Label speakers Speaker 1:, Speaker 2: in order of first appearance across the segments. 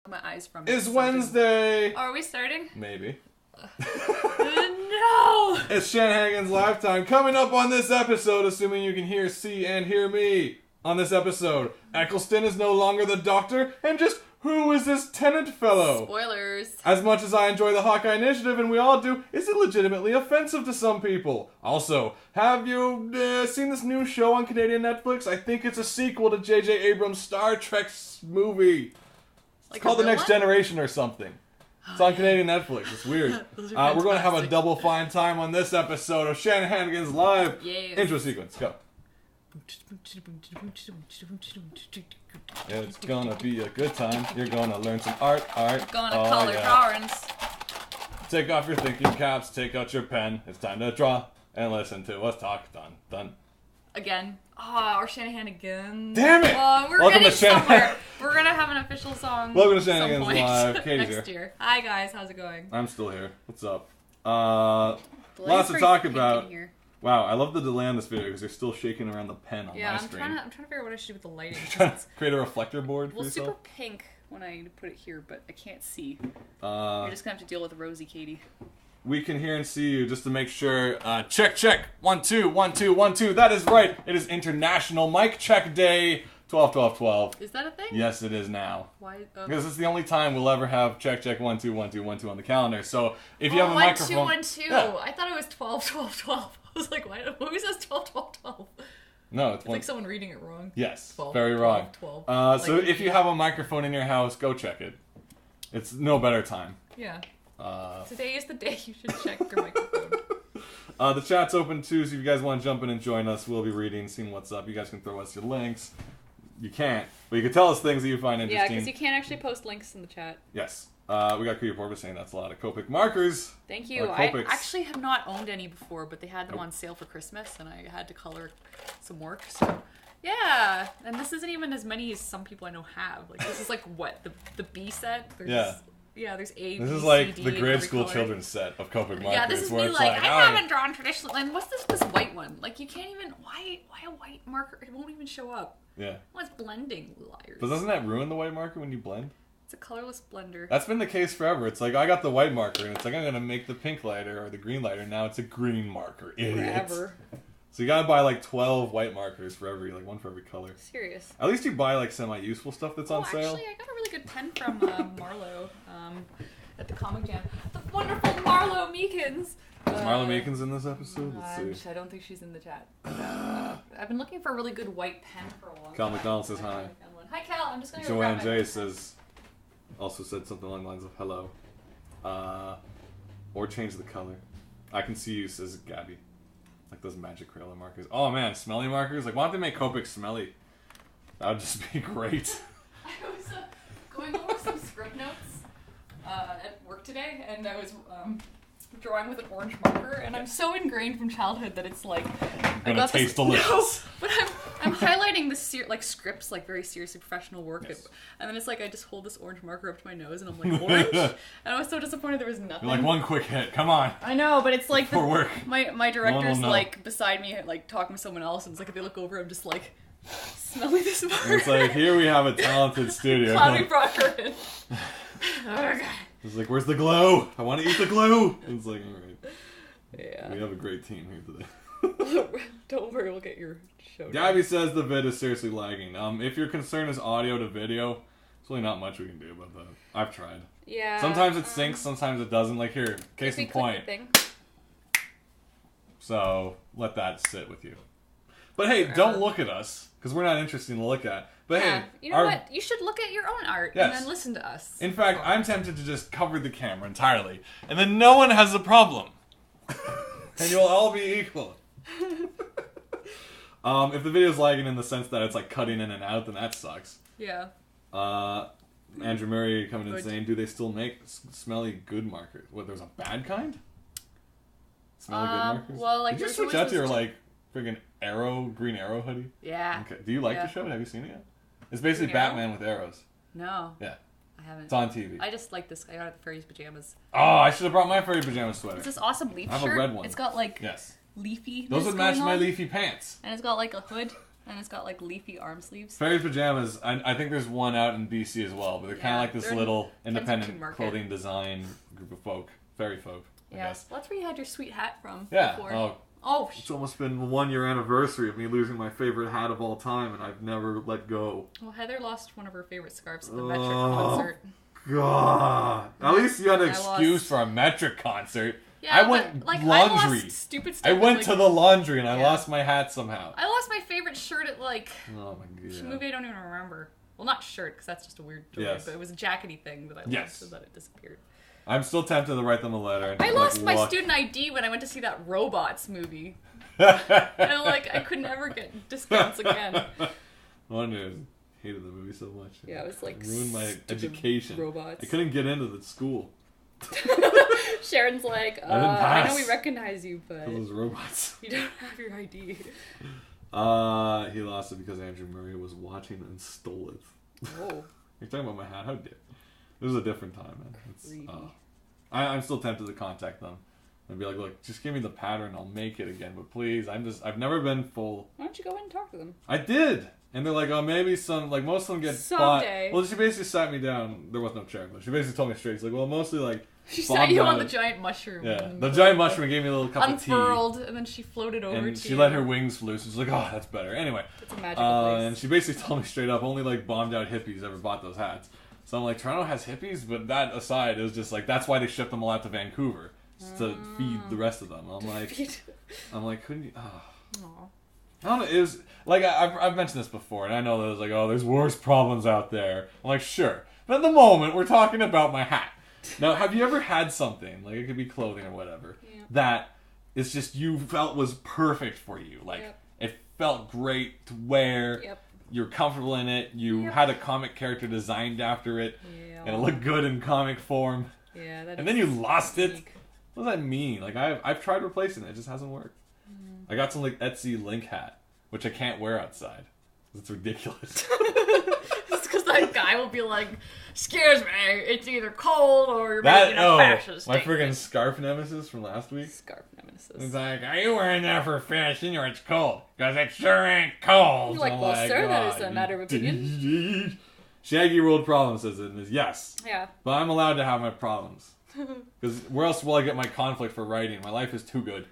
Speaker 1: my eyes from it.
Speaker 2: It's Wednesday!
Speaker 1: Oh, are we starting?
Speaker 2: Maybe.
Speaker 1: No!
Speaker 2: It's Shanahanigans Lifetime. Coming up on this episode, assuming you can hear, see, and hear me. On this episode, Eccleston is no longer the Doctor, and just who is this Tennant fellow?
Speaker 1: Spoilers.
Speaker 2: As much as I enjoy the Hawkeye Initiative, and we all do, is it legitimately offensive to some people? Also, have you seen this new show on Canadian Netflix? I think it's a sequel to J.J. Abrams' Star Trek movie. It's called The Next Generation or something. It's on Canadian Netflix. It's weird. We're going to have a double fine time on this episode of Shanahanigans Live.
Speaker 1: Yes.
Speaker 2: Intro sequence, go. It's gonna be a good time. You're gonna learn some art.
Speaker 1: Gonna color drawings.
Speaker 2: Take off your thinking caps. Take out your pen. It's time to draw and listen to us talk. Done.
Speaker 1: Again. Our Shanahanigans.
Speaker 2: Damn it!
Speaker 1: We're
Speaker 2: Welcome
Speaker 1: getting
Speaker 2: to
Speaker 1: somewhere. We're gonna have an official song.
Speaker 2: Welcome to Shanahanigans Live. Katie's
Speaker 1: next
Speaker 2: here.
Speaker 1: year. Hi guys, how's it going?
Speaker 2: I'm still here. What's up? Lots to talk about. Wow, I love the delay on this video because they're still shaking around the pen on my screen.
Speaker 1: I'm trying to figure out what I should do with the lighting.
Speaker 2: Trying to create a reflector board for yourself?
Speaker 1: Super pink when I put it here, but I can't see. You're just gonna have to deal with Rosie Katie.
Speaker 2: We can hear and see you just to make sure. Check. 1 2 1 2 1 2. That is right. It is International Mic Check Day. 12/12/12.
Speaker 1: Is that a thing?
Speaker 2: Yes, it is now.
Speaker 1: Why?
Speaker 2: Because it's the only time we'll ever have check 1 2 1 2 1 2 on the calendar. So if you have a microphone,
Speaker 1: 1 2 1 2. Yeah. I thought it was 12/12/12. I was like, why? Who says 12/12/12?
Speaker 2: No, it's
Speaker 1: like someone reading it wrong.
Speaker 2: Yes,
Speaker 1: 12,
Speaker 2: very wrong.
Speaker 1: 12.
Speaker 2: So if you have a microphone in your house, go check it. It's no better time.
Speaker 1: Yeah. Today is the day you should check your microphone.
Speaker 2: The chat's open too, so if you guys want to jump in and join us, we'll be reading, seeing what's up. You guys can throw us your links. You can't, but you can tell us things that you find interesting.
Speaker 1: Yeah, because you can't actually post links in the chat.
Speaker 2: Yes. We got Creative Porpoise saying that's a lot of Copic markers.
Speaker 1: Thank you. I actually have not owned any before, but they had them on sale for Christmas, and I had to color some work, so... Yeah, and this isn't even as many as some people I know have. Like, this is like, what, the B set? Yeah, there's A,
Speaker 2: This
Speaker 1: B,
Speaker 2: is like
Speaker 1: C, D,
Speaker 2: the grade school
Speaker 1: color.
Speaker 2: children's set of Copic markers.
Speaker 1: Yeah, this is me like, I haven't drawn traditionally. And what's this white one? Like, you can't even, why a white marker? It won't even show up.
Speaker 2: Yeah.
Speaker 1: Well, it's blending, liars.
Speaker 2: But doesn't that ruin the white marker when you blend?
Speaker 1: It's a colorless blender.
Speaker 2: That's been the case forever. It's like, I got the white marker, and it's like, I'm going to make the pink lighter or the green lighter. Now it's a green marker. Idiot.
Speaker 1: Forever. So
Speaker 2: you gotta buy like 12 white markers for one for every color.
Speaker 1: Serious.
Speaker 2: At least you buy like semi-useful stuff that's on sale.
Speaker 1: Actually, I got a really good pen from Marlo at the Comic Jam. The wonderful Marlo Meekins.
Speaker 2: Is Marlo Meekins in this episode? Let's see.
Speaker 1: I don't think she's in the chat. I've been looking for a really good white pen for a long time.
Speaker 2: Cal McDonald says hi.
Speaker 1: Hi, Cal. I'm just going to go
Speaker 2: Joanne
Speaker 1: grab
Speaker 2: J also said something along the lines of hello. Or change the color. I can see you, says Gabby. Like those magic Crayola markers. Oh man, smelly markers. Like, why don't they make Copic smelly? That would just be great.
Speaker 1: I was going over some script notes at work today, and I was drawing with an orange marker, and I'm so ingrained from childhood that it's like
Speaker 2: gonna taste delicious.
Speaker 1: No, but I'm highlighting the scripts, like very seriously professional work,
Speaker 2: yes.
Speaker 1: And then it's like I just hold this orange marker up to my nose, and I'm like, orange, and I was so disappointed there was nothing.
Speaker 2: You're like, one quick hit, come on.
Speaker 1: I know, but it's like
Speaker 2: for work.
Speaker 1: My director's like beside me, like talking with someone else, and it's like if they look over, I'm just like smelling this marker.
Speaker 2: And it's like, here we have a talented studio.
Speaker 1: Cloudy brought her in. Oh god.
Speaker 2: It's like, where's the glue? I want to eat the glue. It's like, all right.
Speaker 1: Yeah.
Speaker 2: We have a great team here today.
Speaker 1: Don't worry, we'll get your show.
Speaker 2: Gabby says the vid is seriously lagging. If your concern is audio to video, there's really not much we can do about that. I've tried.
Speaker 1: Yeah.
Speaker 2: Sometimes it syncs, sometimes it doesn't. Like here, case in point. So let that sit with you. But hey, don't look at us because we're not interesting to look at. But hey,
Speaker 1: you know what? You should look at your own art and then listen to us.
Speaker 2: In fact, I'm tempted to just cover the camera entirely, and then no one has a problem, and you'll all be equal. If the video's lagging in the sense that it's like cutting in and out, then that sucks.
Speaker 1: Yeah.
Speaker 2: Andrew Murray coming in saying, do they still make smelly good markers? What, there's a bad kind? Smelly good markers?
Speaker 1: Well, like,
Speaker 2: did you switch out to your like friggin' Green Arrow hoodie?
Speaker 1: Yeah.
Speaker 2: Okay. Do you like the show? Have you seen it yet? It's basically Batman with arrows.
Speaker 1: No.
Speaker 2: Yeah.
Speaker 1: I haven't.
Speaker 2: It's on TV.
Speaker 1: I just like this. I got it at the Fairy's pajamas.
Speaker 2: Oh, I should have brought my fairy pajama sweater.
Speaker 1: It's this awesome leaf shirt.
Speaker 2: I have a red one.
Speaker 1: It's got like leafy.
Speaker 2: Those would match my leafy pants.
Speaker 1: And it's got like a hood. And it's got like leafy arm sleeves.
Speaker 2: Fairies pajamas. I think there's one out in BC as well, but they're kind of like this little independent clothing design group of folk, fairy folk. I guess.
Speaker 1: Well, that's where you had your sweet hat from.
Speaker 2: Yeah.
Speaker 1: Before.
Speaker 2: It's almost been 1 year anniversary of me losing my favorite hat of all time, and I've never let go.
Speaker 1: Well, Heather lost one of her favorite scarves at the Metric concert.
Speaker 2: God. At least you had an excuse for a Metric concert.
Speaker 1: Yeah,
Speaker 2: I went laundry.
Speaker 1: I lost stupid stuff.
Speaker 2: I went to the laundry and I lost my hat somehow.
Speaker 1: I lost my favorite shirt at
Speaker 2: Oh my god.
Speaker 1: a movie I don't even remember. Well, not shirt because that's just a weird joy, but it was a jackety thing that I lost so that it disappeared.
Speaker 2: I'm still tempted to write them a letter. And
Speaker 1: I lost my student ID when I went to see that Robots movie. And I could never get discounts again.
Speaker 2: I hated the movie so much.
Speaker 1: Yeah, it was
Speaker 2: ruined my education.
Speaker 1: Robots.
Speaker 2: I couldn't get into the school.
Speaker 1: Sharon's like, I know we recognize you, but
Speaker 2: those robots.
Speaker 1: You don't have your ID.
Speaker 2: He lost it because Andrew Murray was watching and stole it.
Speaker 1: Oh.
Speaker 2: You're talking about my hat? How dare it was a different time, man. I'm still tempted to contact them and be like, look, just give me the pattern, I'll make it again, but please, I've never been full.
Speaker 1: Why don't you go in and talk to them?
Speaker 2: I did! And they're like, oh, maybe most of them get bought. Well, she basically sat me down. There was no chair, but she basically told me straight. She's like, well, mostly
Speaker 1: she sat you on the giant mushroom.
Speaker 2: Yeah, the giant mushroom gave me a little cup of tea.
Speaker 1: Unfurled, and then she floated over to you.
Speaker 2: And she let her wings loose. She's like, oh, that's better. Anyway.
Speaker 1: It's a magical place.
Speaker 2: And she basically told me straight up, only bombed out hippies ever bought those hats. So I'm like, Toronto has hippies? But that aside, it was just that's why they shipped them all out to Vancouver. Just to feed the rest of them. I'm like, couldn't you... Oh. I don't know, it was... I've mentioned this before, and I know that it was there's worse problems out there. I'm like, sure. But at the moment, we're talking about my hat. Now, have you ever had something, it could be clothing or whatever, that it's just you felt was perfect for you? It felt great to wear. Yep. You're comfortable in it. You had a comic character designed after it. Yeah. And it looked good in comic form. Yeah. And then you lost it. What does that mean? I've tried replacing it. It just hasn't worked. I got some Etsy link hat, which I can't wear outside. It's ridiculous.
Speaker 1: It's because that guy will be like, excuse me, it's either cold or you're making a fashion statement.
Speaker 2: My friggin' scarf nemesis from last week.
Speaker 1: Scarf nemesis.
Speaker 2: It's like, are you wearing that for fashion or it's cold? Because it sure ain't cold.
Speaker 1: You're like, well, sir, that is a matter of opinion.
Speaker 2: Shaggy World Problem says it, and is yes.
Speaker 1: Yeah.
Speaker 2: But I'm allowed to have my problems. Because where else will I get my conflict for writing? My life is too good.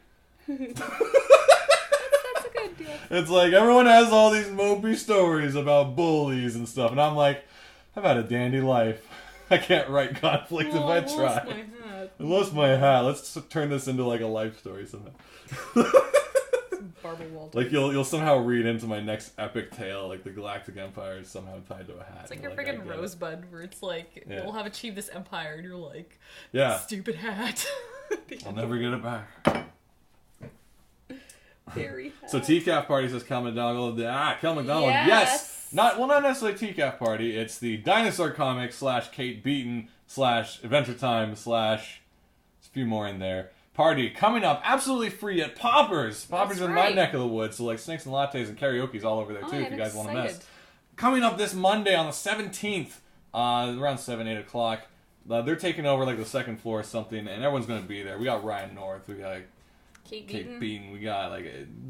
Speaker 1: That's a good deal.
Speaker 2: It's everyone has all these mopey stories about bullies and stuff, and I'm like, I've had a dandy life. I can't write conflict if I try. I lost my hat. Let's turn this into a life story somehow.
Speaker 1: Barbara Walters.
Speaker 2: You'll somehow read into my next epic tale, the Galactic Empire is somehow tied to a hat.
Speaker 1: It's your friggin' Rosebud, where it's we'll have achieved this empire, and you're like, stupid hat.
Speaker 2: I'll never get it back.
Speaker 1: Very
Speaker 2: So TCAF Party says Kel McDonald. Kel McDonald. Yes. Not necessarily TCAF Party. It's the Dinosaur Comics / Kate Beaton / Adventure Time / a few more in there. Party coming up absolutely free at Poppers. Poppers in my neck of the woods. So Snakes and Lattes and karaoke's all over there too if you guys want to mess. Coming up this Monday on the 17th, around 7-8 o'clock. They're taking over the second floor or something, and everyone's going to be there. We got Ryan North. We got Kate Beaton. We got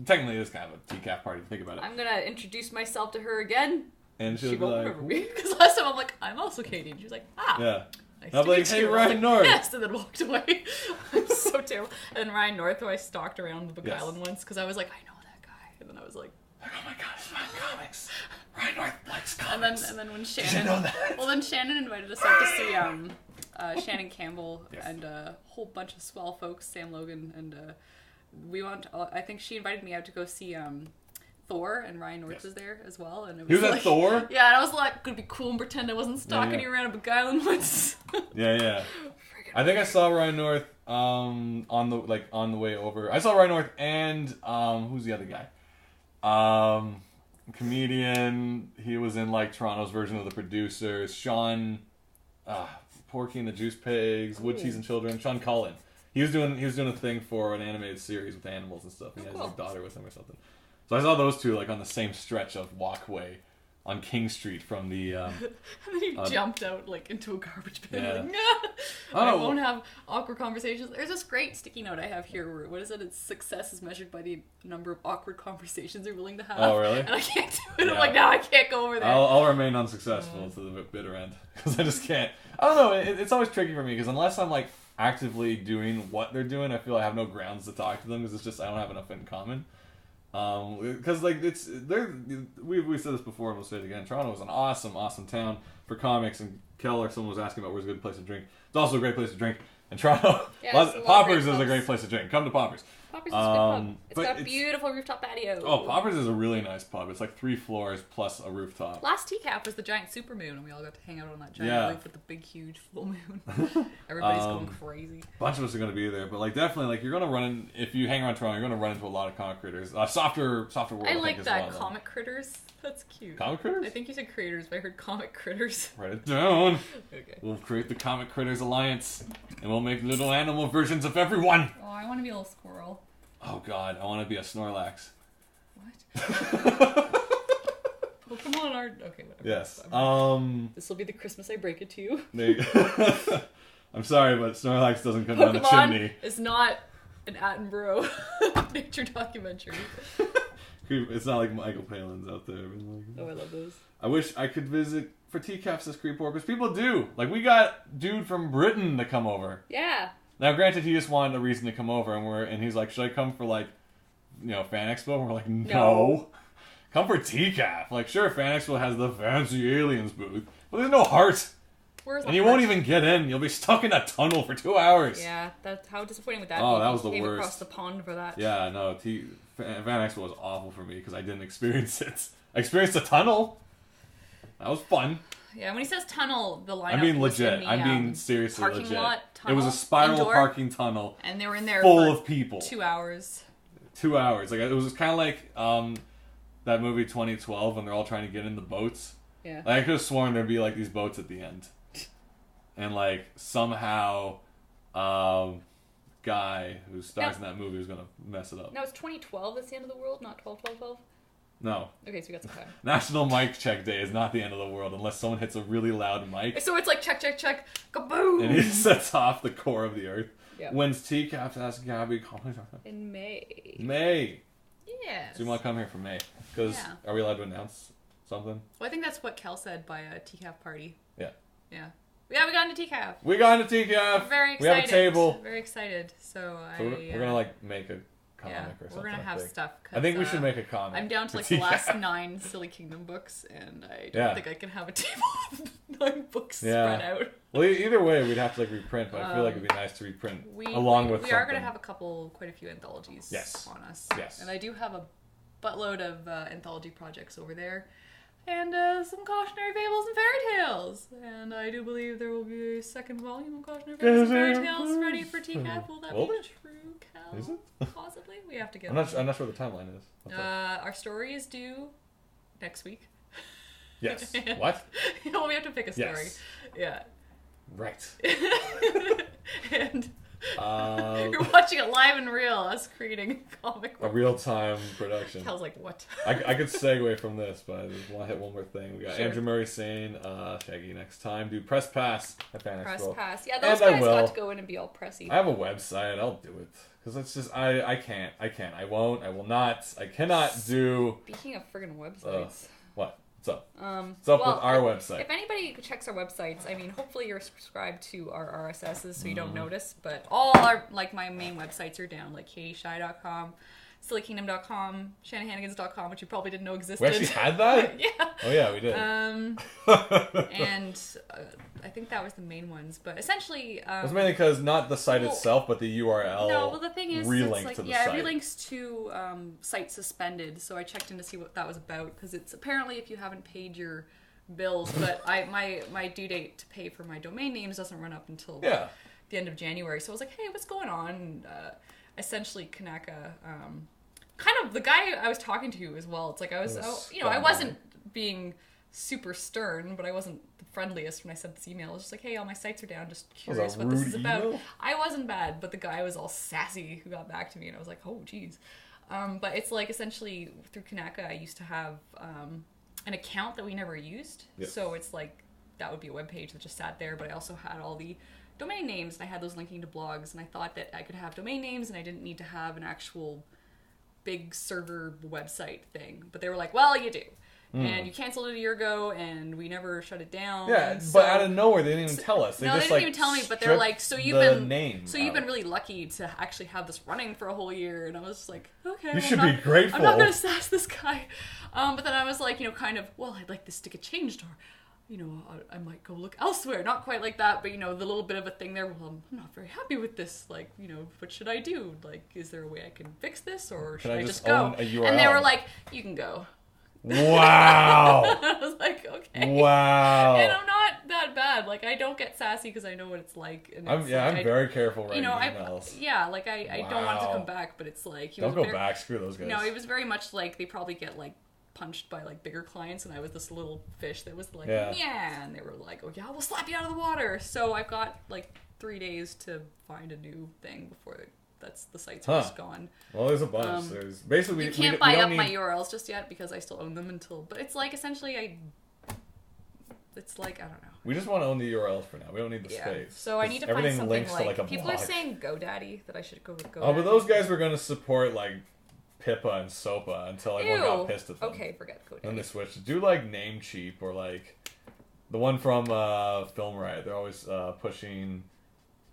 Speaker 2: technically this kind of a TCAF party. Think about it.
Speaker 1: I'm gonna introduce myself to her again,
Speaker 2: and
Speaker 1: she won't remember me because last time I'm like, I'm also Katie, and she was like,
Speaker 2: yeah.
Speaker 1: Nice
Speaker 2: I'm like, hey, Ryan North.
Speaker 1: Yes, and then walked away. I'm so terrible. And then Ryan North, who I stalked around the Book Island once because I was like, I know that guy, and then I was like,
Speaker 2: oh my god, it's my comics. Ryan North likes comics.
Speaker 1: And then when
Speaker 2: Shannon, did you know that?
Speaker 1: Well, then Shannon invited us out to see Shannon Campbell and a whole bunch of swell folks, Sam Logan and. We went. I think she invited me out to go see Thor, and Ryan North was there as well. And it was
Speaker 2: at Thor?
Speaker 1: Yeah, and I was like, gonna be cool and pretend I wasn't stalking you around a Book Island once.
Speaker 2: Yeah. I think I saw Ryan North on the way over. I saw Ryan North and who's the other guy? Comedian. He was in Toronto's version of The Producers. Sean, Porky and the Juice Pigs, Wood Cheese and Children. Sean Cullen. He was doing a thing for an animated series with animals and stuff. He had his daughter with him or something. So I saw those two on the same stretch of walkway on King Street from the.
Speaker 1: And then he jumped out like into a garbage bin.
Speaker 2: Yeah.
Speaker 1: Like, I won't have awkward conversations. There's this great sticky note I have here. Where, what is it? It's success is measured by the number of awkward conversations you're willing to have.
Speaker 2: Oh, really?
Speaker 1: And I can't do it.
Speaker 2: Yeah.
Speaker 1: I'm like, no, I can't go over there.
Speaker 2: I'll remain unsuccessful to the bitter end because I just can't. I don't know. It's always tricky for me because unless I'm like actively doing what they're doing, I feel I have no grounds to talk to them because it's just I don't have enough in common. Because like we said this before and we'll say it again. Toronto is an awesome town for comics, and Keller, someone was asking about where's a good place to drink. It's also a great place to drink in Toronto.
Speaker 1: Yeah,
Speaker 2: Poppers is a great place to drink. Come to Poppers.
Speaker 1: Poppers is a good pub. It's got a beautiful rooftop patio.
Speaker 2: Oh, Poppers is a really nice pub. It's like 3 floors plus a rooftop.
Speaker 1: Last TCAP was the giant supermoon, and we all got to hang out on that giant roof with the big, huge full moon. Everybody's going crazy.
Speaker 2: A bunch of us are going to be there, but like definitely, like you're going to run in, if you hang around Toronto, you're going to run into a lot of comic critters. Softer world.
Speaker 1: I like that. Comic critters. That's cute.
Speaker 2: Comic critters?
Speaker 1: I think you said creators, but I heard comic critters.
Speaker 2: Write it down.
Speaker 1: Okay.
Speaker 2: We'll create the Comic Critters Alliance, and we'll make little animal versions of everyone.
Speaker 1: Oh, I want to be a little squirrel.
Speaker 2: Oh God, I want to be a Snorlax.
Speaker 1: What? Pokemon are okay. Whatever.
Speaker 2: Yes.
Speaker 1: This will be the Christmas I break it to you.
Speaker 2: I'm sorry, but Snorlax doesn't come down the
Speaker 1: Pokemon
Speaker 2: chimney.
Speaker 1: is not an Attenborough nature documentary.
Speaker 2: It's not like Michael Palin's out there.
Speaker 1: Oh, I love those.
Speaker 2: I wish I could visit for TCAPs this Creeport, because people do. Like, we got dude from Britain to come over.
Speaker 1: Yeah.
Speaker 2: Now, granted, he just wanted a reason to come over, and he's like, should I come for, like, Fan Expo? And we're like, no. Come for TCAP. Like, sure, Fan Expo has the fancy aliens booth, but there's no heart.
Speaker 1: And
Speaker 2: you won't even get in. You'll be stuck in a tunnel for 2 hours.
Speaker 1: Yeah, that's how disappointing would that be.
Speaker 2: Oh, that was the
Speaker 1: came
Speaker 2: worst.
Speaker 1: Across the pond for that.
Speaker 2: Yeah, no, Fan Expo was awful for me because I didn't experience it. I experienced a tunnel. That was fun.
Speaker 1: Yeah, when he says tunnel, the lineup
Speaker 2: I'm being
Speaker 1: was
Speaker 2: legit.
Speaker 1: in the,
Speaker 2: I'm being seriously
Speaker 1: parking
Speaker 2: legit.
Speaker 1: lot,
Speaker 2: It was a spiral
Speaker 1: indoor,
Speaker 2: parking tunnel.
Speaker 1: And they were in there
Speaker 2: full
Speaker 1: for
Speaker 2: of people.
Speaker 1: 2 hours.
Speaker 2: 2 hours. Like, it was kind of like that movie 2012 when they're all trying to get in the boats.
Speaker 1: Yeah.
Speaker 2: Like, I could have sworn there'd be like these boats at the end. And like somehow guy who stars in that movie was gonna mess it up.
Speaker 1: No, it's 2012 that's the end of the world, not 12.
Speaker 2: No.
Speaker 1: Okay, so we got some time.
Speaker 2: National Mic Check Day is not the end of the world unless someone hits a really loud mic.
Speaker 1: So it's like check, kaboom!
Speaker 2: And it sets off the core of the earth.
Speaker 1: Yep.
Speaker 2: When's TCAP's ask Gabby?
Speaker 1: In May.
Speaker 2: May.
Speaker 1: Yes.
Speaker 2: So you want to come here for May? Because are we allowed to announce something?
Speaker 1: Well, I think that's what Kel said by a TCAF party.
Speaker 2: Yeah.
Speaker 1: Yeah. Yeah, we got into TCAF.
Speaker 2: We got into TCAF.
Speaker 1: We're very excited.
Speaker 2: We have a table.
Speaker 1: Very excited. So
Speaker 2: we're gonna like make a comic or something.
Speaker 1: We're gonna have stuff.
Speaker 2: I think we should make a comic.
Speaker 1: I'm down to like the last 9 Silly Kingdom books, and I don't think I can have a table with 9 books spread out.
Speaker 2: Well, either way, we'd have to like reprint, but I feel like it'd be nice to reprint along with.
Speaker 1: We are gonna have quite a few anthologies on us.
Speaker 2: Yes.
Speaker 1: And I do have a buttload of anthology projects over there. And some cautionary fables and fairy tales. And I do believe there will be a second volume of cautionary fables and fairy tales ready for TCAF. Will that be true, Cal?
Speaker 2: Is it?
Speaker 1: Possibly. We have to get
Speaker 2: I'm not sure what the timeline is.
Speaker 1: our story is due next week.
Speaker 2: Yes. What?
Speaker 1: Well, we have to pick a story.
Speaker 2: Yes.
Speaker 1: Yeah.
Speaker 2: Right.
Speaker 1: And you're watching it live and real, us creating a comic book.
Speaker 2: A real-time production.
Speaker 1: Cal's like, what?
Speaker 2: I could segue from this, but I just want to hit one more thing. We got Andrew Murray saying, Shaggy next time, do Press Pass at Fan
Speaker 1: Press
Speaker 2: Expo.
Speaker 1: Pass. Yeah, those guys got to go in and be all pressy.
Speaker 2: I have a website. I'll do it. Because it's just, I can't. I won't. I will not. I cannot do...
Speaker 1: Speaking of friggin' websites.
Speaker 2: What? What's up? What's up with our website?
Speaker 1: If anybody checks our websites, I mean, hopefully you're subscribed to our RSSs so you don't notice, but all our, like, my main websites are down, like KatieShy.com, SillyKingdom.com, Shanahanigans.com, which you probably didn't know existed.
Speaker 2: We actually had that?
Speaker 1: Yeah.
Speaker 2: Oh, yeah, we did.
Speaker 1: And I think that was the main ones, but essentially...
Speaker 2: it was mainly because not the site itself, but the URL.
Speaker 1: No, well, the thing is,
Speaker 2: relink
Speaker 1: like,
Speaker 2: to the
Speaker 1: site.
Speaker 2: site.
Speaker 1: It relinks to site suspended, so I checked in to see what that was about, because it's apparently if you haven't paid your bills, but my due date to pay for my domain names doesn't run up until the end of January, so I was like, hey, what's going on? And, essentially, Kanaka, kind of the guy I was talking to as well, it's like I was I wasn't being super stern, but I wasn't the friendliest when I sent this email. I was just like, hey, all my sites are down, just curious what this is about. Email? I wasn't bad, but the guy was all sassy who got back to me, and I was like, oh, geez. But it's like, essentially, through Kanaka, I used to have an account that we never used.
Speaker 2: Yep.
Speaker 1: So it's like, that would be a web page that just sat there, but I also had all the domain names, and I had those linking to blogs, and I thought that I could have domain names, and I didn't need to have an actual big server website thing. But they were like, well, you do. And you canceled it a year ago, and we never shut it down.
Speaker 2: Yeah,
Speaker 1: so,
Speaker 2: but out of nowhere, they didn't even tell us.
Speaker 1: They didn't even tell me, but they're like, so you've been really lucky to actually have this running for a whole year. And I was just like, okay.
Speaker 2: You should be grateful.
Speaker 1: I'm not going to sass this guy. But then I was like, kind of, well, I'd like this to get changed, or, I might go look elsewhere. Not quite like that, but, the little bit of a thing there. Well, I'm not very happy with this. Like, what should I do? Like, is there a way I can fix this, or should I just go? And they were like, you can go.
Speaker 2: Wow.
Speaker 1: I was like, okay.
Speaker 2: Wow.
Speaker 1: And I'm not that bad. Like, I don't get sassy because I know what it's like. And
Speaker 2: I'm very careful writing emails.
Speaker 1: I don't want it to come back, but it's like...
Speaker 2: Don't go back. Screw those guys.
Speaker 1: No, it was very much like they probably get, like, punched by, like, bigger clients, and I was this little fish that was like, yeah. And they were like, oh, yeah, we'll slap you out of the water. So I've got, like, 3 days to find a new thing before the site's just gone.
Speaker 2: Well, there's a bunch. There's basically
Speaker 1: you can't buy up my URLs just yet because I still own them but it's like essentially it's like I don't know.
Speaker 2: We just want to own the URLs for now. We don't need the space.
Speaker 1: So I need to find something like a people blog. Are saying GoDaddy that I should go with GoDaddy.
Speaker 2: Oh, but those guys were going to support like Pippa and SOPA until everyone got pissed at them.
Speaker 1: Okay, forget GoDaddy.
Speaker 2: Then they switched. Do like Namecheap or like the one from Film Riot. They're always pushing.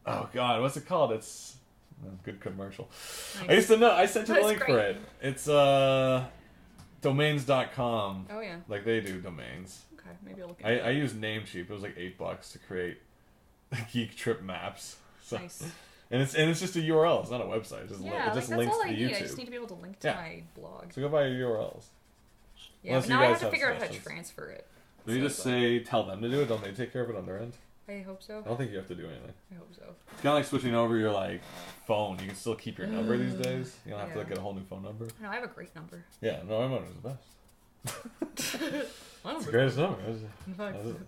Speaker 2: Oh God, what's it called? It's good commercial. Nice. I used to know. I sent you the link for it. It's domains.com.
Speaker 1: Oh yeah.
Speaker 2: Like they do domains.
Speaker 1: Okay, maybe I'll look at it.
Speaker 2: I used Namecheap. It was like $8 to create geek trip maps. So, nice. And it's just a URL. It's not a website. It just links to the YouTube.
Speaker 1: I just need to be able to link to my blog.
Speaker 2: So go buy your URLs.
Speaker 1: Yeah, but now I have to figure out how to transfer it.
Speaker 2: Do you just tell them to do it? Don't they take care of it on their end?
Speaker 1: I hope so.
Speaker 2: I don't think you have to do anything.
Speaker 1: I hope so.
Speaker 2: It's kind of like switching over your phone. You can still keep your number these days. You don't have to get a whole new phone number.
Speaker 1: No, I have a great number.
Speaker 2: Yeah, no, my number is the best. It's the greatest number.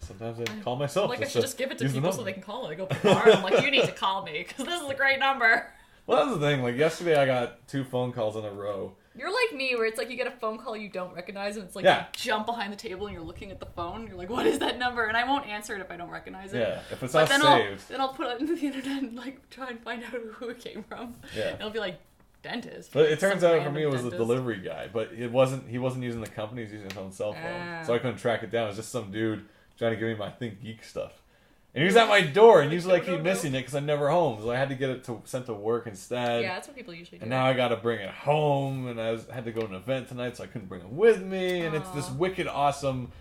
Speaker 2: Sometimes I call myself.
Speaker 1: I should just give it to people so they can call it. I go to the bar and I'm like, you need to call me because this is a great number.
Speaker 2: Well, that's the thing. Like yesterday, I got 2 phone calls in a row.
Speaker 1: You're like me, where it's like you get a phone call you don't recognize, and it's like you jump behind the table and you're looking at the phone. You're like, what is that number? And I won't answer it if I don't recognize it.
Speaker 2: Yeah, if it's not saved.
Speaker 1: Then I'll put it into the internet and try and find out who it came from.
Speaker 2: Yeah.
Speaker 1: And it'll be like, dentist.
Speaker 2: But it turns out for me it was the delivery guy. But he wasn't using the company, he was using his own cell phone. So I couldn't track it down. It was just some dude trying to give me my Think Geek stuff. And he was at my door, and he was like, keep missing it because I'm never home. So I had to get it sent to work instead.
Speaker 1: Yeah, that's what people usually do.
Speaker 2: And now I got to bring it home, and I had to go to an event tonight, so I couldn't bring it with me. And it's this wicked awesome,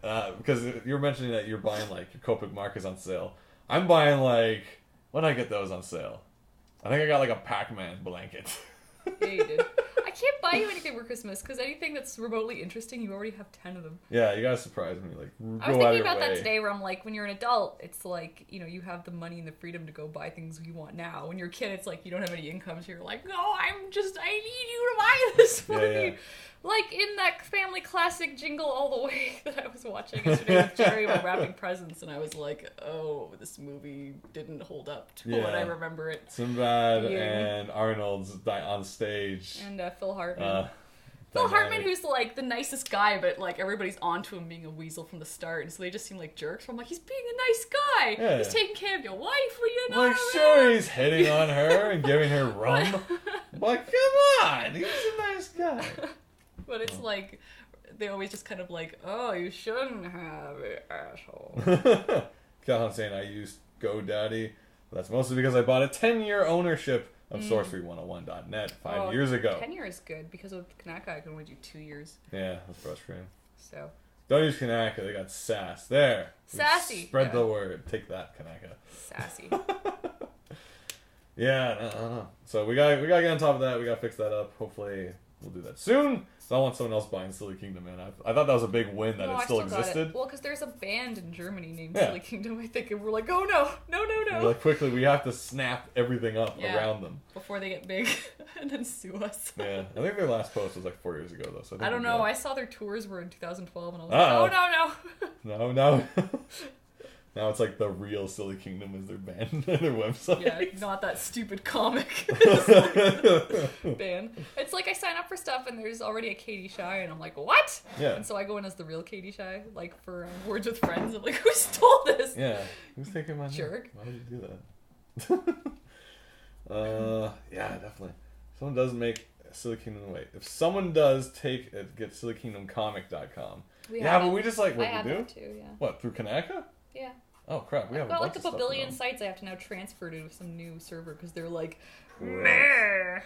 Speaker 2: because you were mentioning that you're buying, your Copic markers on sale. I'm buying, when did I get those on sale? I think I got, a Pac-Man blanket.
Speaker 1: Yeah, you did. I can't buy you anything for Christmas because anything that's remotely interesting, you already have 10 of them.
Speaker 2: Yeah, you gotta surprise me.
Speaker 1: I was thinking about that today, where I'm like, when you're an adult, it's like, you have the money and the freedom to go buy things you want now. When you're a kid, it's like you don't have any income, so you're like, no, I need you to buy this for me. Like in that family classic Jingle All the Way that I was watching yesterday with Jerry while wrapping presents, and I was like, oh, this movie didn't hold up to what I remember it.
Speaker 2: Sinbad and Arnold's on stage.
Speaker 1: And Phil Hartman. Phil Hartman, who's the nicest guy, but everybody's onto him being a weasel from the start, and so they just seem like jerks. So I'm like, he's being a nice guy. Yeah. He's taking care of your wife,
Speaker 2: sure, he's hitting on her and giving her rum. But come on, he's a nice guy.
Speaker 1: But it's they always just kind of oh, you shouldn't have it, asshole.
Speaker 2: Calhoun's saying I used GoDaddy. That's mostly because I bought a 10-year ownership of Sorcery101.net 5 years ago.
Speaker 1: 10 years is good, because with Kanaka I can only do 2 years.
Speaker 2: Yeah, that's frustrating.
Speaker 1: So.
Speaker 2: Don't use Kanaka, they got sass. There.
Speaker 1: Sassy.
Speaker 2: Spread the word. Take that, Kanaka.
Speaker 1: Sassy.
Speaker 2: Yeah, no. So we gotta get on top of that. We gotta fix that up. Hopefully we'll do that soon. So I want someone else buying Silly Kingdom, man. I thought that was a big win that it still existed.
Speaker 1: Well, because there's a band in Germany named Silly Kingdom, I think, and we're like, oh no.
Speaker 2: We're quickly, we have to snap everything up around them.
Speaker 1: Before they get big and then sue us.
Speaker 2: Yeah, I think their last post was 4 years ago, though. So
Speaker 1: I don't know. I saw their tours were in 2012, and I was like, oh no.
Speaker 2: No. Now it's like the real Silly Kingdom is their band, their website.
Speaker 1: Yeah, not that stupid comic band. It's like I sign up for stuff and there's already a Katie Shy and I'm like, what?
Speaker 2: Yeah.
Speaker 1: And so I go in as the real Katie Shy, like for Words with Friends. I'm like, who stole this?
Speaker 2: Yeah. Who's taking my name?
Speaker 1: Jerk.
Speaker 2: Why would you do that? Yeah, definitely. Someone does make Silly Kingdom. Wait, if someone does take it, get SillyKingdomComic.com. Yeah, but we just like what
Speaker 1: I have
Speaker 2: we do.
Speaker 1: that too, yeah.
Speaker 2: What, through Kanaka?
Speaker 1: Yeah.
Speaker 2: Oh crap, we have
Speaker 1: I've got
Speaker 2: a
Speaker 1: like
Speaker 2: bunch
Speaker 1: a
Speaker 2: of stuff
Speaker 1: billion
Speaker 2: going
Speaker 1: sites I have to now transfer to some new server because they're like,
Speaker 2: on.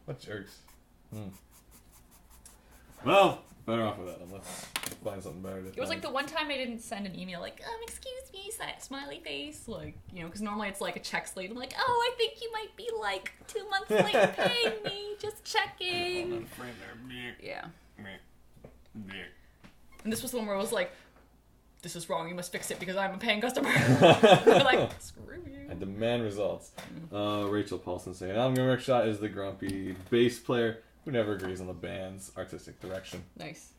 Speaker 2: What jerks. Well, better off with that. Let's find something better.
Speaker 1: It was like the one time I didn't send an email like, excuse me, smiley face, like, you know, because normally it's like a check slate. I'm like, oh, I think you might be like 2 months late paying me, just checking. Yeah. And this was the one where I was like, this is wrong, you must fix it because I'm a paying customer. They're like, screw you.
Speaker 2: I demand results. Rachel Paulson saying, Alan Rickshot is the grumpy bass player who never agrees on the band's artistic direction.
Speaker 1: Nice.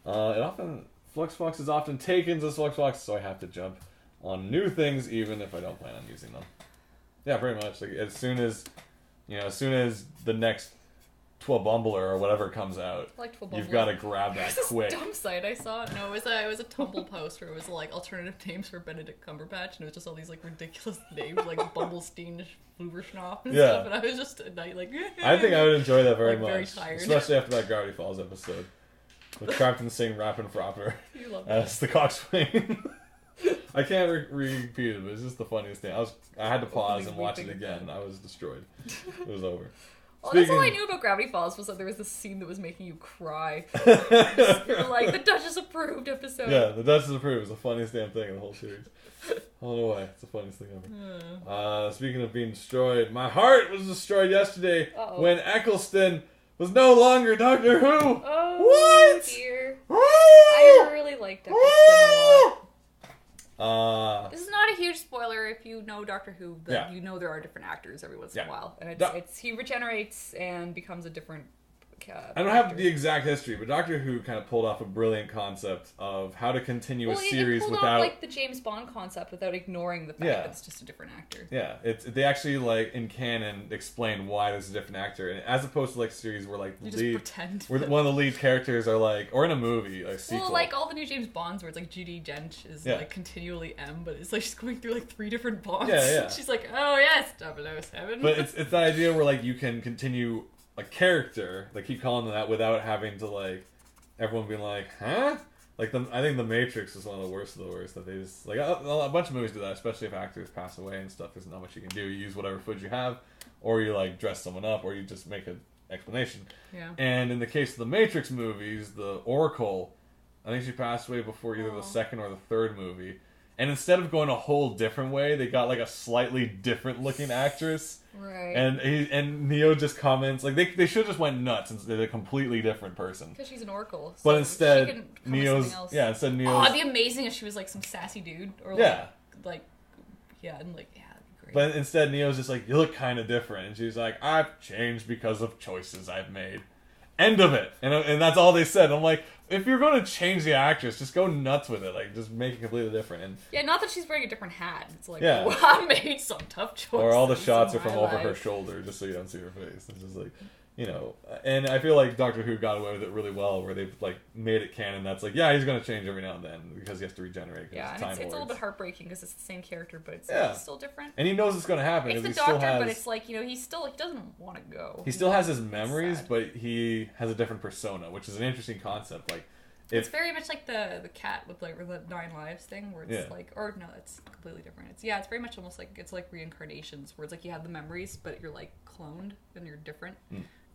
Speaker 2: Fluxbox is often taken as Fluxbox, so I have to jump on new things even if I don't plan on using them. Yeah, pretty much. Like as soon as the next Twabumbler or whatever comes out,
Speaker 1: like
Speaker 2: you've got to grab that quick.
Speaker 1: This dumb site I saw. No, it was a Tumblr post where it was like alternative names for Benedict Cumberbatch, and it was just all these like ridiculous names like Bumblestein, Fluverschnopf, and stuff. And I was just at night like.
Speaker 2: I think I would enjoy that very
Speaker 1: like,
Speaker 2: much,
Speaker 1: very tired.
Speaker 2: Especially after that Gravity Falls episode. With Captain Singh rapping Frapper as the coxswain. I can't repeat it, but it's just the funniest thing. I had to pause and watch it again. I was destroyed. It was over.
Speaker 1: Well, that's all I knew about Gravity Falls was that there was this scene that was making you cry. Like the Duchess approved episode.
Speaker 2: Yeah, the Duchess approved is the funniest damn thing in the whole series. I don't know why. It's the funniest thing ever. Speaking of being destroyed, my heart was destroyed yesterday when Eccleston was no longer Doctor Who.
Speaker 1: Oh,
Speaker 2: what?
Speaker 1: Dear. I really liked Eccleston a lot. This is not a huge spoiler if you know Doctor Who, that you know there are different actors every once in a while, and he regenerates and becomes a different.
Speaker 2: I don't have the exact history, but Doctor Who kind of pulled off a brilliant concept of how to continue a series without
Speaker 1: like the James Bond concept without ignoring the fact that it's just a different actor.
Speaker 2: Yeah, they actually like in canon explain why there's a different actor, and as opposed to like a series where like where one of the lead characters are like, or in a movie like sequel.
Speaker 1: Well, like all the new James Bonds where it's like Judi Dench is like continually M, but it's like she's going through like 3 different Bonds.
Speaker 2: Yeah.
Speaker 1: She's like, oh yes, 007.
Speaker 2: But it's the idea where like you can continue a character, they keep calling them that without having to like everyone being like, huh? Like I think The Matrix is one of the worst that they just like a bunch of movies do that, especially if actors pass away and stuff. There's not much you can do. You use whatever footage you have, or you like dress someone up, or you just make an explanation.
Speaker 1: Yeah.
Speaker 2: And in the case of the Matrix movies, the Oracle, I think she passed away before either the second or the third movie. And instead of going a whole different way, they got like a slightly different looking actress.
Speaker 1: Right.
Speaker 2: And Neo just comments like they should have just went nuts and they're a completely different person.
Speaker 1: Because she's an Oracle. So
Speaker 2: but instead Neo's
Speaker 1: it'd be amazing if she was like some sassy dude or that'd be great.
Speaker 2: But instead Neo's just like, you look kind of different, and she's like, I've changed because of choices I've made. End of it. And that's all they said. I'm like, if you're going to change the actress, just go nuts with it. Like, just make it completely different. And
Speaker 1: not that she's wearing a different hat. It's like, well, I made some tough choices.
Speaker 2: Or all the shots are from over her shoulder, just so you don't see her face. It's just like, you know. And I feel like Doctor Who got away with it really well, where they've like made it canon. That's like, he's going to change every now and then because he has to regenerate.
Speaker 1: Yeah, and it's a little bit heartbreaking because it's the same character, but it's still different.
Speaker 2: And he knows it's going to happen.
Speaker 1: It's the Doctor, but it's like, you know, he doesn't want to go.
Speaker 2: He still has his memories, but he has a different persona, which is an interesting concept. Like,
Speaker 1: it's very much like the cat with like the 9 lives thing, where it's like, or no, it's completely different. It's very much almost like it's like reincarnations, where it's like you have the memories, but you're like cloned and you're different.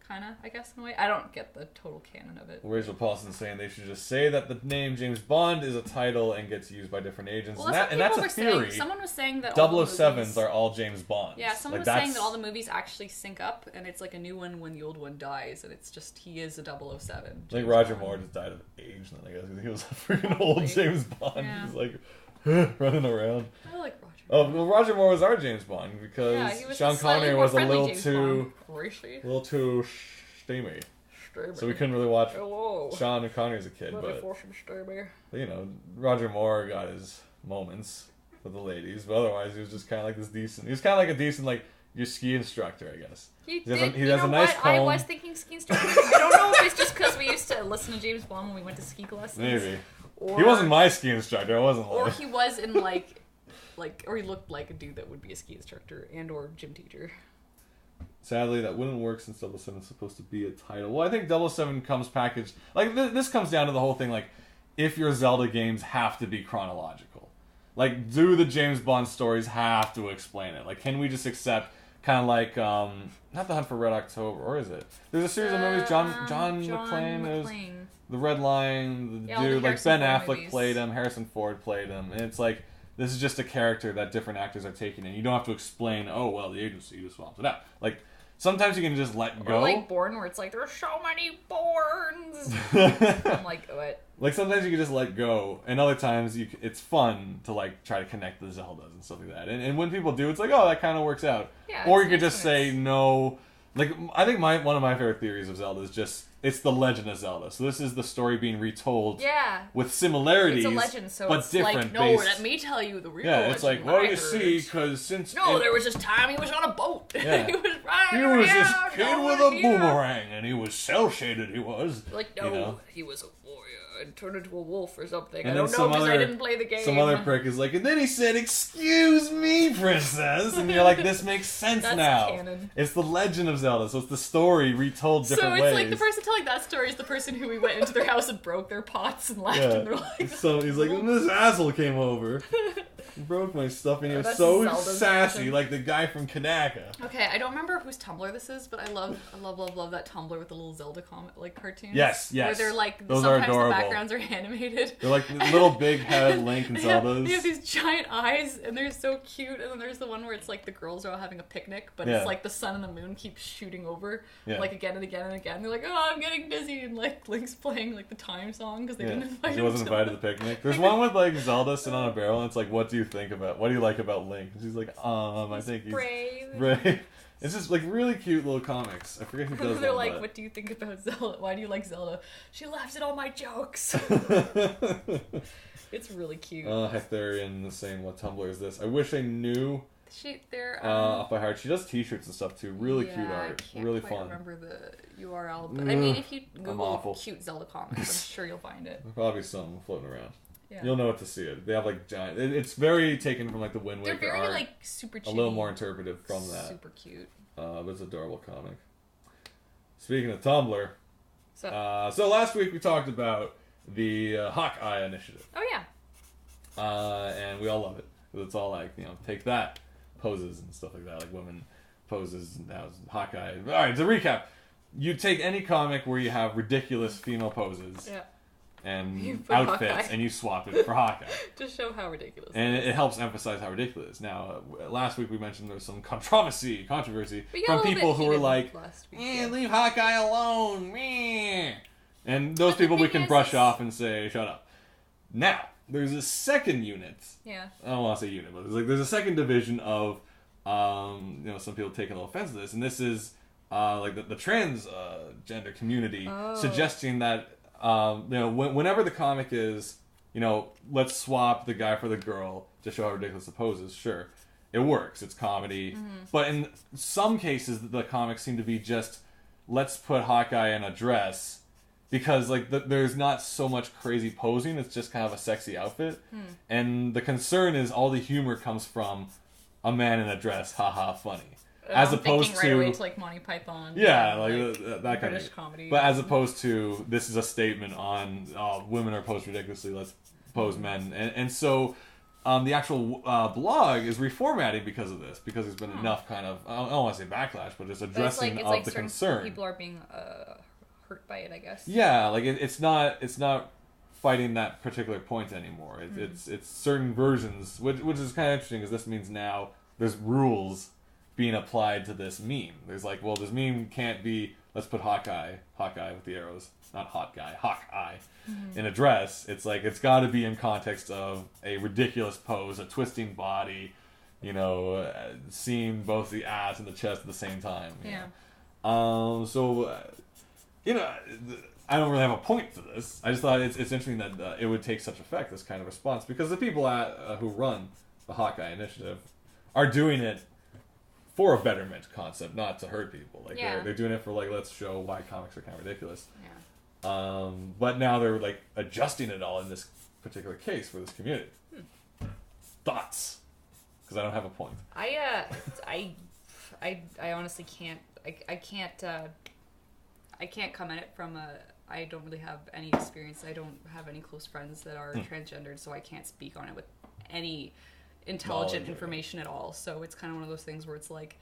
Speaker 1: Kind of, I guess, in a way. I don't get the total canon of it.
Speaker 2: Rachel Paulson's saying they should just say that the name James Bond is a title and gets used by different agents.
Speaker 1: Well,
Speaker 2: and that's a theory.
Speaker 1: Someone was saying that
Speaker 2: 007s are all James Bonds.
Speaker 1: Yeah, someone was saying that all the movies actually sync up, and it's like a new one when the old one dies, and it's just he is a 007.
Speaker 2: I think Roger Moore just died of age, then I guess, because he was a freaking old James Bond. Yeah. He's like running around.
Speaker 1: I like Roger.
Speaker 2: Oh, well, Roger Moore was our James Bond because Sean Connery was a little too steamy. so we couldn't really watch
Speaker 1: Hello.
Speaker 2: Sean and Connery as a kid. But you know, Roger Moore got his moments with the ladies, but otherwise he was just kind of like this decent. He was kind of like a decent your ski instructor, I guess. He has a nice comb.
Speaker 1: I was thinking ski instructor. I don't know if it's just because we used to listen to James Bond when we went to ski lessons.
Speaker 2: Maybe. He wasn't my ski instructor. I wasn't.
Speaker 1: Or he was in or he looked like a dude that would be a ski instructor and or gym teacher.
Speaker 2: Sadly, that wouldn't work since 007 is supposed to be a title. Well, I think 007 comes packaged... Like, this comes down to the whole thing, like, if your Zelda games have to be chronological. Like, do the James Bond stories have to explain it? Like, can we just accept, kind of like, not The Hunt for Red October, or is it? There's a series of movies, John McClane, there's The Red Line, the dude, like, Ben Affleck movies. Played him, Harrison Ford played him, and it's like, this is just a character that different actors are taking in. You don't have to explain, oh, well, the agency just swaps it out. Like, sometimes you can just let go.
Speaker 1: Or like Bourne, where it's like, there's so many Bournes. I'm like, what?
Speaker 2: Like, sometimes you can just let go, and other times it's fun to, like, try to connect the Zeldas and stuff like that. And when people do, it's like, oh, that kind of works out. Yeah, or you could just say no. Like, I think one of my favorite theories of Zelda is just, it's the Legend of Zelda. So this is the story being retold with similarities,
Speaker 1: it's a legend, so
Speaker 2: but
Speaker 1: it's
Speaker 2: different.
Speaker 1: Like, no, let me tell you the real legend.
Speaker 2: Yeah, it's like, well, you see, because since...
Speaker 1: No, there was this time he was on a boat.
Speaker 2: Yeah.
Speaker 1: He was riding
Speaker 2: He was
Speaker 1: around,
Speaker 2: this kid with a boomerang, and he was cel-shaded, he was.
Speaker 1: Like, no,
Speaker 2: you know?
Speaker 1: He was a warrior and turned into a wolf or something.
Speaker 2: And
Speaker 1: I don't know because I didn't play the game.
Speaker 2: Some other prick is like, and then he said, excuse me, princess. And you're like, this makes sense now.
Speaker 1: Canon.
Speaker 2: It's the Legend of Zelda, so it's the story retold different ways.
Speaker 1: So it's like the person telling that story is the person who we went into their house and broke their pots and left, and they're like...
Speaker 2: So he's like, and this asshole came over. He broke my stuff, and he was so Zelda's sassy, version. Like the guy from Kanaka.
Speaker 1: Okay, I don't remember whose Tumblr this is, but I love that Tumblr with the little Zelda cartoons.
Speaker 2: Yes.
Speaker 1: Where they're like,
Speaker 2: those
Speaker 1: sometimes
Speaker 2: are adorable.
Speaker 1: The backgrounds are animated.
Speaker 2: They're like little big head Link and Zeldas.
Speaker 1: They have these giant eyes, and they're so cute. And then there's the one where it's like the girls are all having a picnic, but it's like the sun and the moon keep shooting over, like again and again and again. They're like, oh, I'm getting dizzy, and like Link's playing like the time song because they didn't invite him.
Speaker 2: He wasn't invited to the picnic. There's one with like Zelda sitting on a barrel, and it's like, what do you like about Link? And she's like, I think he's brave. It's just like really cute little comics. I forget who does
Speaker 1: They're like, what do you think about Zelda? Why do you like Zelda? She laughs at all my jokes. It's really cute.
Speaker 2: Hytherian is saying, what Tumblr is this? I wish I knew.
Speaker 1: They're
Speaker 2: off by heart. She does t-shirts and stuff too. Really cute art. Really fun.
Speaker 1: I remember the URL, but I mean, if you Google cute Zelda comics, I'm sure you'll find it.
Speaker 2: There'll probably be some floating around. Yeah. You'll know what to see it. They have like giant. It's very taken from like the Wind Waker art.
Speaker 1: They're very like super cute.
Speaker 2: A little more interpretive from that.
Speaker 1: Super cute.
Speaker 2: But it's an adorable comic. Speaking of Tumblr, so last week we talked about the Hawkeye initiative.
Speaker 1: Oh yeah.
Speaker 2: And we all love it. It's all like, take that poses and stuff like that, like women poses. And now Hawkeye. All right, to recap, you take any comic where you have ridiculous female poses. Yeah. And outfits, Hawkeye. And you swap it for Hawkeye.
Speaker 1: To show how ridiculous
Speaker 2: and it helps emphasize how ridiculous. Now, last week we mentioned there was some controversy from people who were like, leave Hawkeye alone, meh. And those people we can brush off and say, shut up. Now, there's a second unit. Yeah. I don't want to say unit, but there's a second division of, some people take a little offense to this, and this is like the trans gender community suggesting that whenever the comic is, let's swap the guy for the girl to show how ridiculous the pose is, sure, it works. It's comedy. Mm-hmm. But in some cases, the comics seem to be just, let's put Hawkeye in a dress because, there's not so much crazy posing. It's just kind of a sexy outfit. And the concern is all the humor comes from a man in a dress, haha, funny. As opposed to
Speaker 1: right away to like Monty Python,
Speaker 2: that kind of
Speaker 1: comedy.
Speaker 2: But as opposed to this is a statement on women are posed ridiculously, let's pose men, and so the actual blog is reformatting because of this, because there's been enough kind of I don't want to say backlash, but just addressing of the concern.
Speaker 1: People are being hurt by it, I guess.
Speaker 2: Yeah, it's not fighting that particular point anymore. It's certain versions, which is kind of interesting, because this means now there's rules being applied to this meme. There's this meme can't be, let's put Hawkeye with the arrows, not hot guy, Hawkeye, in a dress. It's it's got to be in context of a ridiculous pose, a twisting body, seeing both the ass and the chest at the same time. Yeah. you know, I don't really have a point for this. I just thought it's interesting that it would take such effect, this kind of response, because the people who run the Hawkeye Initiative are doing it for a betterment concept, not to hurt people. Like they're doing it for like, let's show why comics are kind of ridiculous. Yeah. But now they're like adjusting it all in this particular case for this community. Thoughts? Because I don't have a point.
Speaker 1: I honestly can't. I can't come at it from I don't really have any experience. I don't have any close friends that are transgendered, so I can't speak on it with any intelligent information at all. So it's kind of one of those things where it's like,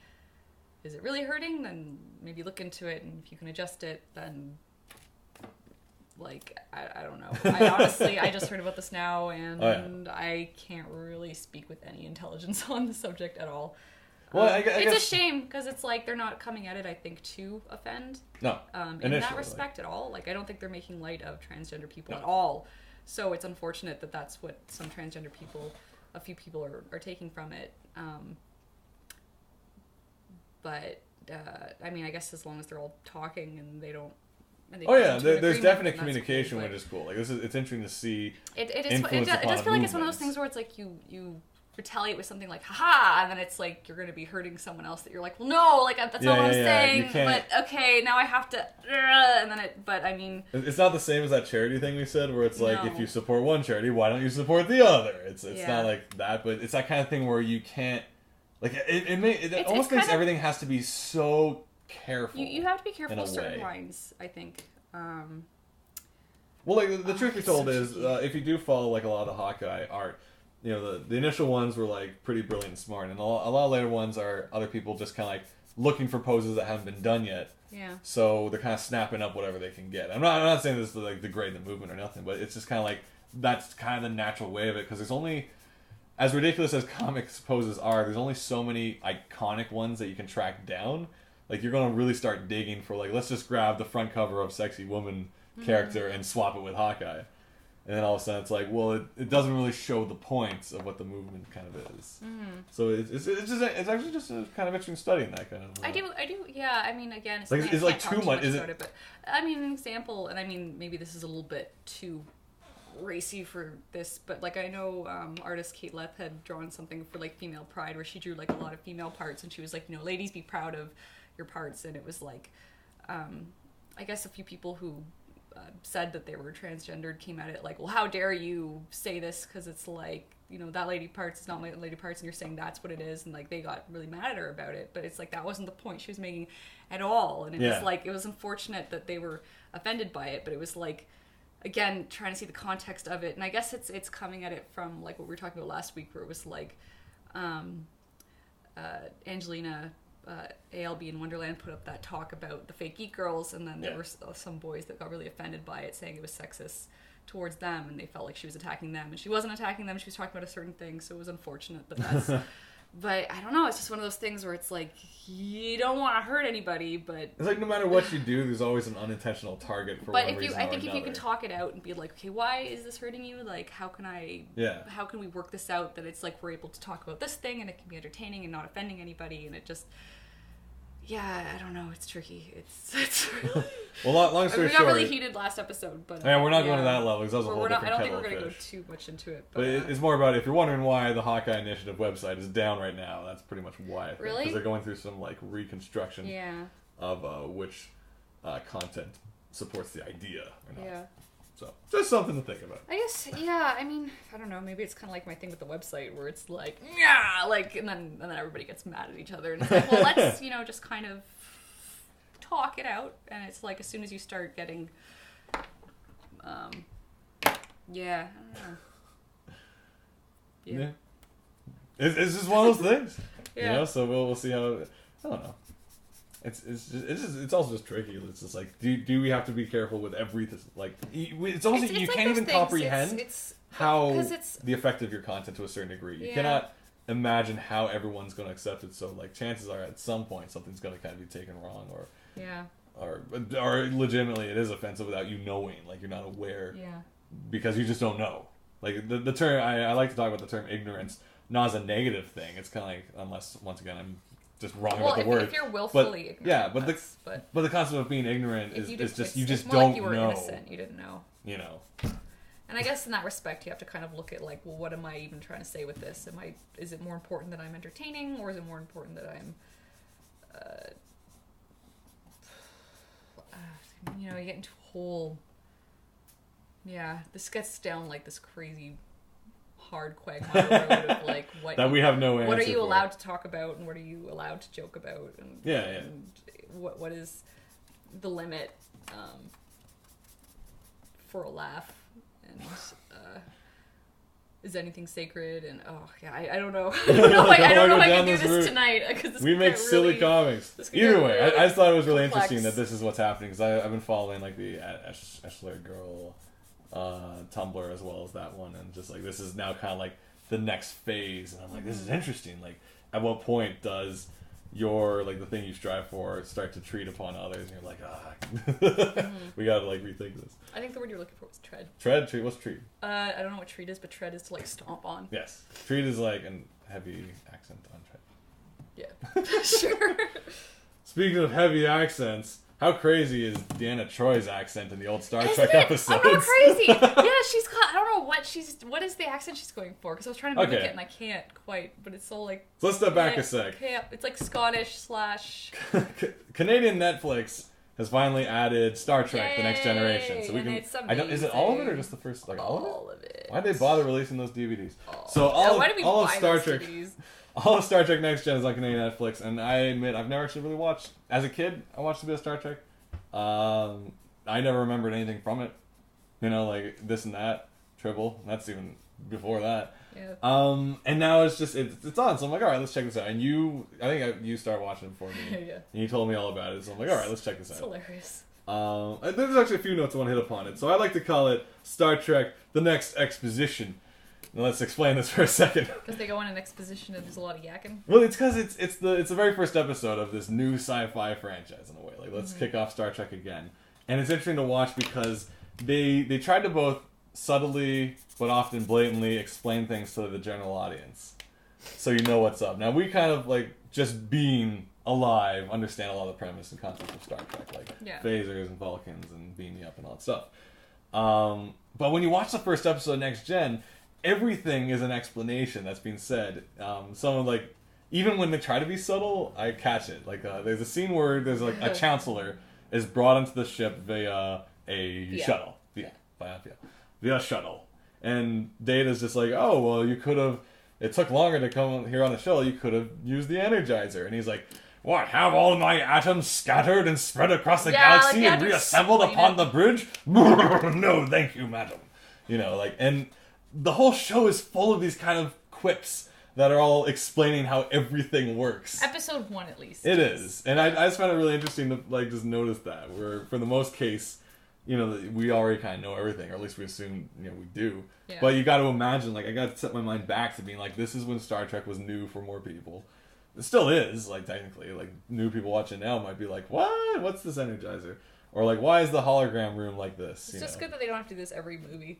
Speaker 1: is it really hurting? Then maybe look into it, and if you can adjust it, then like I don't know. I honestly I just heard about this now, and I can't really speak with any intelligence on the subject at all.
Speaker 2: Well, I
Speaker 1: it's
Speaker 2: guess...
Speaker 1: a shame because it's like they're not coming at it, I think, to offend.
Speaker 2: No,
Speaker 1: in that respect at all. Like I don't think they're making light of transgender people at all. So it's unfortunate that that's what some transgender people, a few people are taking from it. But I mean, I guess as long as they're all talking and they don't. And they
Speaker 2: there's definite communication, cool, which is cool. Like it's interesting to see. It
Speaker 1: does feel like it's one of those things where it's like you retaliate with something like haha, and then it's like you're going to be hurting someone else that you're like, well, no, like that's not what I'm saying, but okay, now I have to, and then but I mean,
Speaker 2: it's not the same as that charity thing we said, where it's like, if you support one charity, why don't you support the other? It's not like that, but it's that kind of thing where you can't, like it almost makes everything has to be so careful.
Speaker 1: You have to be careful with certain lines, I think.
Speaker 2: Well, like the truth be told is, if you do follow like a lot of the Hawkeye art, you know, the initial ones were like pretty brilliant and smart, and a lot of later ones are other people just kind of like looking for poses that haven't been done yet.
Speaker 1: Yeah.
Speaker 2: So they're kind of snapping up whatever they can get. I'm not saying this is like degrade the movement or nothing, but it's just kind of like that's kind of the natural way of it, because there's only, as ridiculous as comics poses are, there's only so many iconic ones that you can track down. Like you're gonna really start digging for like, let's just grab the front cover of Sexy Woman character and swap it with Hawkeye. And then all of a sudden it's like, well, it doesn't really show the points of what the movement kind of is. So it's actually just a kind of interesting study in that kind of.
Speaker 1: I do, yeah. I mean, again, it's
Speaker 2: like too much. Is it?
Speaker 1: But I mean, an example, and I mean, maybe this is a little bit too racy for this, but like I know artist Kate Leth had drawn something for like Female Pride, where she drew like a lot of female parts, and she was like, you know, ladies, be proud of your parts, and it was like, I guess a few people who said that they were transgendered came at it like, well, how dare you say this, because it's like, you know, that lady parts is not my lady parts, and you're saying that's what it is, and like they got really mad at her about it, but it's like that wasn't the point she was making at all, and it was like, it was unfortunate that they were offended by it, but it was like, again, trying to see the context of it, and I guess it's coming at it from like what we were talking about last week, where it was like Angelina ALB in Wonderland put up that talk about the fake geek girls, and then there were some boys that got really offended by it, saying it was sexist towards them, and they felt like she was attacking them, and she wasn't attacking them, she was talking about a certain thing, so it was unfortunate that that's but I don't know, it's just one of those things where it's like, you don't want to hurt anybody, but
Speaker 2: it's like no matter what you do, there's always an unintentional target for one reason or another. But I think if
Speaker 1: you can talk it out and be like, okay, why is this hurting you? Like, how can we work this out that it's like we're able to talk about this thing and it can be entertaining and not offending anybody, and it just, I don't know, it's tricky. It's really...
Speaker 2: Well, long story short,
Speaker 1: we got really heated last episode, but
Speaker 2: we're not going to that level, because that was a whole different
Speaker 1: I don't think
Speaker 2: kettle
Speaker 1: we're going
Speaker 2: of
Speaker 1: to go
Speaker 2: fish.
Speaker 1: too much into it.
Speaker 2: But it's more about, if you're wondering why the Hawkeye Initiative website is down right now, that's pretty much why.
Speaker 1: Really?
Speaker 2: Because they're going through some like reconstruction of which content supports the idea or not.
Speaker 1: Yeah.
Speaker 2: So, just something to think about.
Speaker 1: I guess, I mean, I don't know, maybe it's kind of like my thing with the website, where it's like, and then everybody gets mad at each other, and it's like, well, let's, just kind of talk it out, and it's like, as soon as you start getting, I don't know.
Speaker 2: Yeah. It's just one of those things. So we'll see how, I don't know. It's also just tricky. It's just like, do we have to be careful with everything? Like, it's almost you can't even comprehend how the effect of your content to a certain degree. You cannot imagine how everyone's going to accept it. So like, chances are at some point something's going to kind of be taken wrong, or legitimately it is offensive without you knowing. Like, you're not aware because you just don't know. Like the term, I like to talk about the term ignorance, not as a negative thing. It's kind of like, unless once again I'm just wrong about the word.
Speaker 1: If you're willfully ignorant.
Speaker 2: Yeah, but the concept of being ignorant is just you just
Speaker 1: more
Speaker 2: don't
Speaker 1: like you were
Speaker 2: know.
Speaker 1: Innocent. You didn't know.
Speaker 2: You know.
Speaker 1: And I guess in that respect, you have to kind of look at like, well, what am I even trying to say with this? Is it more important that I'm entertaining, or is it more important that I'm, you get into a whole, this gets down like this crazy hard quagmire road of like what
Speaker 2: that we have no answer.
Speaker 1: What are you
Speaker 2: for.
Speaker 1: allowed to talk about, and what are you allowed to joke about, and and what is the limit for a laugh. And is anything sacred? And I don't know. I don't know. I don't know if I can do this tonight because
Speaker 2: we make silly comics. Either way, I just thought it was really
Speaker 1: complex.
Speaker 2: interesting that this is what's happening because I've been following like the Ashler Girl Tumblr as well as that one, and just like this is now kind of like the next phase, and I'm like, this is interesting. Like, at what point does your like the thing you strive for start to treat upon others, and you're like, we gotta like rethink this.
Speaker 1: I think the word you're looking for was tread.
Speaker 2: Treat. What's treat?
Speaker 1: I don't know what treat is, but tread is to like stomp on.
Speaker 2: Yes, treat is like a heavy accent on tread.
Speaker 1: Yeah, sure.
Speaker 2: Speaking of heavy accents, how crazy is Deanna Troy's accent in the old Star Trek
Speaker 1: it?
Speaker 2: episodes?
Speaker 1: I'm not crazy. Yeah, she's got. I don't know what is the accent she's going for, because I was trying to mimic it and I can't quite. But it's so like.
Speaker 2: So let's step back a sec.
Speaker 1: It's like Scottish /
Speaker 2: Canadian Netflix has finally added Star Trek:
Speaker 1: Yay!
Speaker 2: The Next Generation, so we
Speaker 1: And
Speaker 2: can.
Speaker 1: it's
Speaker 2: Is it all of it or just the first? Like
Speaker 1: all of it.
Speaker 2: Why'd they bother releasing those DVDs?
Speaker 1: So all of Star Trek.
Speaker 2: All of Star Trek Next Gen is on Canadian Netflix, and I admit I've never actually really watched. As a kid, I watched a bit of Star Trek. I never remembered anything from it. Like this and that, Tribble. That's even before that.
Speaker 1: Yeah.
Speaker 2: And now it's just it's on, so I'm like, all right, let's check this out. And I think you started watching it before me.
Speaker 1: Yeah.
Speaker 2: And you told me all about it, so I'm like, all right, let's check this out.
Speaker 1: It's hilarious.
Speaker 2: There's actually a few notes I want to hit upon it. So I like to call it Star Trek: The Next Exposition. Now let's explain this for a second.
Speaker 1: Because they go on an exposition and there's a lot of yakking.
Speaker 2: Well, it's because it's the very first episode of this new sci-fi franchise in a way. Like, let's kick off Star Trek again, and it's interesting to watch because they tried to both subtly but often blatantly explain things to the general audience, so you know what's up. Now we kind of like just being alive understand a lot of the premise and concept of Star Trek, like phasers and Vulcans and beam me up and all that stuff. But when you watch the first episode of Next Gen, everything is an explanation that's being said. Someone like, even when they try to be subtle, I catch it. Like, there's a scene where there's like a chancellor is brought onto the ship via a shuttle. Via shuttle. And Data's just like, oh, well, you could have, it took longer to come here on the shuttle, you could have used the Energizer. And he's like, what, have all my atoms scattered and spread across the galaxy and reassembled upon the bridge? No, thank you, madam. And the whole show is full of these kind of quips that are all explaining how everything works.
Speaker 1: Episode 1, at least.
Speaker 2: It is. And I just found it really interesting to like just notice that. Where for the most case, we already kind of know everything, or at least we assume, we do. Yeah. But you got to imagine, like, I got to set my mind back to being like, this is when Star Trek was new for more people. It still is, like, technically. Like, new people watching now might be like, what? What's this Energizer? Or like, why is the hologram room like this?
Speaker 1: It's just good that they don't have to do this every movie.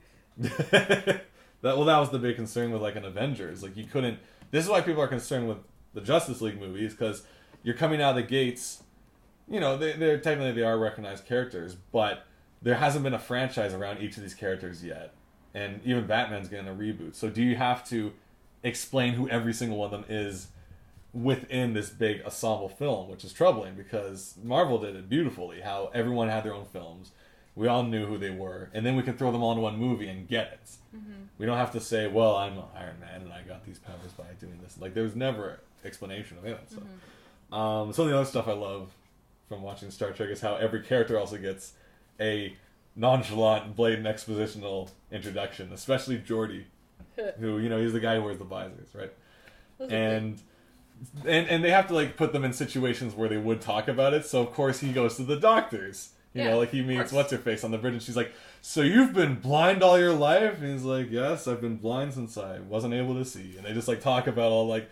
Speaker 2: That was the big concern with like an Avengers. Like, you couldn't. This is why people are concerned with the Justice League movies, because you're coming out of the gates. They're technically they are recognized characters, but there hasn't been a franchise around each of these characters yet, and even Batman's getting a reboot. So do you have to explain who every single one of them is within this big ensemble film, which is troubling because Marvel did it beautifully. How everyone had their own films. We all knew who they were, and then we can throw them all into one movie and get it. Mm-hmm. We don't have to say, well, I'm Iron Man and I got these powers by doing this. Like, there was never an explanation of any of that stuff. Some of the other stuff I love from watching Star Trek is how every character also gets a nonchalant, blatant expositional introduction, especially Geordi, who, he's the guy who wears the visors, right? And they have to, like, put them in situations where they would talk about it, so of course he goes to the doctors. Like he meets What's-Her-Face on the bridge and she's like, so you've been blind all your life? And he's like, yes, I've been blind since I wasn't able to see. And they just like talk about all like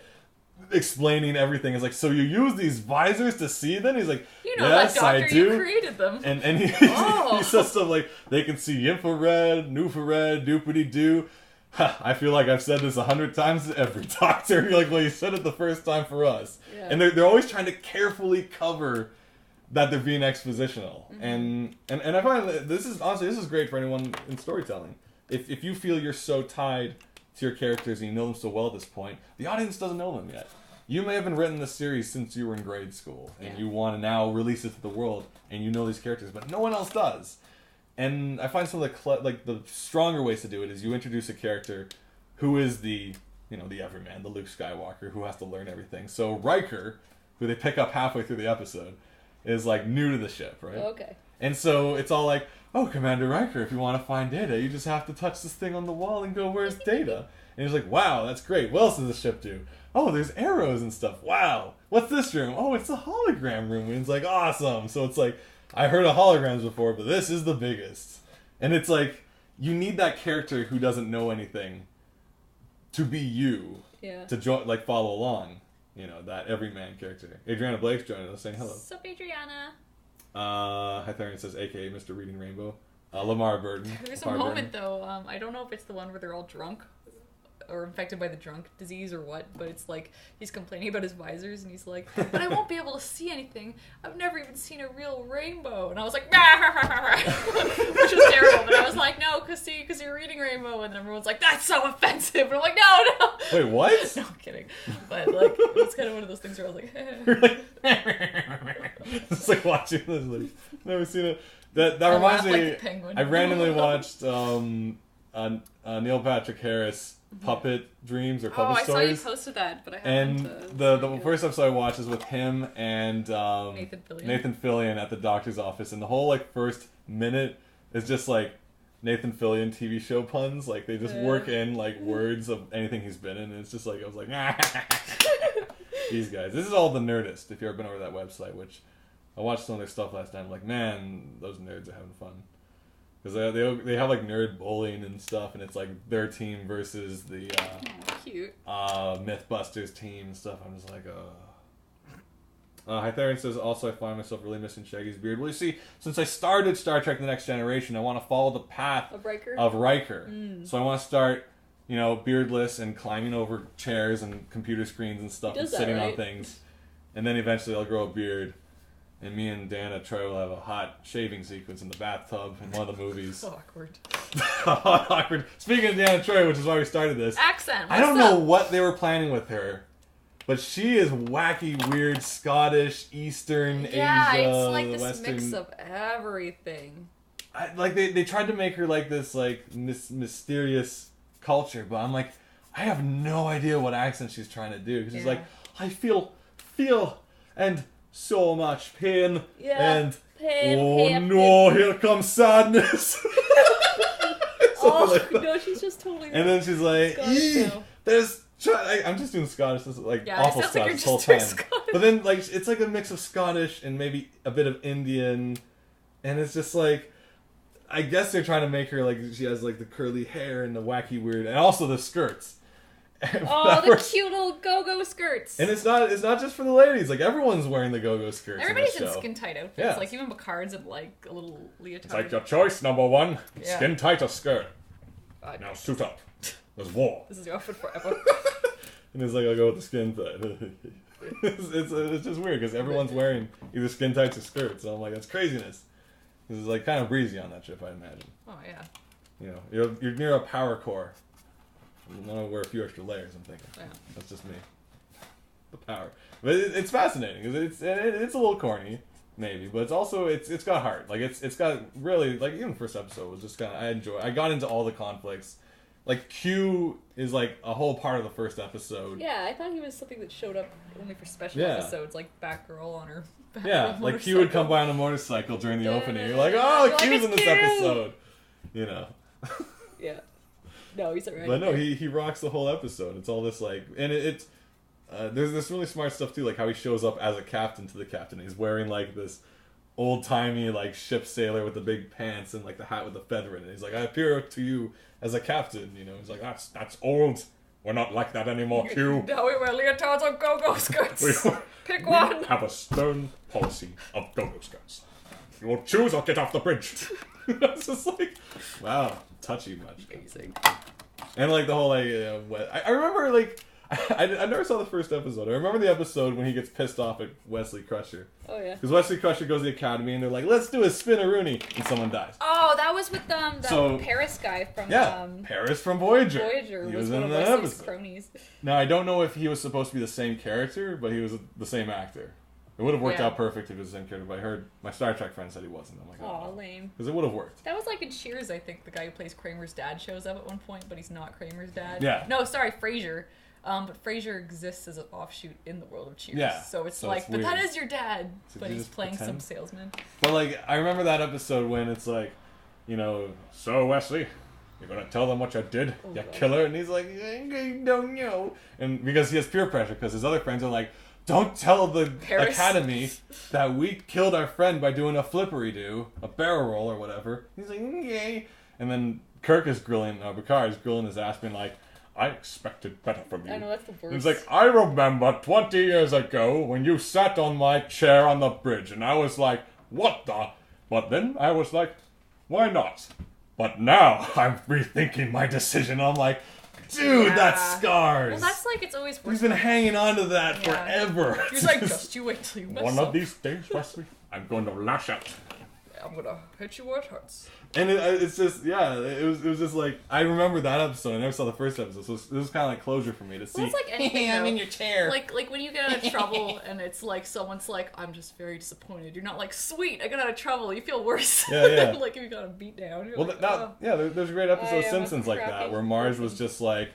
Speaker 2: explaining everything. It's like, so you use these visors to see then? He's like, yes,
Speaker 1: that doctor,
Speaker 2: I do.
Speaker 1: You created them.
Speaker 2: And he says stuff like, they can see infrared, infrared, doopity-doo. I feel like I've said this 100 times to every doctor. You're like, well, you said it the first time for us. Yeah. And they're always trying to carefully cover that they're being expositional. And I find that this is great for anyone in storytelling. If you feel you're so tied to your characters and you know them so well at this point, the audience doesn't know them yet. You may have been written this series since you were in grade school, and you want to now release it to the world, and you know these characters, but no one else does. And I find some of the stronger ways to do it is you introduce a character who is the everyman, the Luke Skywalker, who has to learn everything. So Riker, who they pick up halfway through the episode, is like new to the ship, right?
Speaker 3: Okay.
Speaker 2: And so it's all like, oh, Commander Riker, if you want to find Data, you just have to touch this thing on the wall and go, where's Data? And he's like, wow, that's great. What else does the ship do? Oh, there's arrows and stuff. Wow. What's this room? Oh, it's the hologram room. And it's like, awesome. So it's like, I heard of holograms before, but this is the biggest. And it's like, you need that character who doesn't know anything to be you.
Speaker 3: Yeah.
Speaker 2: To follow along. You know, that everyman character. Adriana Blake's joining us saying hello.
Speaker 3: Sup, Adriana?
Speaker 2: Hytharian says, aka Mr. Reading Rainbow. Lamar Burton.
Speaker 1: There's a moment, though, I don't know if it's the one where they're all drunk or infected by the drunk disease or what, but it's like he's complaining about his visors and he's like, but I won't be able to see anything. I've never even seen a real rainbow. And I was like, which was terrible. But I was like, no, because you're reading Rainbow. And everyone's like, that's so offensive. And I'm like, no.
Speaker 2: Wait, what?
Speaker 1: No, I'm kidding. But like, it's kind of one of those things where I was like,
Speaker 2: it's like watching this, like, never seen it. That reminds me, I randomly watched Neil Patrick Harris Puppet Dreams or Puppet Stories.
Speaker 1: I saw you posted that, but I haven't.
Speaker 2: And the first episode I watched is with him and Nathan Fillion at the doctor's office, and the whole like first minute is just like Nathan Fillion TV show puns. Like they just work in like words of anything he's been in, and it's just like I was like, these guys. This is all the Nerdist. If you've ever been over that website, which I watched some of their stuff last time. I'm like, man, those nerds are having fun. Because they have like nerd bowling and stuff, and it's like their team versus the
Speaker 1: cute
Speaker 2: Mythbusters team and stuff. I'm just like, Hytharian says, also I find myself really missing Shaggy's beard. Well, you see, since I started Star Trek The Next Generation, I want to follow the path
Speaker 3: of Riker.
Speaker 2: So I want to start, beardless and climbing over chairs and computer screens and stuff and sitting on things. And then eventually I'll grow a beard. And me and Dana Troy will have a hot shaving sequence in the bathtub in one of the movies.
Speaker 1: So awkward.
Speaker 2: Awkward. Speaking of Dana Troy, which is why we started this.
Speaker 1: Accent.
Speaker 2: I don't know what they were planning with her. But she is wacky, weird, Scottish, Eastern, Asia,
Speaker 1: it's like this
Speaker 2: Western
Speaker 1: mix of everything.
Speaker 2: They tried to make her like this like mysterious culture, but I'm like, I have no idea what accent she's trying to do. Because she's like, I feel, and so much pain, and pain. Here comes sadness.
Speaker 3: No, she's just totally.
Speaker 2: And then she's like, I'm just doing Scottish. This is like awful Scottish this whole time. But then like it's like a mix of Scottish and maybe a bit of Indian, and it's just like, I guess they're trying to make her like she has like the curly hair and the wacky weird, and also the skirts.
Speaker 3: The cute little go-go skirts.
Speaker 2: And it's not just for the ladies. Like everyone's wearing the go-go skirts.
Speaker 1: Everybody's in skin tight outfits. Yeah. Like even Picard's in like a little leotard.
Speaker 2: It's like your choice, number one. Yeah. Skin tight or skirt. Now suit up. There's war.
Speaker 1: This is your outfit forever.
Speaker 2: And it's like I'll go with the skin tight. it's just weird because everyone's wearing either skin tights or skirts. So I'm like, that's craziness. This is like kind of breezy on that ship, I imagine.
Speaker 1: Oh yeah.
Speaker 2: You're near a power core. I want to wear a few extra layers, I'm thinking. Yeah. That's just me. The power. But it's fascinating. It's a little corny, maybe, but it's also, it's got heart. Like, it's got really, like, even the first episode was just kind of, I got into all the conflicts. Like, Q is, like, a whole part of the first episode.
Speaker 3: Yeah, I thought he was something that showed up only for special episodes, like Batgirl on her
Speaker 2: Yeah, like Q would come by on a motorcycle during the opening. You're like, oh, Q's in this episode.
Speaker 3: Yeah. No, he's alright.
Speaker 2: But no, he rocks the whole episode. It's all this like, and it's there's this really smart stuff too, like how he shows up as a captain to the captain. He's wearing like this old timey like ship sailor with the big pants and like the hat with the feather in it. He's like, I appear to you as a captain. He's like, that's old. We're not like that anymore, Q.
Speaker 1: Now we wear leotards or go-go skirts. Pick one.
Speaker 2: We have a stern policy of go-go skirts. You will choose or get off the bridge. It's just like, wow, touchy much.
Speaker 1: Amazing.
Speaker 2: And like the whole like, I remember like, I never saw the first episode. I remember the episode when he gets pissed off at Wesley Crusher.
Speaker 3: Oh yeah.
Speaker 2: Because Wesley Crusher goes to the academy and they're like, let's do a spin-a-rooney, and someone dies.
Speaker 3: Oh, that was with that Paris guy from
Speaker 2: Paris from Voyager.
Speaker 3: Voyager
Speaker 2: He
Speaker 3: was
Speaker 2: was
Speaker 3: one
Speaker 2: in
Speaker 3: of
Speaker 2: that
Speaker 3: Wesley's
Speaker 2: episode.
Speaker 3: cronies.
Speaker 2: Now I don't know if he was supposed to be the same character, but he was the same actor. It would have worked out perfect if it was the same character, but I heard my Star Trek friend said he wasn't. I'm like,
Speaker 3: oh, lame.
Speaker 2: Because it would have worked.
Speaker 3: That was like in Cheers, I think. The guy who plays Kramer's dad shows up at one point, but he's not Kramer's dad.
Speaker 2: Yeah.
Speaker 3: No, sorry, Frasier. But Frasier exists as an offshoot in the world of Cheers.
Speaker 2: Yeah.
Speaker 3: So it's
Speaker 2: but
Speaker 3: weird. That is your dad.
Speaker 2: So
Speaker 3: but he's playing
Speaker 2: pretend?
Speaker 3: some salesman.
Speaker 2: But like, I remember that episode when it's like, so Wesley, you're gonna tell them what you did, you killer, and he's like, I don't know, and because he has peer pressure, because his other friends are like, don't tell the academy that we killed our friend by doing a flippery-do, a barrel roll or whatever. He's like, okay, and then Picard is grilling his ass, being like, I expected better from you.
Speaker 3: I know, that's the worst.
Speaker 2: He's like, I remember 20 years ago when you sat on my chair on the bridge, and I was like, what the? But then I was like, why not? But now I'm rethinking my decision. I'm like, dude, that's scars.
Speaker 3: Well, that's like, it's always worse.
Speaker 2: He's been hanging on to that forever.
Speaker 3: He's like, just you wait till you mess
Speaker 2: One
Speaker 3: up.
Speaker 2: of these days, Wesley, I'm going to lash out.
Speaker 3: I'm gonna hit you where it hurts.
Speaker 2: And it's just, it was just like, I remember that episode. I never saw the first episode, so it was kind of like closure for me to see.
Speaker 3: Well, it's like anything,
Speaker 2: I'm in your chair.
Speaker 3: Like when you get out of trouble and it's like someone's like, I'm just very disappointed. You're not like, sweet, I got out of trouble. You feel worse.
Speaker 2: Yeah.
Speaker 3: Like if you got a beat down.
Speaker 2: Well,
Speaker 3: like,
Speaker 2: there's a great episode of
Speaker 3: I am a
Speaker 2: Simpsons like that
Speaker 3: crappy
Speaker 2: where Marge
Speaker 3: person.
Speaker 2: was just like,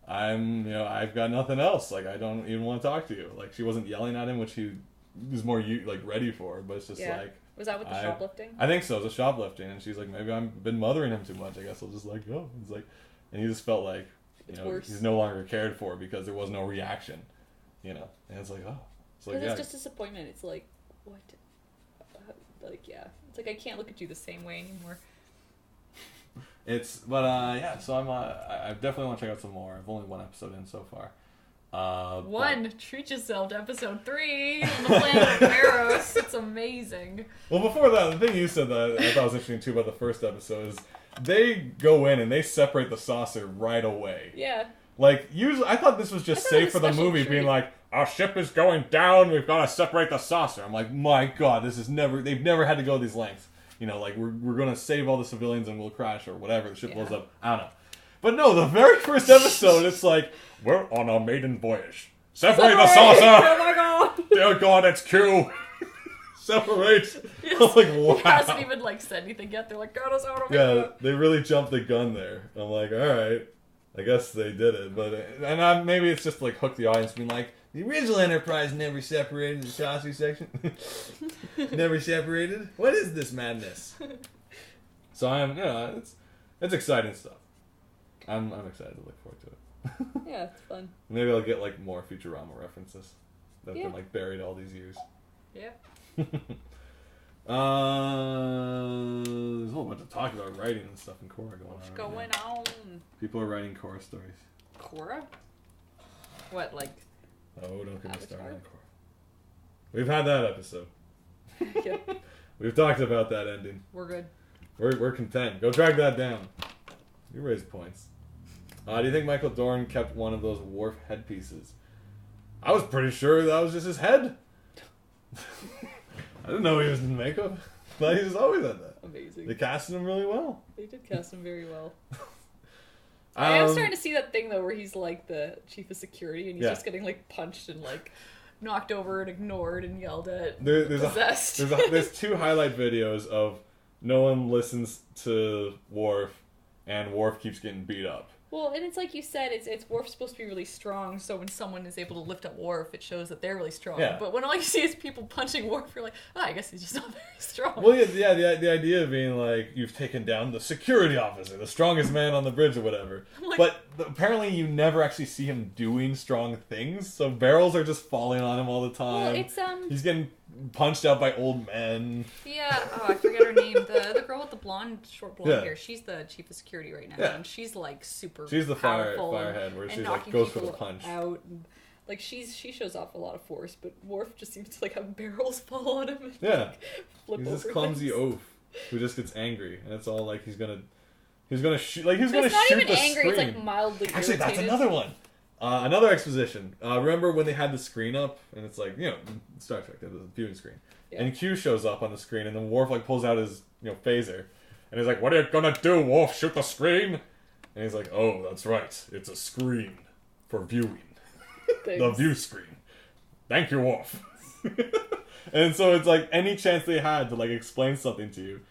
Speaker 2: I've got nothing else. Like, I don't even want to talk to you. Like, she wasn't yelling at him, which he was more ready for, but it's just like.
Speaker 3: Was that with the shoplifting?
Speaker 2: I think so. It was a shoplifting, and she's like, maybe I've been mothering him too much. I guess I'll just let go. It's like, and he just felt like, he's no longer cared for because there was no reaction, And it's like, oh, it's like,
Speaker 3: it's just disappointment. It's like, what? It's like I can't look at you the same way anymore.
Speaker 2: So I definitely want to check out some more. I've only one episode in so far.
Speaker 3: Treat yourself to episode 3 on the planet of Eros. It's amazing.
Speaker 2: Well, before that, the thing you said that I thought was interesting too about the first episode is they go in and they separate the saucer right away.
Speaker 3: Yeah.
Speaker 2: Like, usually, I thought this was just safe for the movie, being like, our ship is going down, we've got to separate the saucer. I'm like, my God, they've never had to go these lengths. Like, we're going to save all the civilians and we'll crash or whatever, the ship blows up. I don't know. But no, the very first episode, it's like, we're on a maiden voyage. Separate the saucer!
Speaker 3: Oh my God!
Speaker 2: Dear God, it's Q! Separate!
Speaker 3: Yes.
Speaker 2: I'm like, wow.
Speaker 3: He hasn't even said anything yet. They're like, get us out of here.
Speaker 2: Yeah, they really jumped the gun there. I'm like, alright. I guess they did it, maybe it's just like hook the audience, being like, the original Enterprise never separated the chassis section. Never separated. What is this madness? So it's exciting stuff. I'm excited to look forward to it.
Speaker 3: Yeah, it's fun.
Speaker 2: Maybe I'll get like more Futurama references that have been like buried all these years.
Speaker 3: Yeah.
Speaker 2: There's a whole bunch of talk about writing and stuff in Korra going on. People are writing Korra stories.
Speaker 3: Korra? What, like?
Speaker 2: Oh, don't get me started on Korra. We've had that episode.
Speaker 3: Yep.
Speaker 2: We've talked about that ending.
Speaker 3: We're good.
Speaker 2: We're content. Go drag that down. You raise points. Do you think Michael Dorn kept one of those Worf headpieces? I was pretty sure that was just his head. I didn't know he was in makeup. But he's always had that.
Speaker 3: Amazing.
Speaker 2: They casted him really well.
Speaker 3: They did cast him very well. I am starting to see that thing though where he's like the chief of security and he's just getting like punched and like knocked over and ignored and yelled at. Possessed.
Speaker 2: There's 2 highlight videos of no one listens to Worf and Worf keeps getting beat up.
Speaker 3: Well, and it's like you said, it's Worf's supposed to be really strong, so when someone is able to lift up Worf, it shows that they're really strong.
Speaker 2: Yeah.
Speaker 3: But when all you see is people punching Worf, you're like, I guess he's just not very strong.
Speaker 2: Well, yeah, the idea being like, you've taken down the security officer, the strongest man on the bridge or whatever.
Speaker 3: Like,
Speaker 2: but apparently you never actually see him doing strong things, so barrels are just falling on him all the time.
Speaker 3: Well, it's,
Speaker 2: He's getting punched out by old men.
Speaker 3: Yeah, I forget her name. The girl with the short blonde hair, she's the chief of security right now, and she's like super
Speaker 2: She's the
Speaker 3: powerful
Speaker 2: firehead where
Speaker 3: and
Speaker 2: she like
Speaker 3: knocking
Speaker 2: goes for the
Speaker 3: people
Speaker 2: punch.
Speaker 3: Out and, like she shows off a lot of force, but Worf just seems to like have barrels fall on him. And,
Speaker 2: Yeah,
Speaker 3: like, flip
Speaker 2: he's
Speaker 3: over
Speaker 2: this clumsy
Speaker 3: things.
Speaker 2: oaf who just gets angry, and it's all like he's gonna He was gonna shoot. Like he was
Speaker 3: But
Speaker 2: gonna
Speaker 3: it's not
Speaker 2: shoot
Speaker 3: even
Speaker 2: the
Speaker 3: angry.
Speaker 2: screen.
Speaker 3: It's like mildly
Speaker 2: Actually, that's
Speaker 3: irritated.
Speaker 2: another one. Another exposition. Remember when they had the screen up, and it's like, you know, Star Trek, they have the viewing screen, and Q shows up on the screen, and then Worf like pulls out his phaser, and he's like, "What are you gonna do, Worf? Shoot the screen?" And he's like, "Oh, that's right. It's a screen for viewing, the view screen. Thank you, Worf." And so it's like any chance they had to like explain something to you.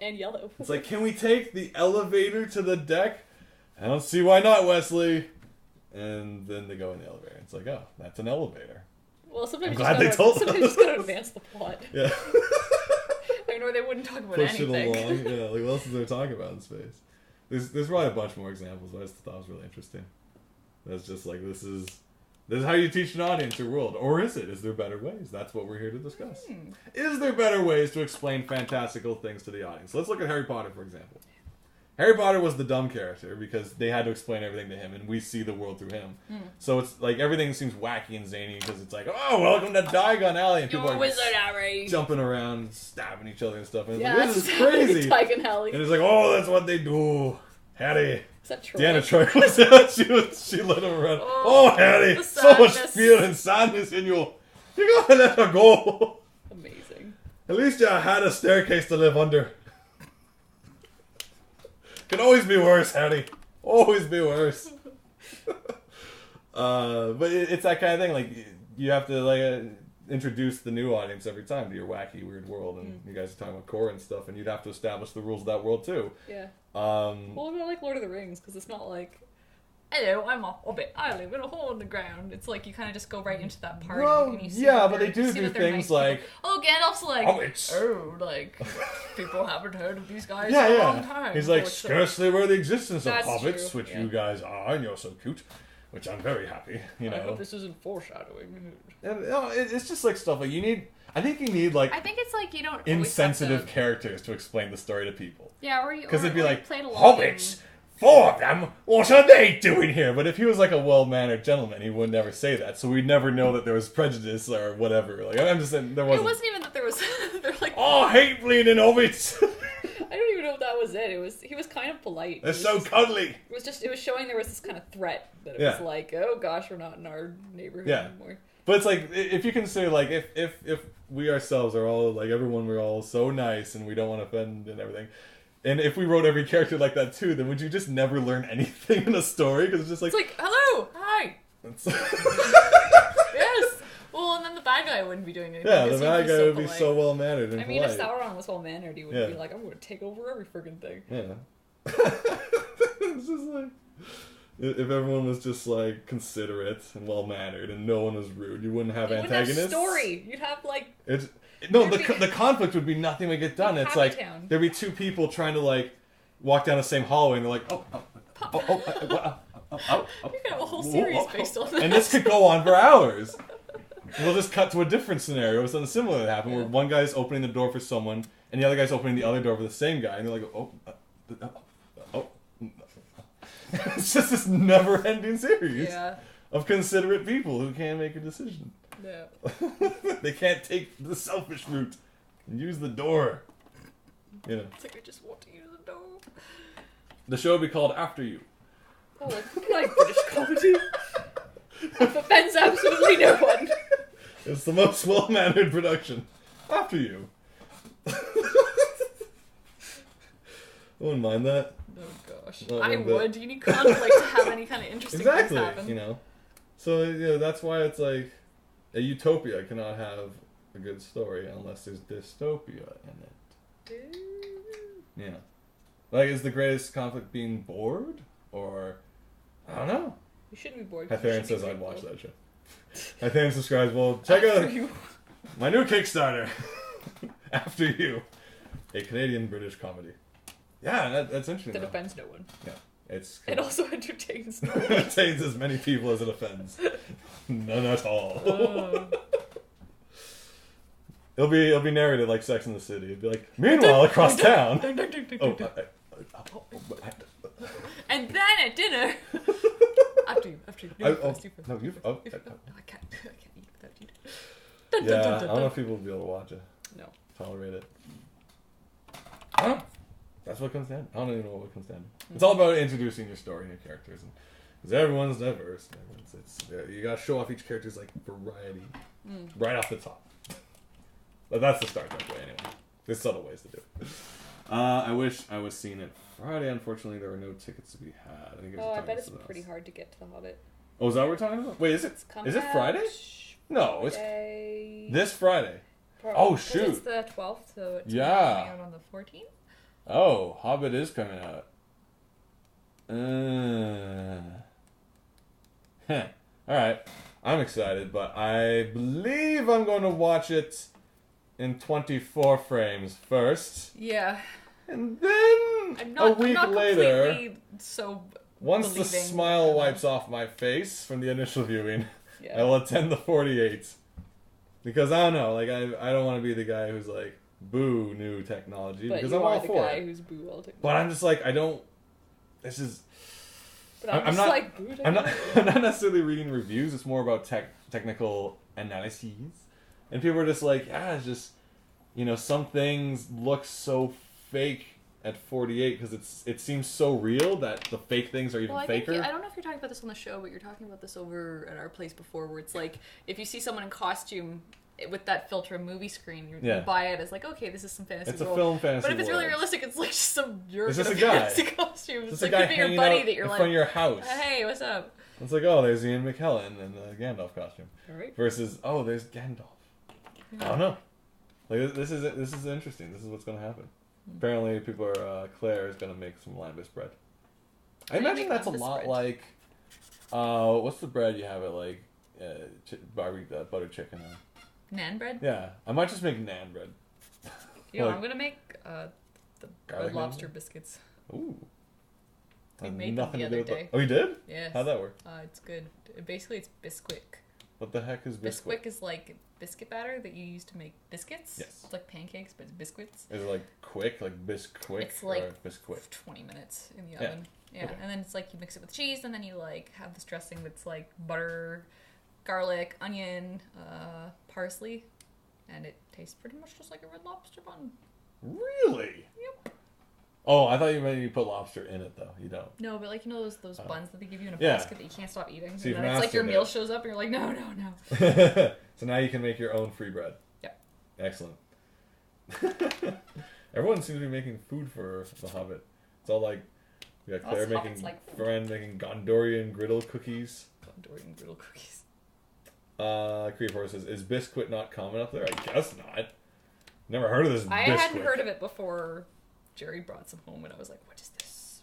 Speaker 3: And yellow.
Speaker 2: It's like, can we take the elevator to the deck? I don't see why not, Wesley. And then they go in the elevator. It's like, oh, that's an elevator.
Speaker 3: Well, sometimes
Speaker 2: I'm
Speaker 3: you
Speaker 2: glad they told
Speaker 3: sometimes you
Speaker 2: us.
Speaker 3: just gotta advance the plot.
Speaker 2: Yeah.
Speaker 3: I mean, or they wouldn't talk about
Speaker 2: Push
Speaker 3: anything.
Speaker 2: it along. Yeah, like what else is there talking about in space? There's probably a bunch more examples, but I just thought it was really interesting. That's just like, this is how you teach an audience your world. Or is it? Is there better ways? That's what we're here to discuss. Is there better ways to explain fantastical things to the audience? Let's look at Harry Potter, for example. Harry Potter was the dumb character because they had to explain everything to him, and we see the world through him. So it's like everything seems wacky and zany because it's like, oh, welcome to Diagon Alley, and people
Speaker 3: You're a
Speaker 2: are
Speaker 3: wizard, Harry.
Speaker 2: jumping around, stabbing each other and stuff. And it's
Speaker 3: Yeah,
Speaker 2: like, this is crazy.
Speaker 3: Diagon Alley.
Speaker 2: And it's like, oh, that's what they do, Harry.
Speaker 3: Is that Troy?
Speaker 2: Deanna Troy she let him run. Oh, Harry,
Speaker 3: the
Speaker 2: so much
Speaker 3: sadness.
Speaker 2: fear and sadness in you. You gotta let her go.
Speaker 3: Amazing.
Speaker 2: At least you had a staircase to live under. Can always be worse, Harry. Always be worse. But it's that kind of thing. Like you have to like introduce the new audience every time to your wacky, weird world, and you guys are talking about core and stuff, and you'd have to establish the rules of that world too.
Speaker 3: Yeah.
Speaker 2: Well,
Speaker 3: Well, about like Lord of the Rings, because it's not like, hello, I'm a hobbit. I live in a hole in the ground. It's like you kind of just go right into that part.
Speaker 2: Well,
Speaker 3: and you see
Speaker 2: yeah,
Speaker 3: that
Speaker 2: but
Speaker 3: they're-
Speaker 2: they do
Speaker 3: you see
Speaker 2: do
Speaker 3: that they're
Speaker 2: things
Speaker 3: nice
Speaker 2: like-
Speaker 3: people. Oh, Gandalf's like,
Speaker 2: Hobbits.
Speaker 3: like people haven't heard of these guys
Speaker 2: yeah,
Speaker 3: in a
Speaker 2: yeah.
Speaker 3: long time.
Speaker 2: He's like,
Speaker 3: So it's
Speaker 2: scarcely aware of the existence of
Speaker 3: That's
Speaker 2: hobbits,
Speaker 3: true,
Speaker 2: which
Speaker 3: yeah.
Speaker 2: you guys are, and you're so cute, which I'm very happy. You
Speaker 3: I hope
Speaker 2: know,
Speaker 3: this isn't foreshadowing.
Speaker 2: and, it's just like stuff like you need. I think you need like
Speaker 1: I think it's like you don't always
Speaker 2: insensitive
Speaker 1: have to,
Speaker 2: characters to explain the story to people.
Speaker 1: Yeah, or you
Speaker 2: Because it'd be
Speaker 1: or
Speaker 2: like,
Speaker 1: played along
Speaker 2: hobbits, 4 of them, what are they doing here? But if he was like a well-mannered gentleman, he would never say that, so we'd never know that there was prejudice or whatever. Like I'm just saying, there
Speaker 1: It
Speaker 2: wasn't.
Speaker 1: wasn't even that there was. They're like,
Speaker 2: Oh, hate bleeding hobbits!
Speaker 3: I don't even know if that was it. He was kind of polite.
Speaker 2: They're
Speaker 3: It was
Speaker 2: so
Speaker 3: just-
Speaker 2: cuddly.
Speaker 3: It was showing there was this kind of threat that it
Speaker 2: Yeah.
Speaker 3: was like, oh gosh, we're not in our neighborhood
Speaker 2: Yeah.
Speaker 3: anymore.
Speaker 2: But it's like if you consider like if we ourselves are all like everyone, we're all so nice and we don't want to offend and everything. And if we wrote every character like that too, then would you just never learn anything in a story? Because it's just like,
Speaker 3: It's like, hello, hi,
Speaker 2: it's-
Speaker 3: yes. Well, and then the bad guy wouldn't be doing anything.
Speaker 2: yeah, the
Speaker 3: because he'd
Speaker 2: bad guy
Speaker 3: so
Speaker 2: would be
Speaker 3: polite.
Speaker 2: so well mannered and
Speaker 3: I mean, if
Speaker 2: polite.
Speaker 3: Sauron was well mannered, he would
Speaker 2: Yeah.
Speaker 3: be like, I'm going to take over every friggin' thing.
Speaker 2: Yeah. It's just like if everyone was just like considerate and well mannered and no one was rude, you wouldn't have
Speaker 3: You wouldn't
Speaker 2: antagonists.
Speaker 3: have story. You'd have like,
Speaker 2: It's no,
Speaker 3: There'd be-
Speaker 2: the conflict would be nothing would get done.
Speaker 3: Like
Speaker 2: It's
Speaker 3: Happy
Speaker 2: like
Speaker 3: Town.
Speaker 2: there'd be two people trying to like walk down the same hallway and they're like, oh,
Speaker 3: you could have a whole series based on this.
Speaker 2: and this could go on for hours. We'll just cut to a different scenario, something similar that happened, where one guy's opening the door for someone, and the other guy's opening the other door for the same guy, and they're like, oh. It's just this never-ending series
Speaker 3: Yeah.
Speaker 2: of considerate people who can't make a decision.
Speaker 3: No.
Speaker 2: They can't take the selfish route and use the door. You know,
Speaker 3: It's like, I just want to use a door.
Speaker 2: the show would be called After You.
Speaker 3: Oh, like British comedy. That offends absolutely no one.
Speaker 2: It's the most well-mannered production. After You. I wouldn't mind that.
Speaker 3: Oh gosh.
Speaker 2: Not
Speaker 3: I
Speaker 2: one bit.
Speaker 3: would. You need conflict to have any kind of interesting
Speaker 2: Exactly,
Speaker 3: things happen.
Speaker 2: you know. So that's why it's like a utopia cannot have a good story unless there's dystopia in it. Yeah. Like, is the greatest conflict being bored? Or, I don't know.
Speaker 3: You shouldn't be bored.
Speaker 2: Hytharian says I'd watch that show. Hytharian subscribes, well, check out my new Kickstarter. After You. A Canadian-British comedy. Yeah, that's interesting.
Speaker 3: That
Speaker 2: though.
Speaker 3: offends no one.
Speaker 2: Yeah. It's
Speaker 3: It also entertains no
Speaker 2: it
Speaker 3: one.
Speaker 2: entertains as many people as it offends. None at all. It'll be narrated like Sex in the City. It'd be like, meanwhile, across town. Oh,
Speaker 3: And then at dinner. After you. No, first you.
Speaker 2: no, you.
Speaker 3: No, I can't eat without you.
Speaker 2: Yeah, I don't know if people will be able to watch it.
Speaker 3: No.
Speaker 2: Tolerate it. I don't know. That's what comes down. I don't even know what comes down. It's all about introducing your story and your characters, because everyone's diverse. You gotta show off each character's like variety right off the top. But that's the Star Trek way, anyway. There's subtle ways to do it. I wish I was seeing it Friday. Unfortunately, there were no tickets to be had.
Speaker 3: I bet it's pretty hard to get to The Hobbit.
Speaker 2: Oh, is that what we're talking about? Wait, is it Friday? No, it's this Friday. Oh, shoot.
Speaker 3: It's the 12th, so it's coming out on the 14th.
Speaker 2: Oh, Hobbit is coming out. Alright. I'm excited, but I believe I'm going to watch it in 24 frames first.
Speaker 3: Yeah.
Speaker 2: And then a week later, once the smile wipes off my face from the initial viewing, I will attend the 48. Because I don't know, like I don't want to be the guy who's like, boo new technology,
Speaker 3: but
Speaker 2: because
Speaker 3: I'm
Speaker 2: all
Speaker 3: the
Speaker 2: for
Speaker 3: guy
Speaker 2: it.
Speaker 3: Who's boo all technology.
Speaker 2: But I'm just like, I don't. This is.
Speaker 3: But I'm not.
Speaker 2: I'm not necessarily reading reviews. It's more about technical analyses, and people are just like, it's just, some things look so fake at 48 because it seems so real that the fake things are even faker.
Speaker 3: I don't know if you're talking about this on the show, but you're talking about this over at our place before, where it's like if you see someone in costume with that filter movie screen, you buy it as like, okay, this is some fantasy world.
Speaker 2: It's a film fantasy.
Speaker 3: But if it's really realistic, it's like just some jerk in a
Speaker 2: guy.
Speaker 3: fantasy costume.
Speaker 2: It's
Speaker 3: like
Speaker 2: a guy
Speaker 3: could be your
Speaker 2: hanging
Speaker 3: buddy
Speaker 2: out
Speaker 3: that you're
Speaker 2: in
Speaker 3: like,
Speaker 2: front of your house.
Speaker 3: Hey, what's up?
Speaker 2: It's like, oh, there's Ian McKellen in the Gandalf costume.
Speaker 3: All right.
Speaker 2: Versus, oh, there's Gandalf. I don't know. Like this is interesting. This is what's gonna happen. Apparently, people are Claire is gonna make some lambus bread. I imagine that's a lot like, what's the bread you have at like, butter chicken?
Speaker 3: Naan bread?
Speaker 2: Yeah, I might just make naan bread.
Speaker 3: I'm gonna make the Red Lobster biscuits.
Speaker 2: Ooh.
Speaker 3: We made them the other day.
Speaker 2: Oh, you did?
Speaker 3: Yes.
Speaker 2: How'd that work?
Speaker 3: It's good. Basically, it's Bisquick.
Speaker 2: What the heck is Bisquick?
Speaker 3: Bisquick is like biscuit batter that you use to make biscuits.
Speaker 2: Yes.
Speaker 3: It's like pancakes, but it's biscuits.
Speaker 2: Is it like quick, like Bisquick?
Speaker 3: It's like
Speaker 2: or Bisquick?
Speaker 3: 20 minutes in the oven. Yeah.
Speaker 2: Okay.
Speaker 3: And then it's like you mix it with cheese, and then you like have this dressing that's like butter, garlic, onion, parsley, and it tastes pretty much just like a Red Lobster bun.
Speaker 2: Really?
Speaker 3: Yep.
Speaker 2: Oh, I thought you meant you put lobster in it though. You don't.
Speaker 3: No, but like those buns that they give you in a basket that you can't stop eating.
Speaker 2: So
Speaker 3: and then it's like your meal shows up and you're like, no.
Speaker 2: So now you can make your own free bread.
Speaker 3: Yep.
Speaker 2: Excellent. Everyone seems to be making food for The Hobbit. It's all like, we got Claire making, friend making Gondorian griddle cookies.
Speaker 3: Gondorian griddle cookies.
Speaker 2: Creepor says, is Bisquick not common up there? I guess not. Never heard of this
Speaker 3: I
Speaker 2: Bisquick.
Speaker 3: hadn't heard of it before Jerry brought some home, and I was like, what is this?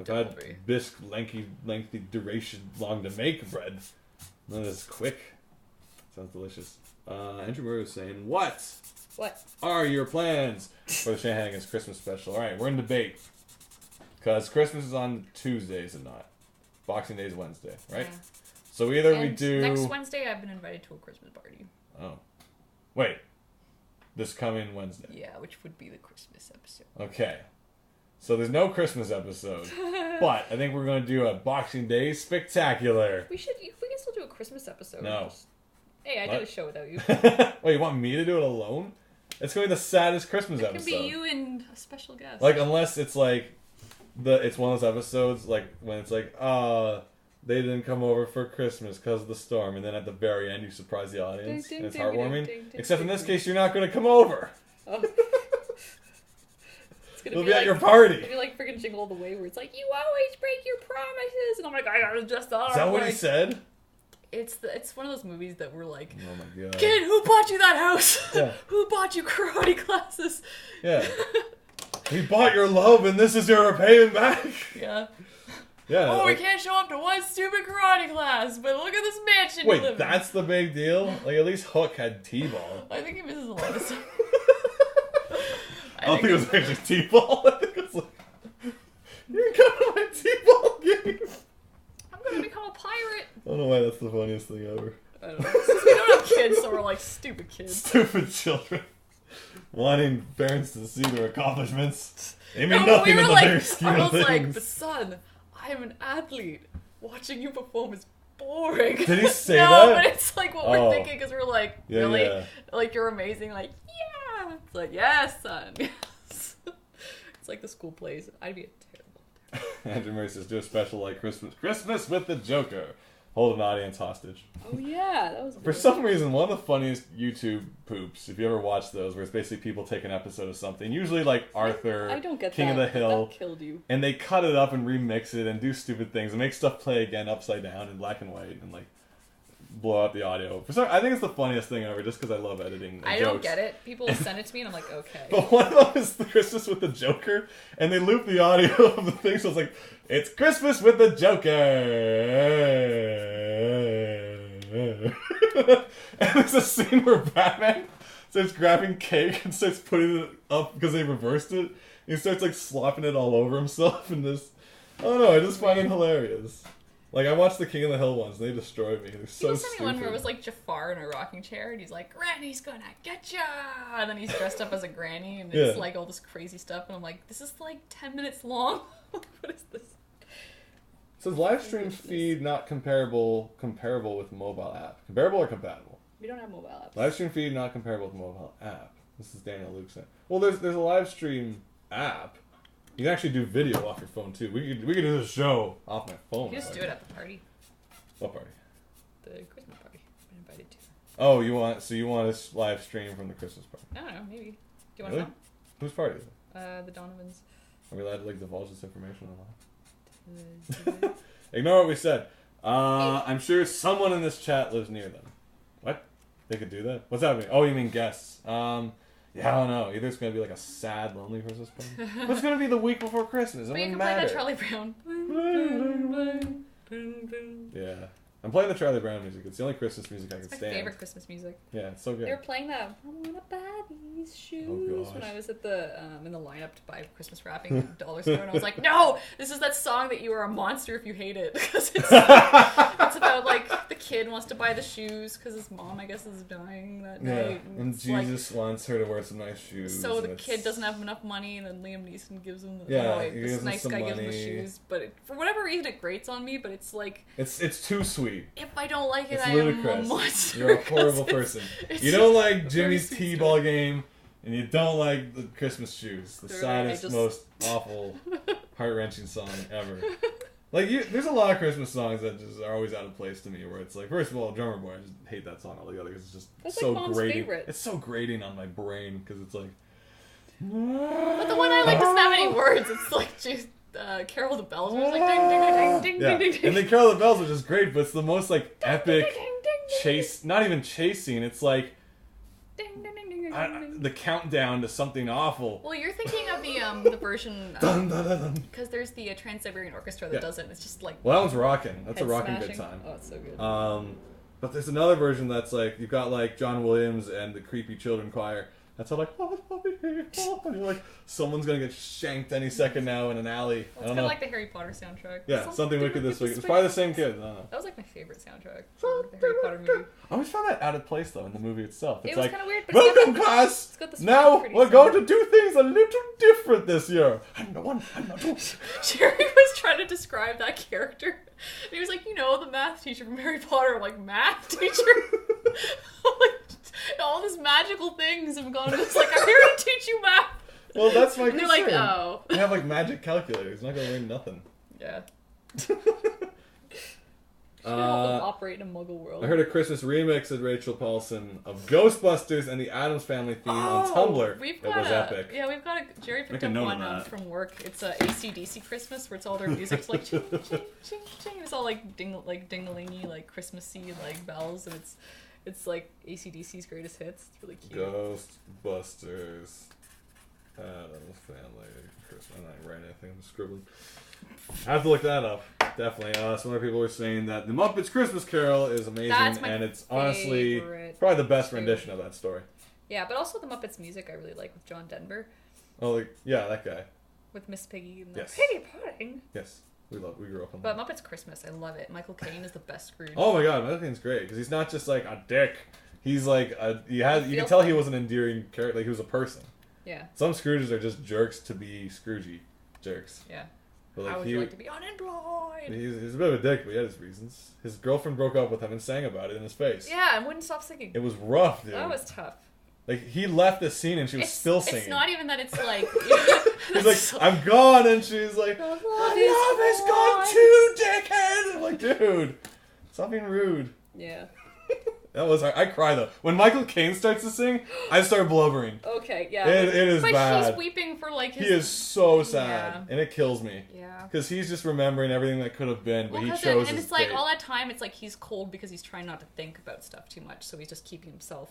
Speaker 2: I've had bisque lengthy duration, long to make bread. None of this quick. Sounds delicious. Andrew Murray was saying, What are your plans for the Shanahanigans Christmas special? Alright, we're in debate. Because Christmas is on Tuesdays and not. Boxing Day is Wednesday, right? Yeah. So either we do...
Speaker 3: Next Wednesday, I've been invited to a Christmas party.
Speaker 2: Oh. Wait. This coming Wednesday?
Speaker 3: Yeah, which would be the Christmas episode.
Speaker 2: Okay. So there's no Christmas episode. But I think we're going to do a Boxing Day spectacular.
Speaker 3: We can still do a Christmas episode.
Speaker 2: No.
Speaker 3: Hey, I did a show without you.
Speaker 2: Wait, you want me to do it alone? It's going to be the saddest Christmas episode.
Speaker 3: It can be you and a special guest.
Speaker 2: Like, unless it's like... It's one of those episodes, like, when it's like, they didn't come over for Christmas because of the storm, and then at the very end you surprise the audience, and it's heartwarming. Except in this case, you're not going to come over. Oh. It'll be at your party.
Speaker 3: It'll be like freaking Jingle All the Way, where it's like, you always break your promises, and I'm like, I gotta just...
Speaker 2: Is that what he said?
Speaker 3: It's one of those movies that we're like,
Speaker 2: oh my god,
Speaker 3: kid, who bought you that house?
Speaker 2: Yeah.
Speaker 3: Who bought you karate classes?
Speaker 2: Yeah. We bought your love, and this is your payment back.
Speaker 3: Yeah.
Speaker 2: Yeah.
Speaker 3: Oh, we can't show up to one stupid karate class, but look at this mansion you live in.
Speaker 2: Wait, that's the big deal? Like, at least Hook had T-ball.
Speaker 3: I think he misses a lot of stuff.
Speaker 2: I don't think it was actually T-ball. I think it was like, you're going to my T-ball game.
Speaker 3: I'm going to become a pirate.
Speaker 2: I don't know why that's the funniest thing ever.
Speaker 3: I don't know. It's just we don't have kids, so we're like stupid kids.
Speaker 2: Stupid children. Wanting parents to see their accomplishments. They mean nothing in the bigger scheme of things.
Speaker 3: Like, but son, I am an athlete. Watching you perform is boring.
Speaker 2: Did he say
Speaker 3: that?
Speaker 2: No,
Speaker 3: but it's like what we're thinking, because we're like, really? Yeah. Like, you're amazing. Like, yeah. It's like, yes, son. Yes. It's like the school plays. I'd be a terrible.
Speaker 2: Andrew Murray says, do a special like Christmas with the Joker. Hold an audience hostage.
Speaker 3: Oh yeah, that was
Speaker 2: For some reason, one of the funniest YouTube poops, if you ever watch those, where it's basically people take an episode of something, usually like Arthur,
Speaker 3: I don't get
Speaker 2: King
Speaker 3: that.
Speaker 2: of the Hill,
Speaker 3: That killed you.
Speaker 2: and they cut it up and remix it and do stupid things and make stuff play again upside down in black and white and like blow out the audio. I think it's the funniest thing ever, just because I love editing.
Speaker 3: I
Speaker 2: jokes.
Speaker 3: don't get it. People send it to me, and I'm like, okay.
Speaker 2: But one of them is the Christmas with the Joker, and they loop the audio of the thing, so it's like, it's Christmas with the Joker. And there's a scene where Batman starts grabbing cake and starts putting it up because they reversed it. He starts like slopping it all over himself and just, I don't know, I just find it hilarious. Like, I watched the King of the Hill ones, and they destroyed me. They're so stupid.
Speaker 3: Sent me one where it was like Jafar in a rocking chair, and he's like, Granny's gonna get ya! And then he's dressed up as a granny, and it's like all this crazy stuff, and I'm like, this is like 10 minutes long? What is this?
Speaker 2: It says live stream feed not comparable with mobile app. Comparable or compatible?
Speaker 3: We don't have mobile apps.
Speaker 2: Live stream feed not comparable with mobile app. This is Daniel Luke saying. Well, there's a live stream app. You can actually do video off your phone too. We could do this show off my phone.
Speaker 3: You just do it at the party.
Speaker 2: What party?
Speaker 3: The Christmas party. I'm invited to.
Speaker 2: Oh, you want to live stream from the Christmas party?
Speaker 3: I don't know, maybe. Do you want
Speaker 2: Really?
Speaker 3: to know?
Speaker 2: Whose party is it?
Speaker 3: The Donovans.
Speaker 2: Are we allowed to like divulge this information online? Ignore what we said. I'm sure someone in this chat lives near them. What? They could do that? What's happening? Oh, you mean guests? Yeah, I don't know. Either it's gonna be like a sad, lonely Christmas party. But it's gonna be the week before Christmas. It
Speaker 3: But you
Speaker 2: wouldn't
Speaker 3: can play
Speaker 2: matter.
Speaker 3: that Charlie Brown.
Speaker 2: Yeah, I'm playing the Charlie Brown music. It's the only Christmas music I can
Speaker 3: It's my
Speaker 2: stand.
Speaker 3: favorite Christmas music.
Speaker 2: Yeah, it's so good.
Speaker 3: They were playing that I wanna buy these shoes
Speaker 2: gosh.
Speaker 3: when I was at the in the lineup to buy Christmas wrapping at the dollar store, and I was like, no, this is that song that you are a monster if you hate it, because it's about like the kid wants to buy the shoes because his mom, I guess, is dying that night,
Speaker 2: and
Speaker 3: it's
Speaker 2: Jesus wants her to wear some nice shoes.
Speaker 3: so the
Speaker 2: and
Speaker 3: kid doesn't have enough money, and then Liam Neeson gives him the
Speaker 2: he
Speaker 3: this
Speaker 2: gives him
Speaker 3: nice
Speaker 2: some
Speaker 3: guy gives him the
Speaker 2: money.
Speaker 3: shoes, but for whatever reason it grates on me. But it's like,
Speaker 2: It's too sweet.
Speaker 3: if I don't like it,
Speaker 2: It's
Speaker 3: I
Speaker 2: ludicrous.
Speaker 3: am a monster.
Speaker 2: You're a horrible
Speaker 3: 'cause
Speaker 2: person.
Speaker 3: it's
Speaker 2: You don't like
Speaker 3: very
Speaker 2: Jimmy's
Speaker 3: sweet
Speaker 2: T-ball game, and you don't like the Christmas shoes. The
Speaker 3: They're
Speaker 2: saddest,
Speaker 3: just-
Speaker 2: most awful, heart-wrenching song ever. Like, there's a lot of Christmas songs that just are always out of place to me, where it's like, first of all, Drummer Boy, I just hate that song altogether, because it's just
Speaker 3: That's
Speaker 2: so
Speaker 3: like Mom's
Speaker 2: grating.
Speaker 3: favorite.
Speaker 2: It's so grating on my brain, because it's like...
Speaker 3: But the one I like doesn't have any words. It's like just Carol of the Bells, where it's like ding ding ding ding
Speaker 2: Yeah,
Speaker 3: ding ding.
Speaker 2: and then Carol of the Bells, which is great, but it's the most, like, epic
Speaker 3: Ding, ding, ding,
Speaker 2: chase... Not even chase scene, it's like...
Speaker 3: ding, ding, ding, ding, ding, ding.
Speaker 2: the countdown to something awful.
Speaker 3: Well, you're thinking of the version
Speaker 2: Dun, dun, dun, dun.
Speaker 3: because there's the Trans-Siberian Orchestra that
Speaker 2: Yeah.
Speaker 3: does it. And it's just like
Speaker 2: Well, that one's rocking. That's a
Speaker 3: head
Speaker 2: rocking
Speaker 3: smashing.
Speaker 2: good time.
Speaker 3: Oh, it's so good.
Speaker 2: But there's another version that's like, you've got like John Williams and the creepy children choir. That's all like, and you're like, someone's gonna get shanked any second now in an alley.
Speaker 3: Well,
Speaker 2: I
Speaker 3: it's
Speaker 2: don't
Speaker 3: kind
Speaker 2: know.
Speaker 3: of like the Harry Potter soundtrack.
Speaker 2: Yeah, something wicked this week. It's probably the same kid. I don't know.
Speaker 3: That was like my favorite soundtrack for the Harry Potter movie.
Speaker 2: I always found that out of place though in the movie itself. It's
Speaker 3: It was
Speaker 2: like,
Speaker 3: kind of weird, but it's
Speaker 2: welcome
Speaker 3: got the-
Speaker 2: class.
Speaker 3: it's got the
Speaker 2: Now
Speaker 3: pretty
Speaker 2: we're
Speaker 3: sound.
Speaker 2: going to do things a little different this year. I'm not
Speaker 3: Jerry was trying to describe that character. And he was like, the math teacher from Harry Potter. I'm like, math teacher? Like, all these magical things have gone. It's like, I'm here to teach you math.
Speaker 2: Well, that's my
Speaker 3: And
Speaker 2: concern.
Speaker 3: they're like, oh.
Speaker 2: You have like magic calculators. You're not gonna learn nothing.
Speaker 3: Yeah. Operate in a muggle world.
Speaker 2: I heard a Christmas remix, said Rachel Paulson, of Ghostbusters and the Addams Family theme on Tumblr.
Speaker 3: We've
Speaker 2: It
Speaker 3: got
Speaker 2: was epic.
Speaker 3: Yeah, we've got a Jerry picked
Speaker 2: Make a
Speaker 3: up
Speaker 2: note
Speaker 3: one
Speaker 2: of that.
Speaker 3: from work. It's a AC/DC Christmas, where it's all their music's like ching ching ching ching. It's all like ding-a-lingy, like Christmassy, like bells, and it's like AC/DC's greatest hits. It's really cute.
Speaker 2: Ghostbusters, Addams Family, Christmas. I'm not writing anything, I'm just scribbling. I have to look that up. Definitely. Some other people were saying that The Muppets Christmas Carol is amazing,
Speaker 3: That's my
Speaker 2: and it's honestly
Speaker 3: favorite.
Speaker 2: probably the best
Speaker 3: Too.
Speaker 2: rendition of that story.
Speaker 3: Yeah, but also the Muppets music I really like with John Denver,
Speaker 2: Oh, yeah, that guy.
Speaker 3: with Miss Piggy and the
Speaker 2: Yes.
Speaker 3: Piggy pudding.
Speaker 2: Yes, we grew up on
Speaker 3: But
Speaker 2: that.
Speaker 3: Muppets Christmas, I love it. Michael Caine is the best Scrooge.
Speaker 2: Oh my god, that thing's great because he's not just like a dick. He's like you can
Speaker 3: feel
Speaker 2: tell he
Speaker 3: funny.
Speaker 2: was an endearing character, like he was a person.
Speaker 3: Yeah,
Speaker 2: Some Scrooges are just jerks to be Scroogey jerks.
Speaker 3: yeah.
Speaker 2: But like
Speaker 3: How would you like to be unemployed?
Speaker 2: he's a bit of a dick, but he had his reasons. His girlfriend broke up with him and sang about it in his face.
Speaker 3: Yeah, I wouldn't stop singing.
Speaker 2: It was rough, dude.
Speaker 3: That was tough.
Speaker 2: Like, he left the scene and she was still singing.
Speaker 1: It's not even that it's like...
Speaker 2: He's like, I'm gone, and she's like, love is gone too, dickhead! I'm like, dude, stop being rude.
Speaker 3: Yeah.
Speaker 2: That was hard. I cry, though. When Michael Caine starts to sing, I start blubbering.
Speaker 3: Okay, yeah.
Speaker 2: It is bad.
Speaker 1: But he's weeping for, like, his...
Speaker 2: He is so sad,
Speaker 1: Yeah.
Speaker 2: and it kills me.
Speaker 1: Yeah.
Speaker 2: Because he's just remembering everything that could have been, but he chose
Speaker 1: and
Speaker 2: his
Speaker 1: it's like,
Speaker 2: fate.
Speaker 1: all that time, it's like he's cold because he's trying not to think about stuff too much, so he's just keeping himself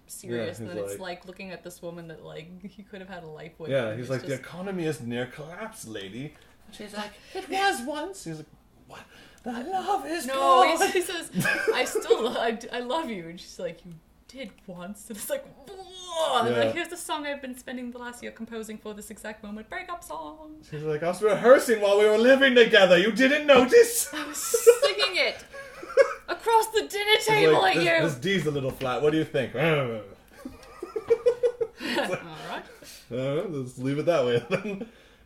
Speaker 1: serious.
Speaker 2: Yeah,
Speaker 1: and then it's like looking at this woman that, like, he could have had a life with.
Speaker 2: Yeah, he's like, the economy is near collapse, lady. And she's like, it was once. He's like, what? The love is gone.
Speaker 1: No, he says, I love you. And she's like, you did once. And it's like, whoa. And like, here's the song I've been spending the last year composing for this exact moment. Breakup song.
Speaker 2: She's like, I was rehearsing while we were living together. You didn't notice?
Speaker 1: I was singing it across the dinner table at you.
Speaker 2: This D's a little flat. What do you think?
Speaker 1: All right.
Speaker 2: Let's leave it that way.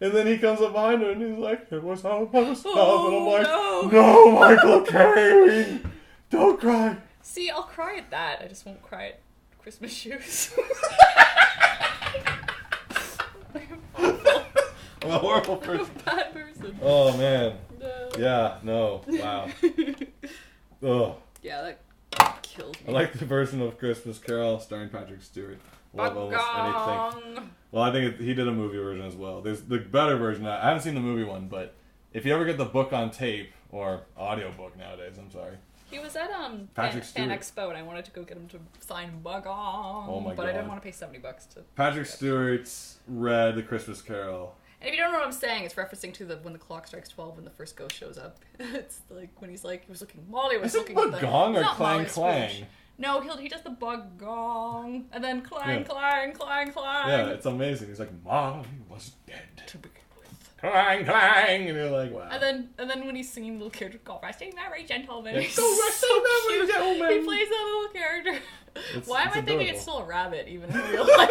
Speaker 2: And then he comes up behind her and he's like, it was how I was love. And I'm like, no, Michael Caine, don't cry.
Speaker 1: See, I'll cry at that. I just won't cry at Christmas shoes.
Speaker 2: I'm a horrible person.
Speaker 1: I'm a bad person.
Speaker 2: Oh, man.
Speaker 3: No.
Speaker 2: Yeah, no. Wow. Ugh.
Speaker 1: Yeah, that kills me.
Speaker 2: I like the version of Christmas Carol starring Patrick Stewart. Love almost anything. Well, I think he did a movie version as well. There's the better version. I haven't seen the movie one, but if you ever get the book on tape, or audiobook nowadays, I'm sorry.
Speaker 1: He was at
Speaker 2: Patrick
Speaker 1: Fan Expo, and I wanted to go get him to sign Bugong.
Speaker 2: Oh my God.
Speaker 1: But I didn't want to pay $70 to...
Speaker 2: Patrick Stewart's read The Christmas Carol.
Speaker 1: And if you don't know what I'm saying, it's referencing to when the clock strikes 12 when the first ghost shows up. It's like when he's like, he was looking, Molly was looking at the...
Speaker 2: Is it Bugong or
Speaker 1: not
Speaker 2: Clang
Speaker 1: Molly,
Speaker 2: Clang?
Speaker 1: Scrooge. No, he does the Bugong, and then clang, clang, clang, clang.
Speaker 2: Yeah, it's amazing. He's like, Molly was dead. To begin with. Clang, clang, and you're like, wow.
Speaker 1: And then when he's singing the little character called Resting Merry Gentleman,
Speaker 2: Yeah,
Speaker 1: he's
Speaker 2: go
Speaker 1: so
Speaker 2: Merry
Speaker 1: cute.
Speaker 2: Gentleman.
Speaker 1: He plays that little character. Why am I thinking
Speaker 2: adorable.
Speaker 1: it's still a rabbit, even in real life?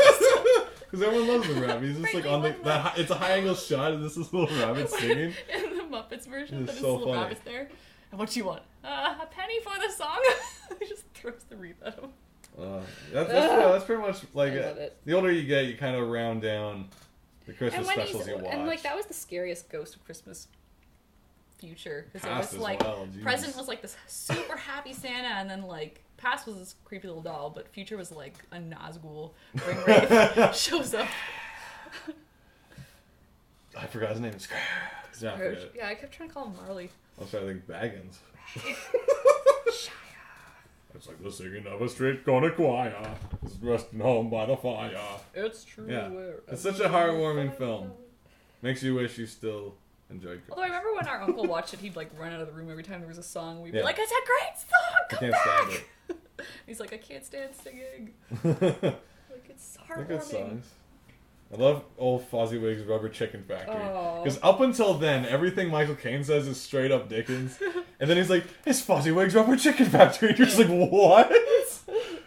Speaker 2: Because everyone loves the rabbit. He's just like on the it's a high angle shot, and this is little rabbit singing.
Speaker 1: In the Muppets version,
Speaker 2: It's
Speaker 1: that
Speaker 2: so
Speaker 1: little
Speaker 2: funny.
Speaker 1: rabbit's there. And what do you want? A penny for the song? He just throws the wreath at him.
Speaker 2: That's pretty much like
Speaker 3: I love it.
Speaker 2: the older you get, you kind of round down the Christmas
Speaker 1: And
Speaker 2: specials you watch.
Speaker 1: and like that was the scariest Ghost of Christmas Future, because it
Speaker 2: Past
Speaker 1: was
Speaker 2: as
Speaker 1: like
Speaker 2: well, jeez.
Speaker 1: present was like this super happy Santa, and then like past was this creepy little doll, but future was like a Nazgul ring wraith shows up.
Speaker 2: I forgot his name. Scrooge. Yeah, I forget it.
Speaker 1: Yeah, I kept trying to call him Marley.
Speaker 2: I was trying to think Baggins. It's like the singing of a street corner choir is resting home by the fire.
Speaker 1: It's true.
Speaker 2: Yeah, it's such a heartwarming film. Makes you wish you still enjoyed.
Speaker 1: Although I remember when our uncle watched it, he'd like run out of the room every time there was a song. We'd be
Speaker 2: Yeah.
Speaker 1: like, "It's a great song!
Speaker 2: I
Speaker 1: Come
Speaker 2: can't
Speaker 1: back!"
Speaker 2: stand it.
Speaker 1: He's like, "I can't stand singing."
Speaker 2: They're
Speaker 1: Like it's
Speaker 2: good
Speaker 1: heartwarming.
Speaker 2: songs. I love old Fozziwig's Rubber Chicken Factory.
Speaker 1: Oh.
Speaker 2: Because up until then, everything Michael Caine says is straight up Dickens. And then he's like, it's Fozziwig's Rubber Chicken Factory. And you're just like, what?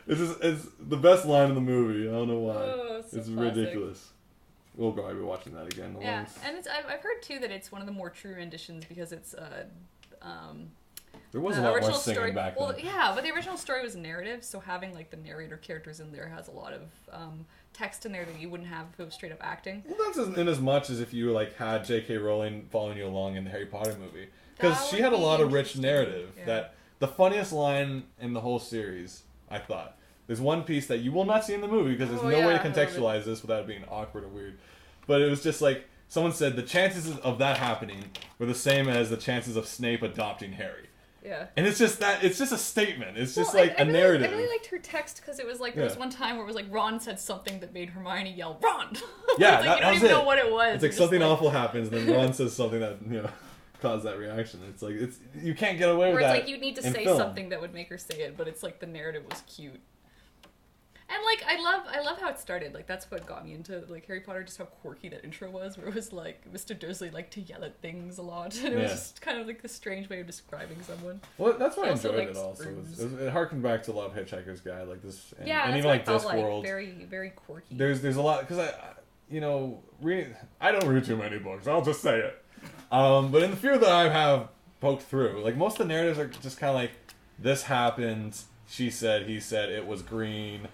Speaker 2: It's the best line in the movie. I don't know why.
Speaker 3: Oh, so
Speaker 2: it's
Speaker 3: classic.
Speaker 2: ridiculous. We'll probably be watching that again.
Speaker 1: Yeah, and I've heard too that it's one of the more true renditions because it's
Speaker 2: There was a
Speaker 1: the
Speaker 2: lot
Speaker 1: original
Speaker 2: more singing
Speaker 1: story.
Speaker 2: back
Speaker 1: Well,
Speaker 2: then.
Speaker 1: yeah, but the original story was narrative, so having like the narrator characters in there has a lot of text in there that you wouldn't have if it was straight up acting.
Speaker 2: Well, that's in as much as if you like had J.K. Rowling following you along in the Harry Potter movie. Because
Speaker 1: That
Speaker 2: she
Speaker 1: would
Speaker 2: had a
Speaker 1: be
Speaker 2: lot of rich
Speaker 1: interesting.
Speaker 2: narrative.
Speaker 1: Yeah.
Speaker 2: That the funniest line in the whole series, I thought. There's one piece that you will not see in the movie because there's
Speaker 1: Oh,
Speaker 2: no way
Speaker 1: yeah,
Speaker 2: to
Speaker 1: I love
Speaker 2: contextualize this without it being awkward or weird. But it was just like, someone said the chances of that happening were the same as the chances of Snape adopting Harry.
Speaker 1: Yeah.
Speaker 2: And it's just a statement. It's just
Speaker 1: Well,
Speaker 2: like
Speaker 1: I
Speaker 2: a narrative.
Speaker 1: I really liked her text because it was like there was
Speaker 2: Yeah.
Speaker 1: one time where it was like Ron said something that made Hermione yell Ron.
Speaker 2: Yeah,
Speaker 1: It's like,
Speaker 2: that
Speaker 1: you don't
Speaker 2: was
Speaker 1: even
Speaker 2: it.
Speaker 1: know what it was.
Speaker 2: It's like
Speaker 1: You're just
Speaker 2: something awful happens, and then Ron says something that caused that reaction. It's like you can't get away with
Speaker 1: Where it's
Speaker 2: that.
Speaker 1: like you need to
Speaker 2: in
Speaker 1: say
Speaker 2: film.
Speaker 1: something that would make her say it, but it's like the narrative was cute. And like I love how it started. Like that's what got me into like Harry Potter, just how quirky that intro was, where it was like Mr. Dursley liked to yell at things a lot, and it was
Speaker 2: Yeah.
Speaker 1: just kind of like a strange way of describing someone.
Speaker 2: Well, that's why I
Speaker 1: Also,
Speaker 2: enjoyed
Speaker 1: like,
Speaker 2: it also.
Speaker 1: Scrooge.
Speaker 2: It harkened back to Love Hitchhiker's Guide, like this, and,
Speaker 1: Yeah,
Speaker 2: and
Speaker 1: that's
Speaker 2: even
Speaker 1: what
Speaker 2: like
Speaker 1: I felt
Speaker 2: Discworld.
Speaker 1: very very quirky.
Speaker 2: There's a lot because reading. I don't read too many books. I'll just say it. But in the few that I have poked through, like most of the narratives are just kind of like, this happened. She said, he said, it was green.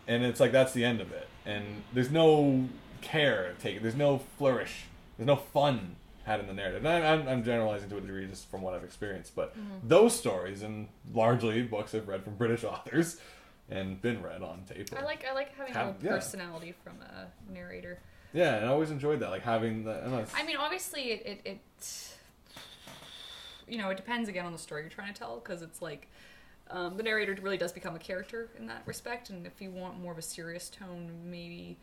Speaker 2: and it's like that's the end of it, and there's no care taken, there's no flourish, there's no fun had in the narrative. And I'm generalizing to a degree just from what I've experienced, but those stories, and largely books I've read from British authors and been read on tape.
Speaker 3: I like having a little personality from a narrator.
Speaker 2: Yeah, and I always enjoyed that, like having the.
Speaker 3: I mean, obviously, it you know, it depends again on the story you're trying to tell, because it's like the narrator really does become a character in that respect, and if you want more of a serious tone, maybe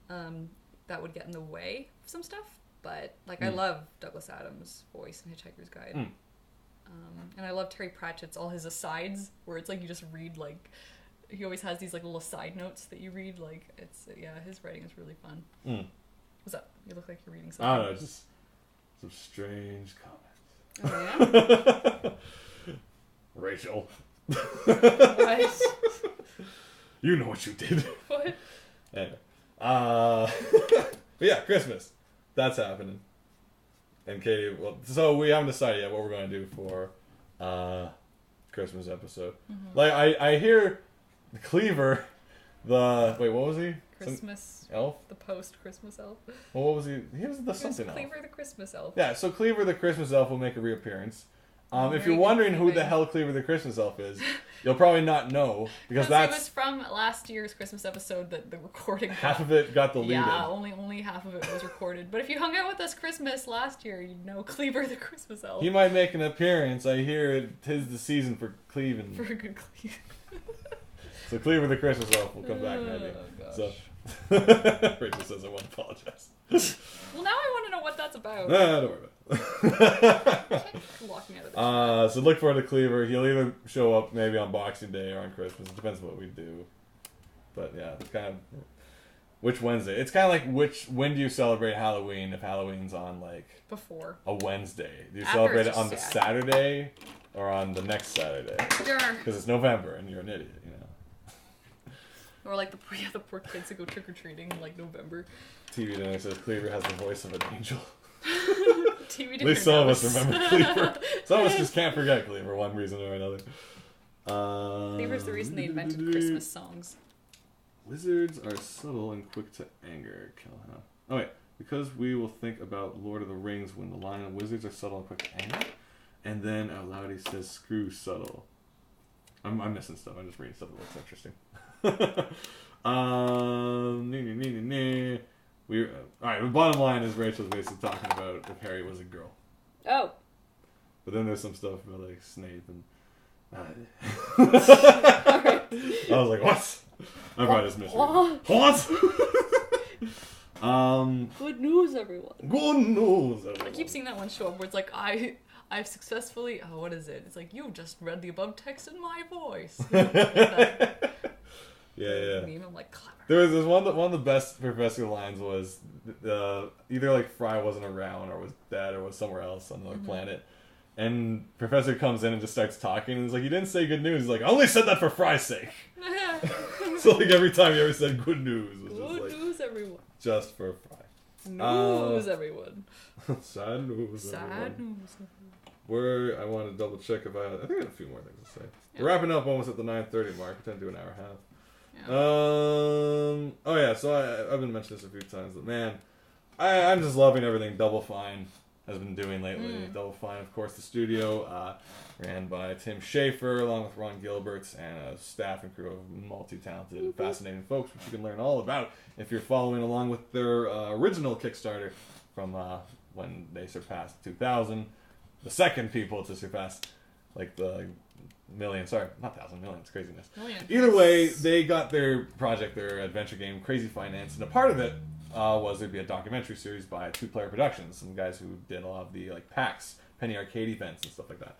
Speaker 3: that would get in the way of some stuff. But like, I love Douglas Adams' voice in Hitchhiker's Guide, and I love Terry Pratchett's all his asides, where it's like you just read like. He always has these like little side notes that you read. Like it's his writing is really fun. What's up? You look like you're reading something.
Speaker 2: I don't know, just some strange comments.
Speaker 3: Oh yeah.
Speaker 2: Rachel.
Speaker 3: What?
Speaker 2: You know what you did.
Speaker 3: What?
Speaker 2: Anyway, but yeah, Christmas. That's happening. And Katie, well, so we haven't decided yet what we're going to do for Christmas episode. Like I hear. Cleaver, wait, what was he?
Speaker 3: Christmas
Speaker 2: elf?
Speaker 3: The post-Christmas elf.
Speaker 2: Well, what was he? He was the something elf.
Speaker 3: Cleaver the Christmas elf.
Speaker 2: Yeah, so Cleaver the Christmas elf will make a reappearance. If you're wondering who the hell Cleaver the Christmas elf is, you'll probably not know because
Speaker 3: it was from last year's Christmas episode that the recording.
Speaker 2: Half of it got deleted.
Speaker 3: Yeah, only half of it was recorded. But if you hung out with us Christmas last year, you'd know Cleaver the Christmas elf.
Speaker 2: He might make an appearance. I hear it. 'Tis the season for cleaving.
Speaker 3: For a good cleave.
Speaker 2: So Cleaver the Christmas elf will come back maybe.
Speaker 3: Gosh.
Speaker 2: So Rachel says I won't apologize.
Speaker 3: Well, now I want to know what that's about.
Speaker 2: Nah, don't worry about it.
Speaker 3: Walking out of the
Speaker 2: so look forward to Cleaver. He'll either show up maybe on Boxing Day or on Christmas. It depends what we do. But yeah, it's kind of which Wednesday. It's kind of like when do you celebrate Halloween? If Halloween's on like
Speaker 3: before
Speaker 2: a Wednesday, do you
Speaker 3: After
Speaker 2: celebrate
Speaker 3: it's
Speaker 2: it on the
Speaker 3: just
Speaker 2: Saturday or on the next Saturday?
Speaker 3: Sure.
Speaker 2: Because it's November and you're an idiot, you know.
Speaker 3: Or like the poor kids who go trick or treating in like November.
Speaker 2: TV dinner says Cleaver has the voice of an angel.
Speaker 3: TV
Speaker 2: At least some of us remember Cleaver. Some of us just can't forget Cleaver, one reason or another.
Speaker 3: Cleaver's the reason they invented Christmas songs.
Speaker 2: Wizards are subtle and quick to anger. Oh wait, because we will think about Lord of the Rings when the line of wizards are subtle and quick to anger, and then out loud he says, "Screw subtle." I'm missing stuff. I'm just reading stuff that looks interesting. Alright, the bottom line is Rachel's basically talking about if Harry was a girl.
Speaker 3: Oh.
Speaker 2: But then there's some stuff about like Snape and I was like, what? I probably just missed it. What?
Speaker 3: Good news, everyone.
Speaker 2: Good news, everyone.
Speaker 3: I keep seeing that one show up where it's like I've successfully what is it? It's like you just read the above text in my voice.
Speaker 2: Yeah.
Speaker 3: Meme, I'm like, clever.
Speaker 2: There was one of the best Professor lines was either like Fry wasn't around or was dead or was somewhere else on another planet, and Professor comes in and just starts talking and he's like, "You didn't say good news." He's like, "I only said that for Fry's sake." So like every time you ever said good news, was
Speaker 3: good
Speaker 2: just like,
Speaker 3: news, everyone.
Speaker 2: Just for Fry.
Speaker 3: News, everyone.
Speaker 2: Sad news.
Speaker 3: Sad
Speaker 2: everyone.
Speaker 3: news.
Speaker 2: I want to double check if I think I had a few more things to say. Yeah. We're wrapping up almost at the 9:30 mark. We tend to do an hour and a half.
Speaker 3: Yeah.
Speaker 2: Oh yeah, so I've been mentioning this a few times, but man, I'm just loving everything Double Fine has been doing lately. Double Fine, of course, the studio ran by Tim Schafer along with Ron Gilbert and a staff and crew of multi-talented and fascinating folks, which you can learn all about if you're following along with their original Kickstarter from when they surpassed 2,000, the second people to surpass like the million, sorry, not thousand, millions, craziness.
Speaker 3: Million.
Speaker 2: Either way, they got their project, their adventure game, Crazy Finance, and a part of it was there'd be a documentary series by Two Player Productions, some guys who did a lot of the like PAX, Penny Arcade events and stuff like that,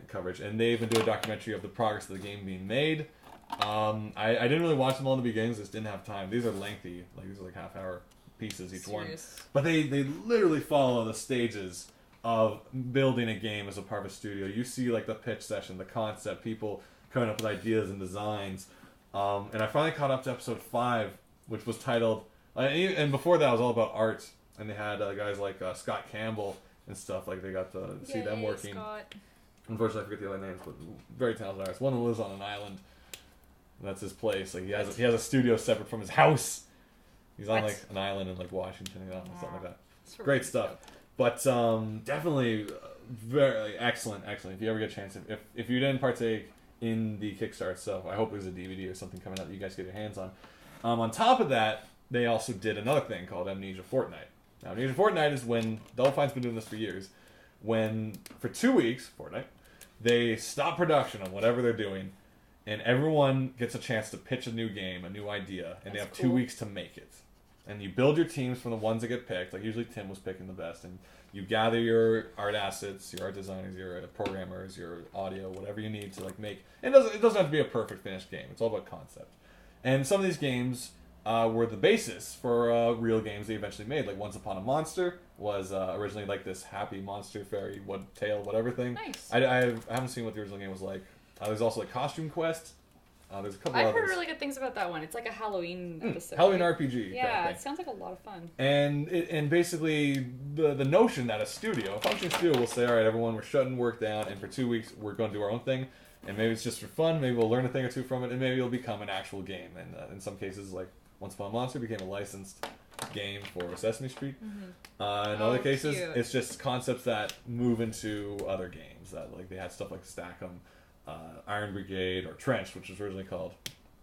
Speaker 2: coverage. And they even do a documentary of the progress of the game being made. I didn't really watch them all in the beginning, just didn't have time. These are lengthy, like these are like half-hour pieces each one. But they literally follow the stages of building a game as a part of a studio. You see like the pitch session, the concept, people coming up with ideas and designs. And I finally caught up to episode 5, which was titled, and before that it was all about art. And they had guys like Scott Campbell and stuff, like they got to see them working.
Speaker 3: Scott.
Speaker 2: Unfortunately I forget the other names, but very talented artists. One lives on an island That's his place. Like he has a studio separate from his house. He's on like an island in like Washington and something like that. Great stuff. But definitely very excellent. If you ever get a chance, if you didn't partake in the Kickstarter itself, I hope there's a DVD or something coming out that you guys get your hands on. On top of that, they also did another thing called Amnesia Fortnite. Now, Amnesia Fortnite is when Double Fine's been doing this for years. When for 2 weeks, Fortnite, they stop production on whatever they're doing. And everyone gets a chance to pitch a new game, a new idea, and they have 2 weeks to make it. And you build your teams from the ones that get picked. Like usually Tim was picking the best, and you gather your art assets, your art designers, your programmers, your audio, whatever you need to like make. It doesn't have to be a perfect finished game. It's all about concept. And some of these games were the basis for real games they eventually made. Like Once Upon a Monster was originally like this happy monster fairy whatever thing.
Speaker 1: Nice.
Speaker 2: I haven't seen what the original game was like. There's also like Costume Quest. There's a couple
Speaker 3: I've
Speaker 2: others.
Speaker 3: heard really good things about that one. It's like a Halloween episode.
Speaker 2: Halloween RPG.
Speaker 3: Yeah, it sounds like a lot of fun.
Speaker 2: And basically the notion that a functioning studio will say, all right, everyone, we're shutting work down, and for 2 weeks we're going to do our own thing, and maybe it's just for fun, maybe we'll learn a thing or two from it, and maybe it'll become an actual game. And in some cases, like Once Upon a Monster became a licensed game for Sesame Street. Mm-hmm. In other cases, it's just concepts that move into other games. That like they had stuff like Stack'em, Iron Brigade, or Trench, which was originally called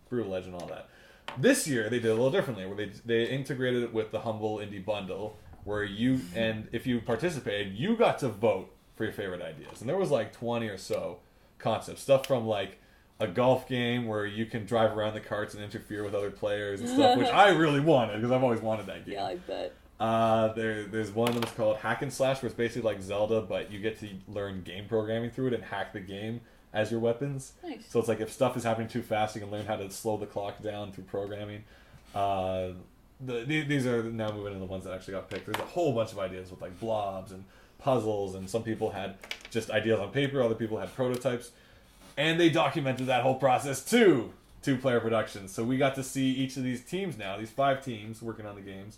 Speaker 2: Brutal Legend, and all that. This year they did a little differently, where they integrated it with the Humble Indie Bundle, where if you participated, you got to vote for your favorite ideas. And there was like 20 or so concepts, stuff from like a golf game where you can drive around the carts and interfere with other players and stuff, which I really wanted because I've always wanted that game.
Speaker 3: Yeah, I bet.
Speaker 2: There's one that was called Hack and Slash, where it's basically like Zelda, but you get to learn game programming through it and hack the game as your weapons.
Speaker 3: Nice.
Speaker 2: So it's like if stuff is happening too fast, you can learn how to slow the clock down through programming. These are now moving into the ones that actually got picked. There's a whole bunch of ideas with like blobs and puzzles, and some people had just ideas on paper, other people had prototypes. And they documented that whole process too, 2-player productions. So we got to see each of these teams now, these 5 teams working on the games,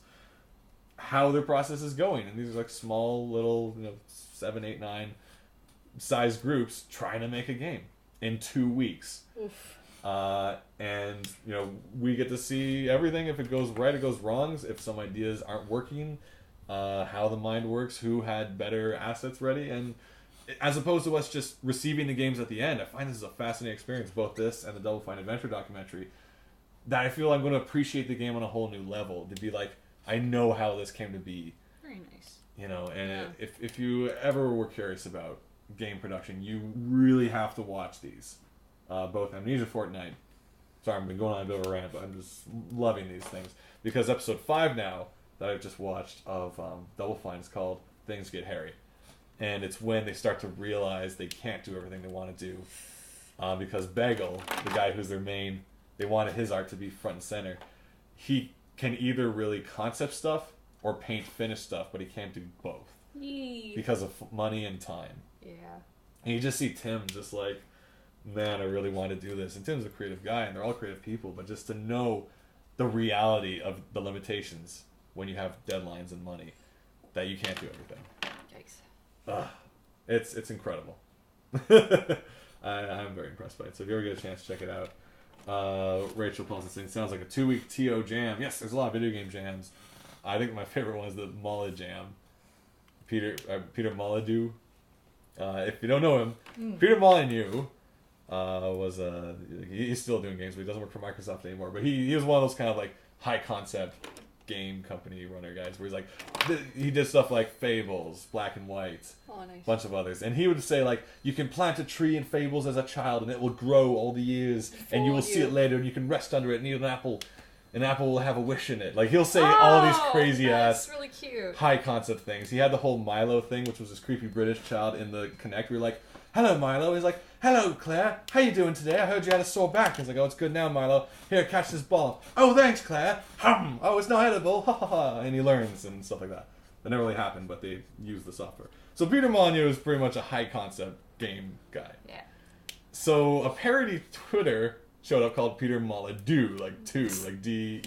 Speaker 2: how their process is going. And these are like small little, 7, 8, 9 size groups trying to make a game in 2 weeks.
Speaker 3: Oof.
Speaker 2: And we get to see everything. If it goes right, it goes wrong. If some ideas aren't working, how the mind works, who had better assets ready, and as opposed to us just receiving the games at the end. I find this is a fascinating experience, both this and the Double Fine Adventure documentary, that I feel I'm going to appreciate the game on a whole new level. To be like, I know how this came to be.
Speaker 3: Very nice.
Speaker 2: If you ever were curious about game production, you really have to watch these. Both Amnesia Fortnite. Sorry, I've been going on a bit of a rant, but I'm just loving these things. Because episode 5 now, that I've just watched of Double Fine, is called Things Get Hairy. And it's when they start to realize they can't do everything they want to do. Because Bagel, the guy who's their main, they wanted his art to be front and center. He can either really concept stuff or paint finished stuff, but he can't do both.
Speaker 3: Yee.
Speaker 2: Because of money and time.
Speaker 3: Yeah.
Speaker 2: And you just see Tim just like, man, I really want to do this. And Tim's a creative guy, and they're all creative people, but just to know the reality of the limitations when you have deadlines and money, that you can't do everything.
Speaker 3: Yikes.
Speaker 2: It's incredible. I'm very impressed by it. So if you ever get a chance, check it out. Rachel Paulson saying, sounds like a 2-week TO jam. Yes, there's a lot of video game jams. I think my favorite one is the Molly Jam. Peter Molyneux. If you don't know him, Peter Molyneux he's still doing games, but he doesn't work for Microsoft anymore. But he was one of those kind of like high concept game company runner guys where he's like, he did stuff like Fables, Black and White,
Speaker 3: nice.
Speaker 2: Bunch of others, and he would say like, you can plant a tree in Fables as a child and it will grow all the years and you will see it later and you can rest under it and eat an apple will have a wish in it. Like he'll say all these crazy ass
Speaker 3: really cute
Speaker 2: high concept things. He had the whole Milo thing, which was this creepy British child in the Connect. We were like, hello Milo. He's like, hello Claire, how you doing today? I heard you had a sore back. He's like, oh, it's good now, Milo. Here, catch this ball. Oh, thanks, Claire. Oh, it's not edible. Ha ha ha. And he learns and stuff like that. That never really happened, but they used the software. So Peter Molyneux is pretty much a high concept game guy.
Speaker 3: Yeah.
Speaker 2: So a parody Twitter showed up called Peter Molyneux, like Deux, Deux.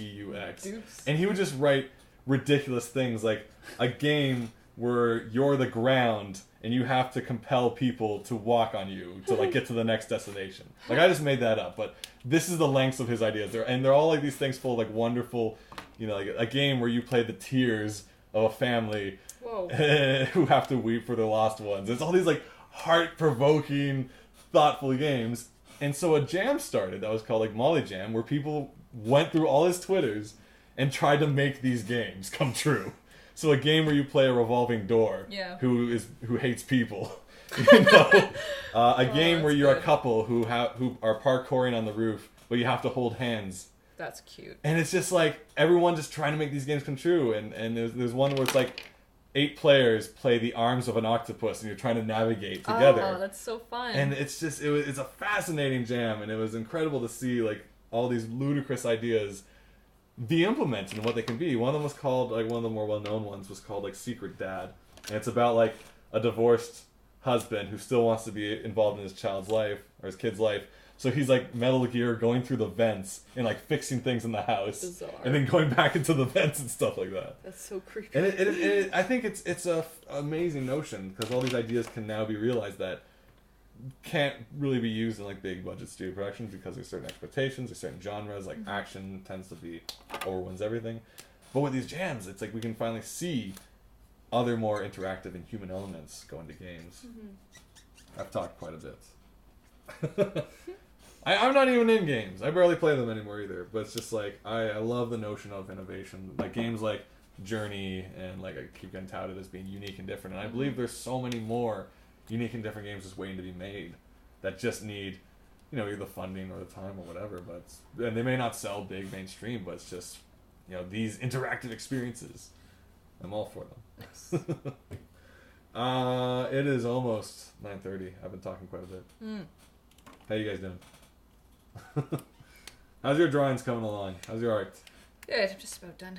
Speaker 2: And he would just write ridiculous things like a game where you're the ground and you have to compel people to walk on you to like get to the next destination. Like I just made that up, but this is the lengths of his ideas. They're all like these things full of like wonderful, you know, like a game where you play the tears of a family who have to weep for their lost ones. It's all these like heart-provoking, thoughtful games. And so a jam started that was called like Molly Jam, where people went through all his Twitters and tried to make these games come true. So a game where you play a revolving door who hates people. You know? A game where you're a couple who are parkouring on the roof, but you have to hold hands.
Speaker 3: That's cute.
Speaker 2: And it's just like everyone just trying to make these games come true. And there's one where it's like 8 players play the arms of an octopus and you're trying to navigate together.
Speaker 3: Oh, that's so fun.
Speaker 2: And it's just it's a fascinating jam, and it was incredible to see like all these ludicrous ideas be implemented and what they can be. One of them was called, like one of the more well-known ones was called like Secret Dad. And it's about like a divorced husband who still wants to be involved in his child's life or his kid's life. So he's like Metal Gear going through the vents and like fixing things in the house.
Speaker 3: Bizarre.
Speaker 2: And then going back into the vents and stuff like that.
Speaker 3: That's so creepy.
Speaker 2: And I think it's a amazing notion because all these ideas can now be realized that can't really be used in like big budget studio productions because there's certain expectations, there's certain genres, like action tends to be overwhelms everything. But with these jams, it's like we can finally see other more interactive and human elements go into games. I've talked quite a bit. I'm not even in games. I barely play them anymore either. But it's just like I love the notion of innovation. Like games like Journey and like I keep getting touted as being unique and different. And I believe there's so many more unique and different games just waiting to be made that just need, you know, either the funding or the time or whatever. And they may not sell big mainstream, but it's just, you know, these interactive experiences. I'm all for them. Nice. It is almost 9:30. I've been talking quite a bit. How you guys doing? How's your drawings coming along? How's your art?
Speaker 3: Good, I'm just about done.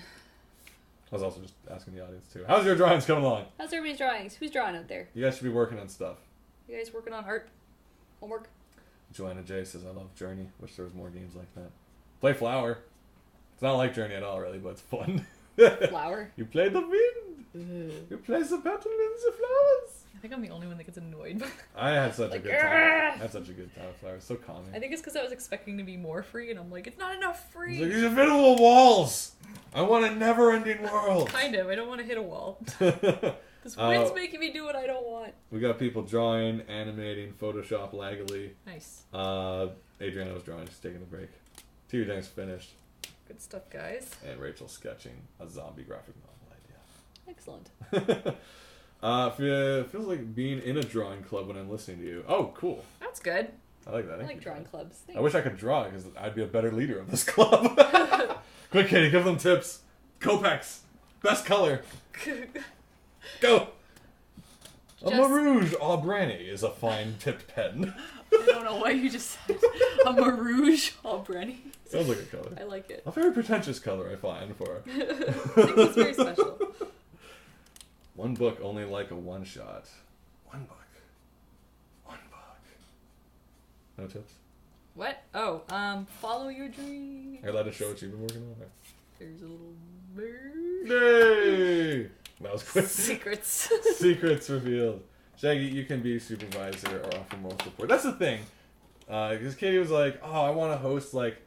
Speaker 2: I was also just asking the audience too. How's your drawings coming along?
Speaker 3: How's everybody's drawings? Who's drawing out there?
Speaker 2: You guys should be working on stuff.
Speaker 3: You guys working on art? Homework?
Speaker 2: Joanna J says, I love Journey. Wish there was more games like that. Play Flower. It's not like Journey at all, really, but it's fun.
Speaker 3: Flower?
Speaker 2: You play the wind. You play the petals and the flowers.
Speaker 3: I think I'm the only one that gets annoyed.
Speaker 2: I had such a good time. I had such a good time with Flower. So calming.
Speaker 3: I think it's because I was expecting to be more free, and I'm like, it's not enough free.
Speaker 2: It's like, these invisible walls. I want a never-ending world.
Speaker 3: Kind of. I don't want to hit a wall. This wind's making me do what I don't want.
Speaker 2: We got people drawing, animating, Photoshop laggily.
Speaker 3: Nice.
Speaker 2: Adriana was drawing, she's taking a break. Two things finished.
Speaker 3: Good stuff, guys.
Speaker 2: And Rachel's sketching a zombie graphic novel idea.
Speaker 3: Excellent.
Speaker 2: It feels like being in a drawing club when I'm listening to you. Oh, cool.
Speaker 3: That's good.
Speaker 2: I like that.
Speaker 3: I like drawing clubs. Thanks.
Speaker 2: I wish I could draw because I'd be a better leader of this club. Quick, Katie, give them tips. Copex. Best color. Go. A Marouge Aubrani is a fine tipped pen.
Speaker 3: I don't know why you just said a Marouge Aubrani.
Speaker 2: Sounds like a color.
Speaker 3: I like it.
Speaker 2: A very pretentious color, I find, for.
Speaker 3: I think it's very special.
Speaker 2: One book only like a one-shot. One book. One book. No tips?
Speaker 3: What? Oh, follow your dream.
Speaker 2: Are you allowed to show what you've been working on? Or?
Speaker 3: There's a little bird.
Speaker 2: Yay! That was quick.
Speaker 3: Secrets.
Speaker 2: Secrets revealed. Shaggy, you can be supervisor or offer moral support. That's the thing. Because Katie was like, oh, I want to host like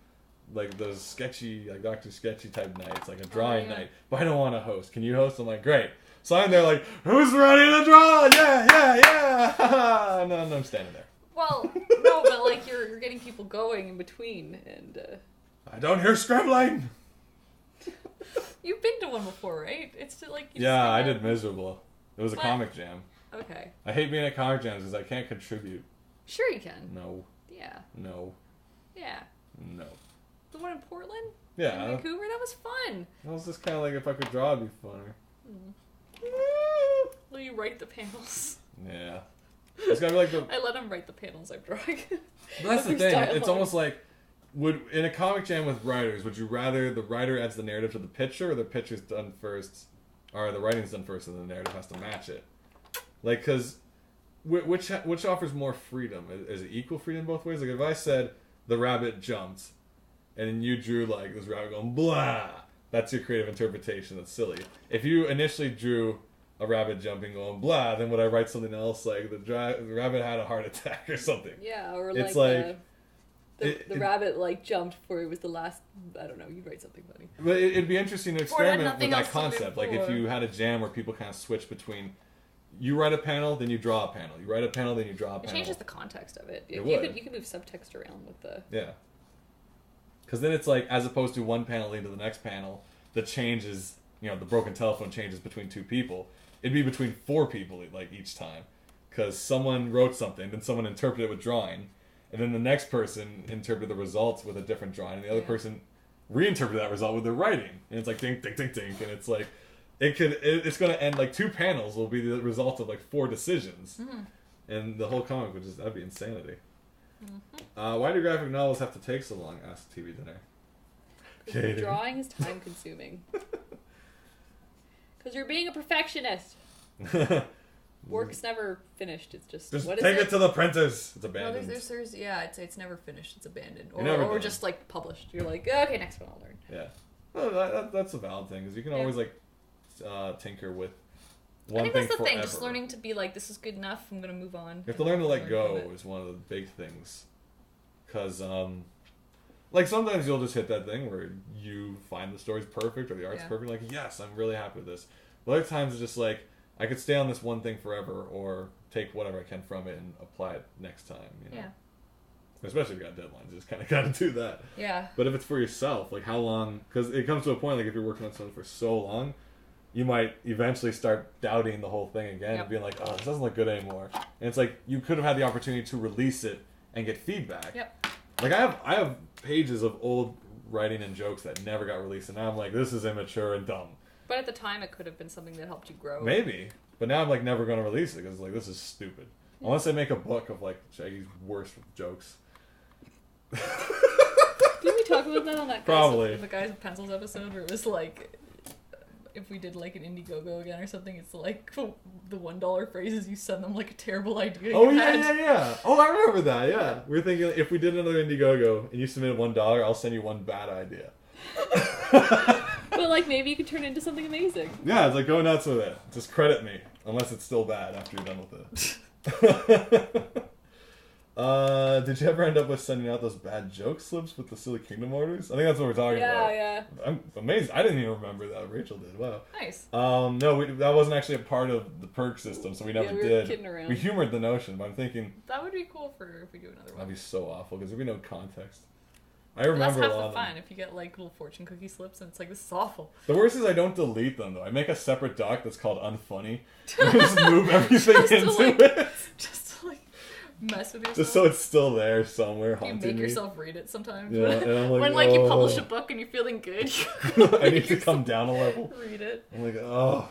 Speaker 2: those sketchy, like Dr. Sketchy type nights, like a drawing night. But I don't want to host. Can you host? I'm like, great. So I'm there like, who's ready to draw? Yeah. No, I'm standing there.
Speaker 3: Well, no, but like you're getting people going in between, and
Speaker 2: I don't hear scribbling.
Speaker 3: You've been to one before, right? It's to, like
Speaker 2: I did Miserable. It was a comic jam.
Speaker 3: Okay.
Speaker 2: I hate being at comic jams because I can't contribute.
Speaker 3: Sure you can.
Speaker 2: No.
Speaker 3: Yeah.
Speaker 2: No.
Speaker 3: Yeah.
Speaker 2: No.
Speaker 3: The one in Portland?
Speaker 2: Yeah.
Speaker 3: In Vancouver? That was fun.
Speaker 2: That was just kind of like if I could draw, it'd be funner.
Speaker 3: Will you write the panels?
Speaker 2: Yeah. It's gotta be like the.
Speaker 3: I let him write the panels I'm drawing.
Speaker 2: That's the thing. It's almost like, in a comic jam with writers, would you rather the writer adds the narrative to the picture, or the picture's done first, or the writing's done first, and the narrative has to match it? Like, because which offers more freedom? Is it equal freedom both ways? Like, if I said the rabbit jumped, and then you drew like this rabbit going blah, that's your creative interpretation. That's silly. If you initially drew a rabbit jumping going blah, then would I write something else like the rabbit had a heart attack or something?
Speaker 3: Yeah, or
Speaker 2: it's
Speaker 3: like the rabbit like jumped before it was the last. I don't know. You'd write something funny.
Speaker 2: But it'd be interesting to experiment with that concept. Like if you had a jam where people kind of switch between, you write a panel, then you draw a panel. You write a panel, then you draw a panel.
Speaker 3: It changes the context of it. You could move subtext around with the.
Speaker 2: Yeah. Because then it's like, as opposed to one panel leading to the next panel, the change is, the broken telephone changes between two people. It'd be between four people like each time, because someone wrote something, then someone interpreted it with drawing. And then the next person interpreted the results with a different drawing, and the other person reinterpreted that result with their writing. And it's like ding, ding, ding, ding, and it's like it's going to end like two panels will be the result of like four decisions, and the whole comic would that'd be insanity. Why do graphic novels have to take so long? Asked TV Dinner.
Speaker 3: Because drawing is time consuming. Because you're being a perfectionist. Work's never finished. It's just what is
Speaker 2: take it to the printers. It's abandoned.
Speaker 3: No, there's I'd say it's never finished. It's abandoned, or just like published. You're like, okay, next one I'll learn.
Speaker 2: Yeah, well, that's a valid thing because you can always like tinker with one thing. I think that's the thing.
Speaker 3: Just learning to be like, this is good enough. I'm gonna move on.
Speaker 2: You have to learn to let go is one of the big things, because like sometimes you'll just hit that thing where you find the story's perfect or the art's perfect. Like, yes, I'm really happy with this. But other times it's just like, I could stay on this one thing forever, or take whatever I can from it and apply it next time. Yeah. Especially if you got deadlines, you just kind of got to do that.
Speaker 3: Yeah.
Speaker 2: But if it's for yourself, like how long? Because it comes to a point, like if you're working on something for so long, you might eventually start doubting the whole thing again and being like, oh, this doesn't look good anymore. And it's like you could have had the opportunity to release it and get feedback.
Speaker 3: Yep.
Speaker 2: Like I have pages of old writing and jokes that never got released, and now I'm like, this is immature and dumb.
Speaker 3: But at the time, it could have been something that helped you grow.
Speaker 2: Maybe. But now I'm like never going to release it because like this is stupid. Yeah. Unless I make a book of like Shaggy's worst jokes.
Speaker 3: Didn't we talk about that on that
Speaker 2: Probably.
Speaker 3: The Guys with Pencils episode where it was like, if we did like an Indiegogo again or something, it's like the $1 phrases you send them like a terrible idea.
Speaker 2: Oh yeah. Oh, I remember that. Yeah, we were thinking if we did another Indiegogo and you submitted $1, I'll send you one bad idea.
Speaker 3: But like maybe you could turn it into something amazing.
Speaker 2: Yeah, it's like go nuts with it. Just credit me, unless it's still bad after you're done with it. Did you ever end up with sending out those bad joke slips with the Silly Kingdom orders? I think that's what we're talking about.
Speaker 3: Yeah.
Speaker 2: I'm amazed. I didn't even remember that. Rachel did. Wow.
Speaker 3: Nice.
Speaker 2: No, that wasn't actually a part of the perk system, so we never
Speaker 3: we
Speaker 2: did.
Speaker 3: Were kidding around.
Speaker 2: We humored the notion, but I'm thinking
Speaker 3: that would be cool if we do another one.
Speaker 2: That'd be so awful because there'd be no context. I remember
Speaker 3: that's half the fun if you get like little fortune cookie slips and it's like, this is awful.
Speaker 2: The worst is I don't delete them though. I make a separate doc that's called unfunny. And just move everything into it.
Speaker 3: Just to like mess with yourself.
Speaker 2: Just so it's still there somewhere haunting me.
Speaker 3: You make yourself read it sometimes.
Speaker 2: Yeah, and I'm like,
Speaker 3: when like you publish a book and you're feeling good.
Speaker 2: I need to come down a level.
Speaker 3: Read it.
Speaker 2: I'm like, oh,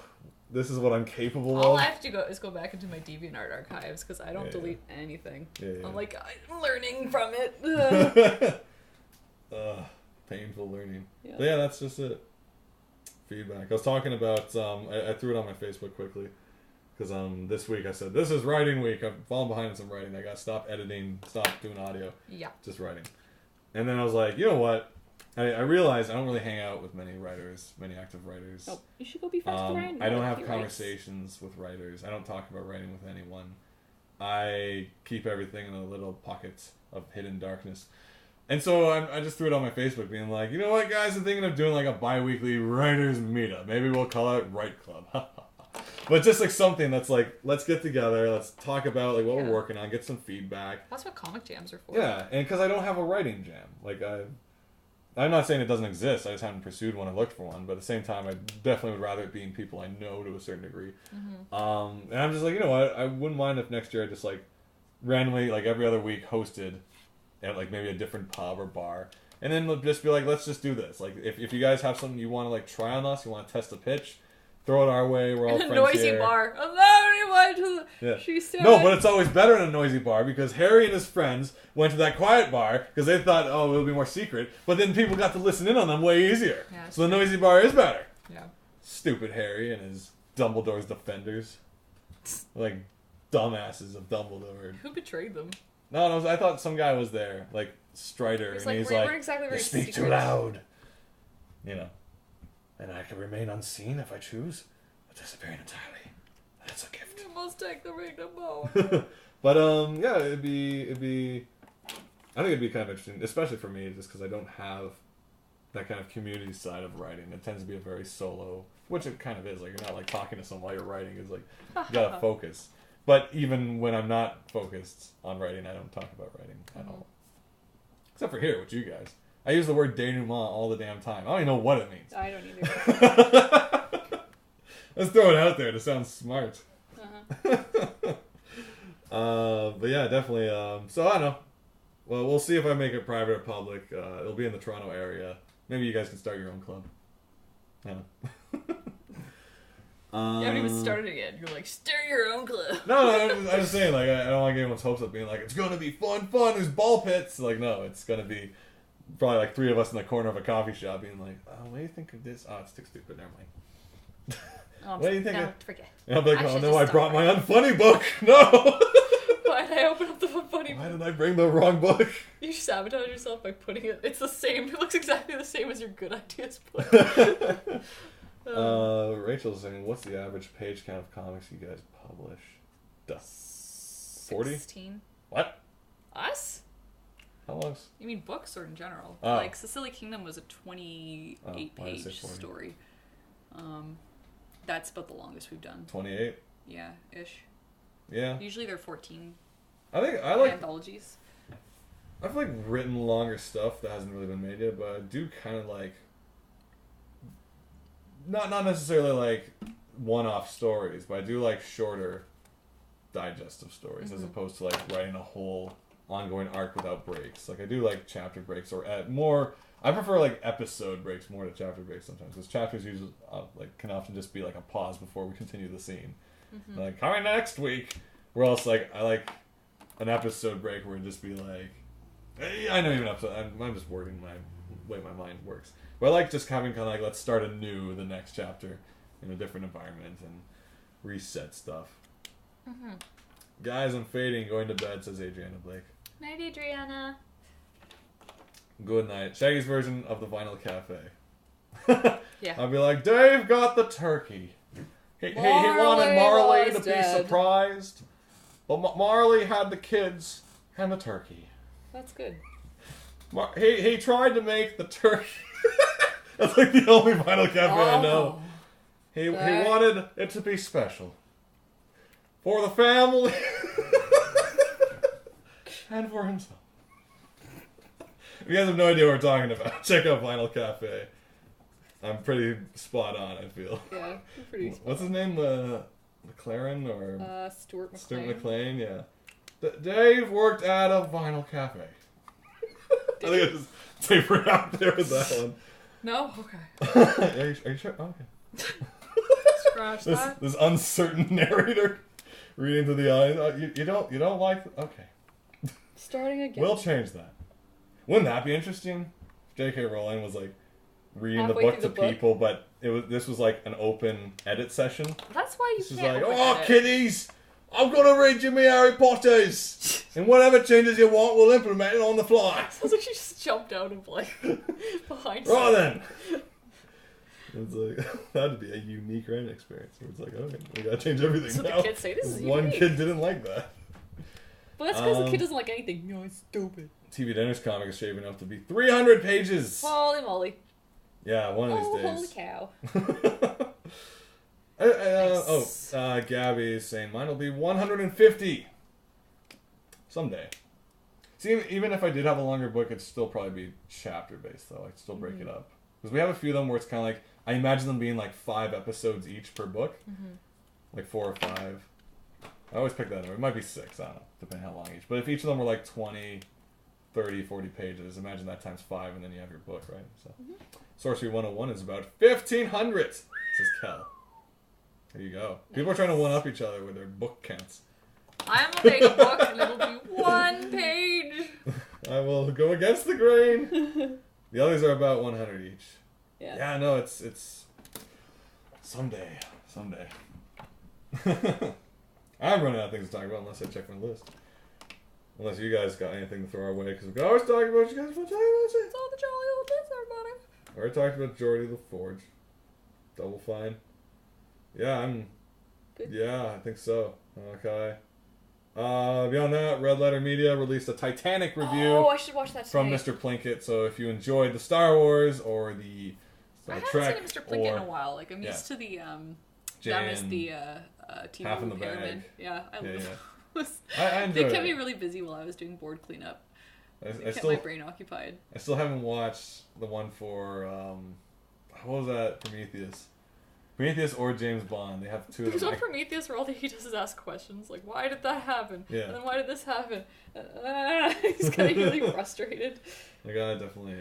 Speaker 2: this is what I'm capable of.
Speaker 3: All I have to go is go back into my DeviantArt archives because I don't delete anything.
Speaker 2: Yeah.
Speaker 3: I'm like, I'm learning from it.
Speaker 2: Painful learning. Yeah. But yeah, that's just it. Feedback. I was talking about, I threw it on my Facebook quickly, because this week I said, this is writing week. I've fallen behind in some writing. I got to stop editing, stop doing audio.
Speaker 3: Yeah.
Speaker 2: Just writing. And then I was like, you know what? I realized I don't really hang out with many writers, many active writers.
Speaker 3: Oh, you should go be friends with Ryan.
Speaker 2: I don't have conversations with writers. I don't talk about writing with anyone. I keep everything in a little pocket of hidden darkness. And so I just threw it on my Facebook being like, you know what, guys, I'm thinking of doing like a bi-weekly writers meetup. Maybe we'll call it Write Club. But just like something that's like, let's get together, let's talk about like what we're working on, get some feedback.
Speaker 3: That's what comic jams are for.
Speaker 2: Yeah, and because I don't have a writing jam. Like I'm not saying it doesn't exist, I just haven't pursued one, I looked for one, but at the same time I definitely would rather it be in people I know to a certain degree. Mm-hmm. And I'm just like, you know what, I wouldn't mind if next year I just like randomly, like every other week, hosted at like maybe a different pub or bar, and then just be like, let's just do this. Like if you guys have something you want to like try on us, you want to test a pitch, throw it our way. We're all friends
Speaker 3: noisy
Speaker 2: here.
Speaker 3: Bar. She said.
Speaker 2: No, but it's always better in a noisy bar because Harry and his friends went to that quiet bar because they thought, oh, it'll be more secret. But then people got to listen in on them way easier. Yeah, so the noisy bar is better.
Speaker 3: Yeah.
Speaker 2: Stupid Harry and his Dumbledore's defenders, like dumbasses of Dumbledore.
Speaker 3: Who betrayed them?
Speaker 2: No, I thought some guy was there, like Strider, and he's like,
Speaker 3: exactly
Speaker 2: you speak too loud. You know. And I can remain unseen if I choose, or disappear entirely. It's a gift.
Speaker 3: You must take the ring to Bowen.
Speaker 2: But yeah, it'd be. I think it'd be kind of interesting, especially for me, just because I don't have that kind of community side of writing. It tends to be a very solo, which it kind of is. Like, you're not like talking to someone while you're writing. It's like you gotta focus. But even when I'm not focused on writing, I don't talk about writing at all. Except for here with you guys. I use the word denouement all the damn time. I don't even know what it means.
Speaker 3: I don't either.
Speaker 2: Let's throw it out there to sound smart.
Speaker 3: Uh-huh.
Speaker 2: But yeah, definitely. So I don't know. Well, we'll see if I make it private or public. It'll be in the Toronto area. Maybe you guys can start your own club. I don't know.
Speaker 3: You haven't even started it yet. You're like, start your own club.
Speaker 2: No, I'm just saying, like, I don't want to get anyone's hopes up being like, it's going to be fun, there's ball pits. Like, no, it's going to be probably like three of us in the corner of a coffee shop being like, oh, what do you think of this? Oh, it's too stupid, never mind. What do you think of...
Speaker 3: forget.
Speaker 2: And I'm like, oh no, I brought my unfunny book. No!
Speaker 3: Why did I open up the funny book?
Speaker 2: Why did I bring the wrong book?
Speaker 3: You sabotage yourself by putting it... It's the same. It looks exactly the same as your good ideas book.
Speaker 2: Rachel's saying, what's the average page count of comics you guys publish? 40?
Speaker 3: 16.
Speaker 2: What?
Speaker 3: Us?
Speaker 2: How long's?
Speaker 1: You mean books or in general?
Speaker 2: Oh.
Speaker 1: Like Sicily Kingdom was a 28-page story. That's about the longest we've done.
Speaker 2: 28?
Speaker 1: Yeah, ish.
Speaker 2: Yeah.
Speaker 1: Usually they're 14.
Speaker 2: I like
Speaker 1: anthologies.
Speaker 2: I've like written longer stuff that hasn't really been made yet, but I do kind of like not necessarily like one-off stories, but I do like shorter digestive stories as opposed to like writing a whole ongoing arc without breaks. Like I do like chapter breaks or more. I prefer like episode breaks more to chapter breaks sometimes because chapters usually like can often just be like a pause before we continue the scene. Like coming next week. Where else like I like an episode break where it'd just be like, hey, I know even episode. I'm just wording my way my mind works. But I like just having kind of like let's start anew the next chapter in a different environment and reset stuff. Guys, I'm fading. Going to bed, says Adriana Blake.
Speaker 3: Night, Adriana.
Speaker 2: Good night. Shaggy's version of the Vinyl Cafe.
Speaker 3: Yeah.
Speaker 2: I'll be like, Dave got the turkey. He wanted Marley to be surprised. But Marley had the kids and the turkey.
Speaker 3: That's good.
Speaker 2: He tried to make the turkey. That's like the only Vinyl Cafe I know. He wanted it to be special. For the family. And for himself. If you guys have no idea what we're talking about, check out Vinyl Cafe. I'm pretty spot on, I feel.
Speaker 3: Yeah, you're pretty spot
Speaker 2: What's his name? McLaren or...
Speaker 3: Stuart McLean.
Speaker 2: Stuart McLean, yeah. Dave worked at a Vinyl Cafe. I think I just tapered it out there with that one.
Speaker 3: No? Okay.
Speaker 2: Are you sure? Oh, okay.
Speaker 3: Scratch that.
Speaker 2: This uncertain narrator reading to the audience. You don't like... Okay.
Speaker 3: Starting again.
Speaker 2: We'll change that. Wouldn't that be interesting? If J.K. Rowling was like reading
Speaker 3: halfway
Speaker 2: the book to
Speaker 3: through the book.
Speaker 2: people, but this was like an open edit session.
Speaker 3: That's why you
Speaker 2: This is
Speaker 3: can't.
Speaker 2: like, oh, kiddies, I'm gonna read you me Harry Potters, and whatever changes you want, we'll implement it on the fly.
Speaker 3: Sounds like she just jumped out of like behind.
Speaker 2: Right then. It's like that'd be a unique writing experience. It's like, okay, we gotta change everything
Speaker 3: So
Speaker 2: now.
Speaker 3: the kids say this is
Speaker 2: One
Speaker 3: unique.
Speaker 2: kid didn't like that.
Speaker 3: But that's because the kid doesn't like anything. You know, it's stupid.
Speaker 2: TV Dinner's comic is shaping up to be 300 pages.
Speaker 3: Holy moly.
Speaker 2: Yeah, one of these
Speaker 3: Holy
Speaker 2: days.
Speaker 3: cow.
Speaker 2: Gabby is saying mine will be 150 someday. See, even if I did have a longer book, it'd still probably be chapter based though. I'd still break it up because we have a few of them where it's kind of like I imagine them being like 5 episodes each per book, like 4 or 5. I always pick that number. It might be 6. I don't know, depending how long each. But if each of them were like 20, 30, 40 pages, imagine that times 5, and then you have your book, right? So, Sorcery 101 is about 1,500, says Kel. There you go. Nice. People are trying to one-up each other with their book counts.
Speaker 3: I'm gonna make a book, and it'll be 1 page.
Speaker 2: I will go against the grain. The others are about 100 each. Yeah, no, it's... Someday. I'm running out of things to talk about unless I check my list. Unless you guys got anything to throw our way, because we always talking about you guys.
Speaker 3: It's all the jolly old days, everybody.
Speaker 2: I already talked about Geordie the Forge. Double Fine. Yeah,
Speaker 3: Good.
Speaker 2: Yeah, I think so. Okay. Beyond that, Red Letter Media released a Titanic review.
Speaker 3: Oh, I should watch that
Speaker 2: from Mr. Plinkett. So if you enjoyed the Star Wars or the Star Trek,
Speaker 1: I haven't seen Mr. Plinkett in a while. Like I'm used to the them as the TV
Speaker 2: half in the
Speaker 1: repairman.
Speaker 2: bag.
Speaker 1: Yeah, I
Speaker 2: enjoyed
Speaker 1: They kept
Speaker 2: it.
Speaker 1: me really busy while I was doing board cleanup. It kept my brain occupied.
Speaker 2: I still haven't watched the one for what was that? Prometheus or James Bond. They have two of them.
Speaker 3: There's one Prometheus where all he does is ask questions like, why did that happen?
Speaker 2: Yeah.
Speaker 3: And then why did this happen? He's getting really frustrated.
Speaker 2: I gotta definitely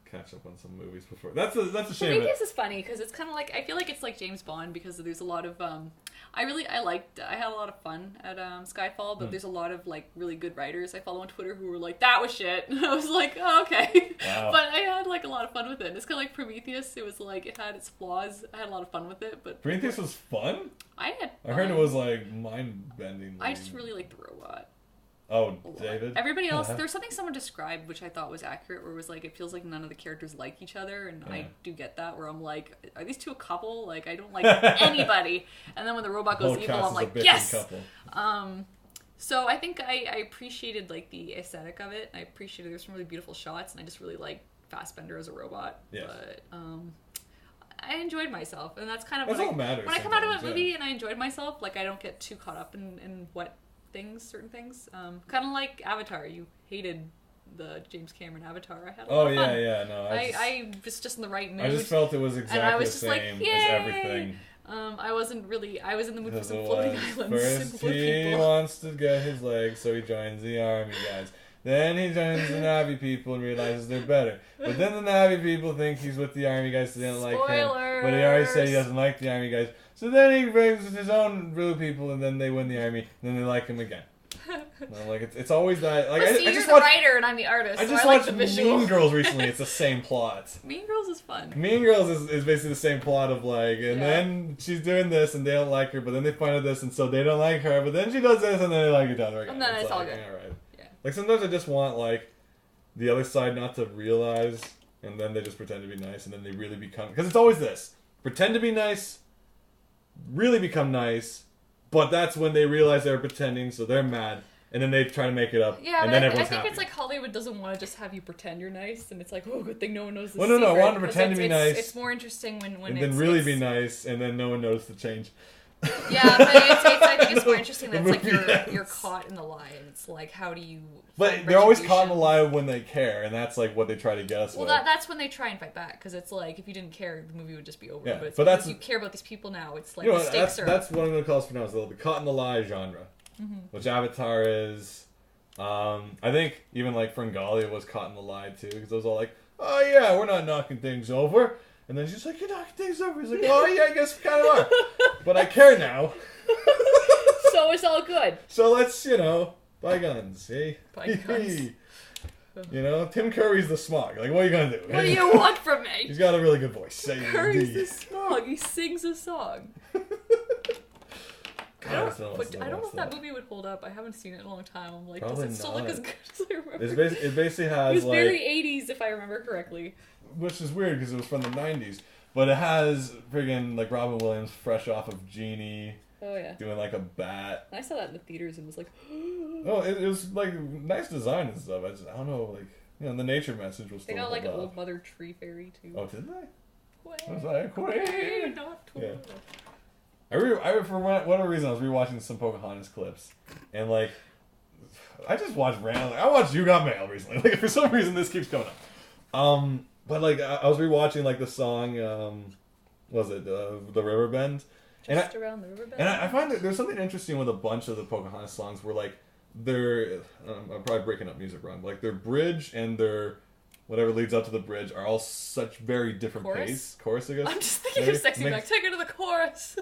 Speaker 2: catch up on some movies before. That's a shame.
Speaker 3: Prometheus is funny because it's kind of like, I feel like it's like James Bond because there's a lot of I had a lot of fun at Skyfall, but there's a lot of like really good writers I follow on Twitter who were like, that was shit. And I was like, oh, okay.
Speaker 2: Wow.
Speaker 3: But I had like a lot of fun with it. It's kind of like Prometheus. It was like, it had its flaws. I had a lot of fun with it, but
Speaker 2: Prometheus was fun?
Speaker 3: I
Speaker 2: heard it was like mind-bending.
Speaker 3: I just really liked the robot.
Speaker 2: Oh, David?
Speaker 3: Everybody else, there was something someone described which I thought was accurate, where it was like, it feels like none of the characters like each other, and I do get that, where I'm like, are these two a couple? Like, I don't like anybody. And then when the robot goes evil, I'm like, yes! Couple. So I think I appreciated like the aesthetic of it. I appreciated there's some really beautiful shots, and I just really like Fassbender as a robot.
Speaker 2: Yes.
Speaker 3: But I enjoyed myself, and that's kind of
Speaker 2: when I
Speaker 3: come out of a movie and I enjoyed myself, like I don't get too caught up in what certain things. Kind of like Avatar. You hated the James Cameron Avatar. I had a lot of fun.
Speaker 2: No.
Speaker 3: I was just in the right mood.
Speaker 2: I just felt it was exactly the same as everything.
Speaker 3: I was in the mood for some floating islands.
Speaker 2: First he wants to get his legs, so he joins the army guys. Then he joins the Na'vi people and realizes they're better. But then the Na'vi people think he's with the army guys, so they don't like him. But he already said he doesn't like the army guys. So then he brings his own blue people, and then they win the army, and then they like him again. Like it's always that. Like,
Speaker 3: you're the writer and I'm the artist.
Speaker 2: I just
Speaker 3: so
Speaker 2: watched
Speaker 3: like the visual.
Speaker 2: Mean Girls recently. It's the same plot.
Speaker 3: Mean Girls is fun.
Speaker 2: Mean Girls is basically the same plot of like, and then she's doing this, and they don't like her, but then they find out this, and so they don't like her, but then she does this, and then they like each other again.
Speaker 3: And then it's all
Speaker 2: like,
Speaker 3: good.
Speaker 2: All right.
Speaker 3: Yeah.
Speaker 2: Like sometimes I just want like the other side not to realize, and then they just pretend to be nice, and then they really become, because it's always this: pretend to be nice, really become nice, but that's when they realize they were pretending, so they're mad. And then they try to make it up,
Speaker 3: yeah,
Speaker 2: and then everyone's
Speaker 3: happy. I think it's like Hollywood doesn't want to just have you pretend you're nice, and it's like, oh, good thing no one knows this secret.
Speaker 2: I want to pretend to be nice.
Speaker 3: It's more interesting when
Speaker 2: and then really be nice, and then no one knows the change.
Speaker 3: Yeah, but I think it's more interesting that it's like you're caught in the lie, and it's like, how do you...
Speaker 2: But they're always caught in the lie when they care, and that's like what they try to get us with.
Speaker 3: Well, that's when they try and fight back, because it's like, if you didn't care, the movie would just be over.
Speaker 2: Yeah,
Speaker 3: but it's
Speaker 2: but
Speaker 3: because you care about these people now, it's like the stakes are...
Speaker 2: That's what I'm going to call us for now, is the caught in the lie genre, which Avatar is... I think even like Ferngully was caught in the lie too, because it was all like, oh yeah, we're not knocking things over, and then she's like, you're knocking things over. He's like, oh yeah, I guess we kind of are, but I care now.
Speaker 3: So it's all good.
Speaker 2: So let's, bygones, eh?
Speaker 3: Bygones.
Speaker 2: Tim Curry's the Smog. Like, what are you gonna do?
Speaker 3: What do you want from me?
Speaker 2: He's got a really good voice.
Speaker 3: Curry's the Smog. He sings a song. I don't know if that movie would hold up. I haven't seen it in a long time. I'm like,
Speaker 2: probably
Speaker 3: does it still look as good as I remember?
Speaker 2: It basically has
Speaker 3: it was very 80s, if I remember correctly.
Speaker 2: Which is weird because it was from the 90s. But it has friggin' like Robin Williams fresh off of Genie.
Speaker 3: Oh yeah.
Speaker 2: Doing like a bat.
Speaker 3: I saw that in the theaters and was like,
Speaker 2: oh, it was like nice design and stuff. I don't know, like the nature message was still.
Speaker 3: They got like an old Mother Tree Fairy too.
Speaker 2: Oh, did they?
Speaker 3: Quay.
Speaker 2: I was like, Quay.
Speaker 3: Not
Speaker 2: yeah. For whatever reason, I was rewatching some Pocahontas clips, and like, I just watched random. I watched You Got Mail recently. Like, for some reason, this keeps coming up. But like, I was rewatching like the song, was it the River Bend?
Speaker 3: Just around the river bend.
Speaker 2: And I find that there's something interesting with a bunch of the Pocahontas songs where like they're, I'm probably breaking up music wrong, but like their bridge and their whatever leads up to the bridge are all such very different pace. Chorus, I guess.
Speaker 3: I'm just thinking of Sexy Back. Take her to the chorus.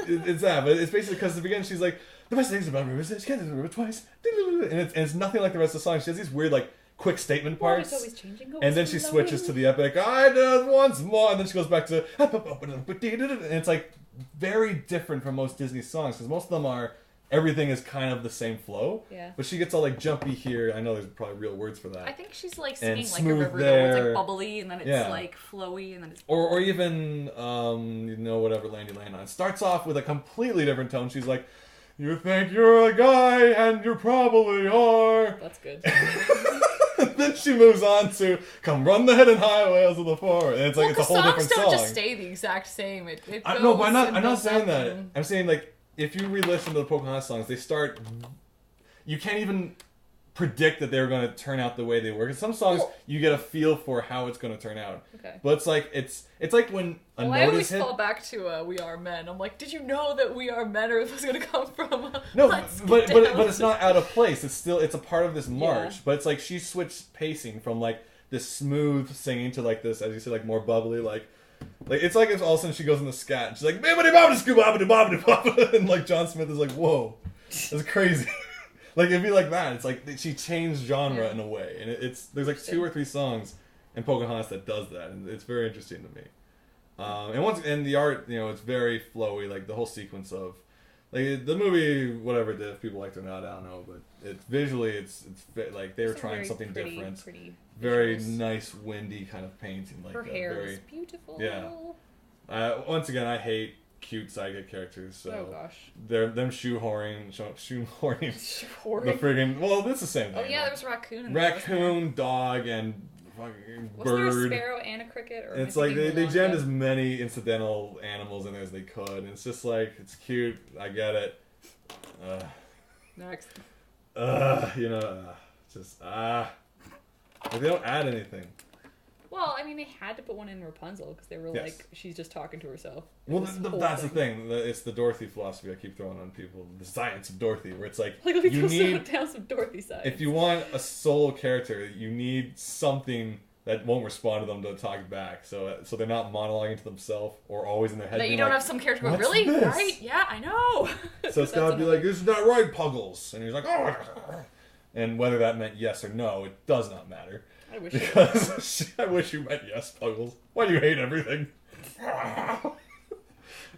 Speaker 2: It's that, but it's basically because at the beginning she's like, the best things about rivers is you can't do the river twice. And it's nothing like the rest of the song. She has these weird like quick statement parts.
Speaker 3: Always changing,
Speaker 2: and then she switches to the epic, I did once more, and then she goes back to, and it's like very different from most Disney songs, because most of them are everything is kind of the same flow.
Speaker 3: Yeah.
Speaker 2: But she gets all like jumpy here. I know there's probably real words for that.
Speaker 3: I think she's like singing like a
Speaker 2: smooth
Speaker 3: river though. It's
Speaker 2: there.
Speaker 3: like bubbly and then it's like flowy and then it's
Speaker 2: or even whatever land you land on. It starts off with a completely different tone. She's like, "You think you're a guy and you probably are."
Speaker 3: That's good.
Speaker 2: Then she moves on to "Come run the hidden highways of the forest." And it's like it's a whole different song.
Speaker 3: Songs don't just stay the exact same. It goes
Speaker 2: No, but I'm not saying that.
Speaker 3: and-
Speaker 2: I'm saying like if you re-listen to the Pocahontas songs, they start. You can't even predict that they're going to turn out the way they were. 'Cause some songs you get a feel for how it's going to turn out.
Speaker 3: Okay.
Speaker 2: But it's like when a
Speaker 3: I
Speaker 2: note
Speaker 3: always
Speaker 2: is hit.
Speaker 3: fall back to "We Are Men." I'm like, did you know that "We Are Men" was going to come from?
Speaker 2: No,
Speaker 3: Let's
Speaker 2: but
Speaker 3: Get Down?
Speaker 2: it's not out of place. It's a part of this march.
Speaker 3: Yeah.
Speaker 2: But it's like she switched pacing from like this smooth singing to like this, as you said, like more bubbly, like it's like if all of a sudden she goes in the scat and she's like bibbidi bobbidi scoo bobbidi bobbidi bobbidi, and like John Smith is like, whoa, that's crazy. Like it'd be like that. It's like she changed genre in a way, and there's like 2 or 3 songs in Pocahontas that does that, and it's very interesting to me. And the art, it's very flowy. Like the whole sequence of, like the movie, whatever it did, if people liked it or not, I don't know. But it's visually, it's like they were trying something different.
Speaker 3: Pretty
Speaker 2: very
Speaker 3: visuals.
Speaker 2: nice, windy kind of painting. Like
Speaker 3: Her hair
Speaker 2: very,
Speaker 3: is beautiful.
Speaker 2: yeah. Once again, I hate cute sidekick characters. So
Speaker 3: Oh gosh.
Speaker 2: them shoehorning the
Speaker 3: Horrid.
Speaker 2: friggin' it's the same thing.
Speaker 3: Oh yeah, there was a raccoon. In
Speaker 2: Raccoon, dog, and fucking
Speaker 3: Was there a
Speaker 2: bird.
Speaker 3: sparrow and a cricket? Or
Speaker 2: It's
Speaker 3: am I
Speaker 2: like
Speaker 3: thinking
Speaker 2: they
Speaker 3: of the
Speaker 2: jammed
Speaker 3: wrong
Speaker 2: as many incidental animals in there as they could, and it's just like it's cute. I get it.
Speaker 3: guy? Next.
Speaker 2: Just like they don't add anything.
Speaker 3: Well, I mean, they had to put one in Rapunzel because they were
Speaker 2: Yes.
Speaker 3: like, she's just talking to herself.
Speaker 2: Well,
Speaker 3: This whole
Speaker 2: that's the thing. It's the Dorothy philosophy I keep throwing on people. The science of Dorothy, where it's like
Speaker 3: Like, let me
Speaker 2: you need,
Speaker 3: down some Dorothy side.
Speaker 2: if you want a solo character, you need something that won't respond to them to talk back. So they're not monologuing to themselves or always in their head.
Speaker 3: That you
Speaker 2: being
Speaker 3: don't
Speaker 2: like,
Speaker 3: have some character go,
Speaker 2: "What's
Speaker 3: really?
Speaker 2: this?"
Speaker 3: Right? Yeah, I know.
Speaker 2: So it's gotta be like, "Isn't that right, Puggles?" And he's like, "Oh." And whether that meant yes or no, it does not matter.
Speaker 3: I wish
Speaker 2: Because I wish you meant yes, Puggles. Why do you hate everything?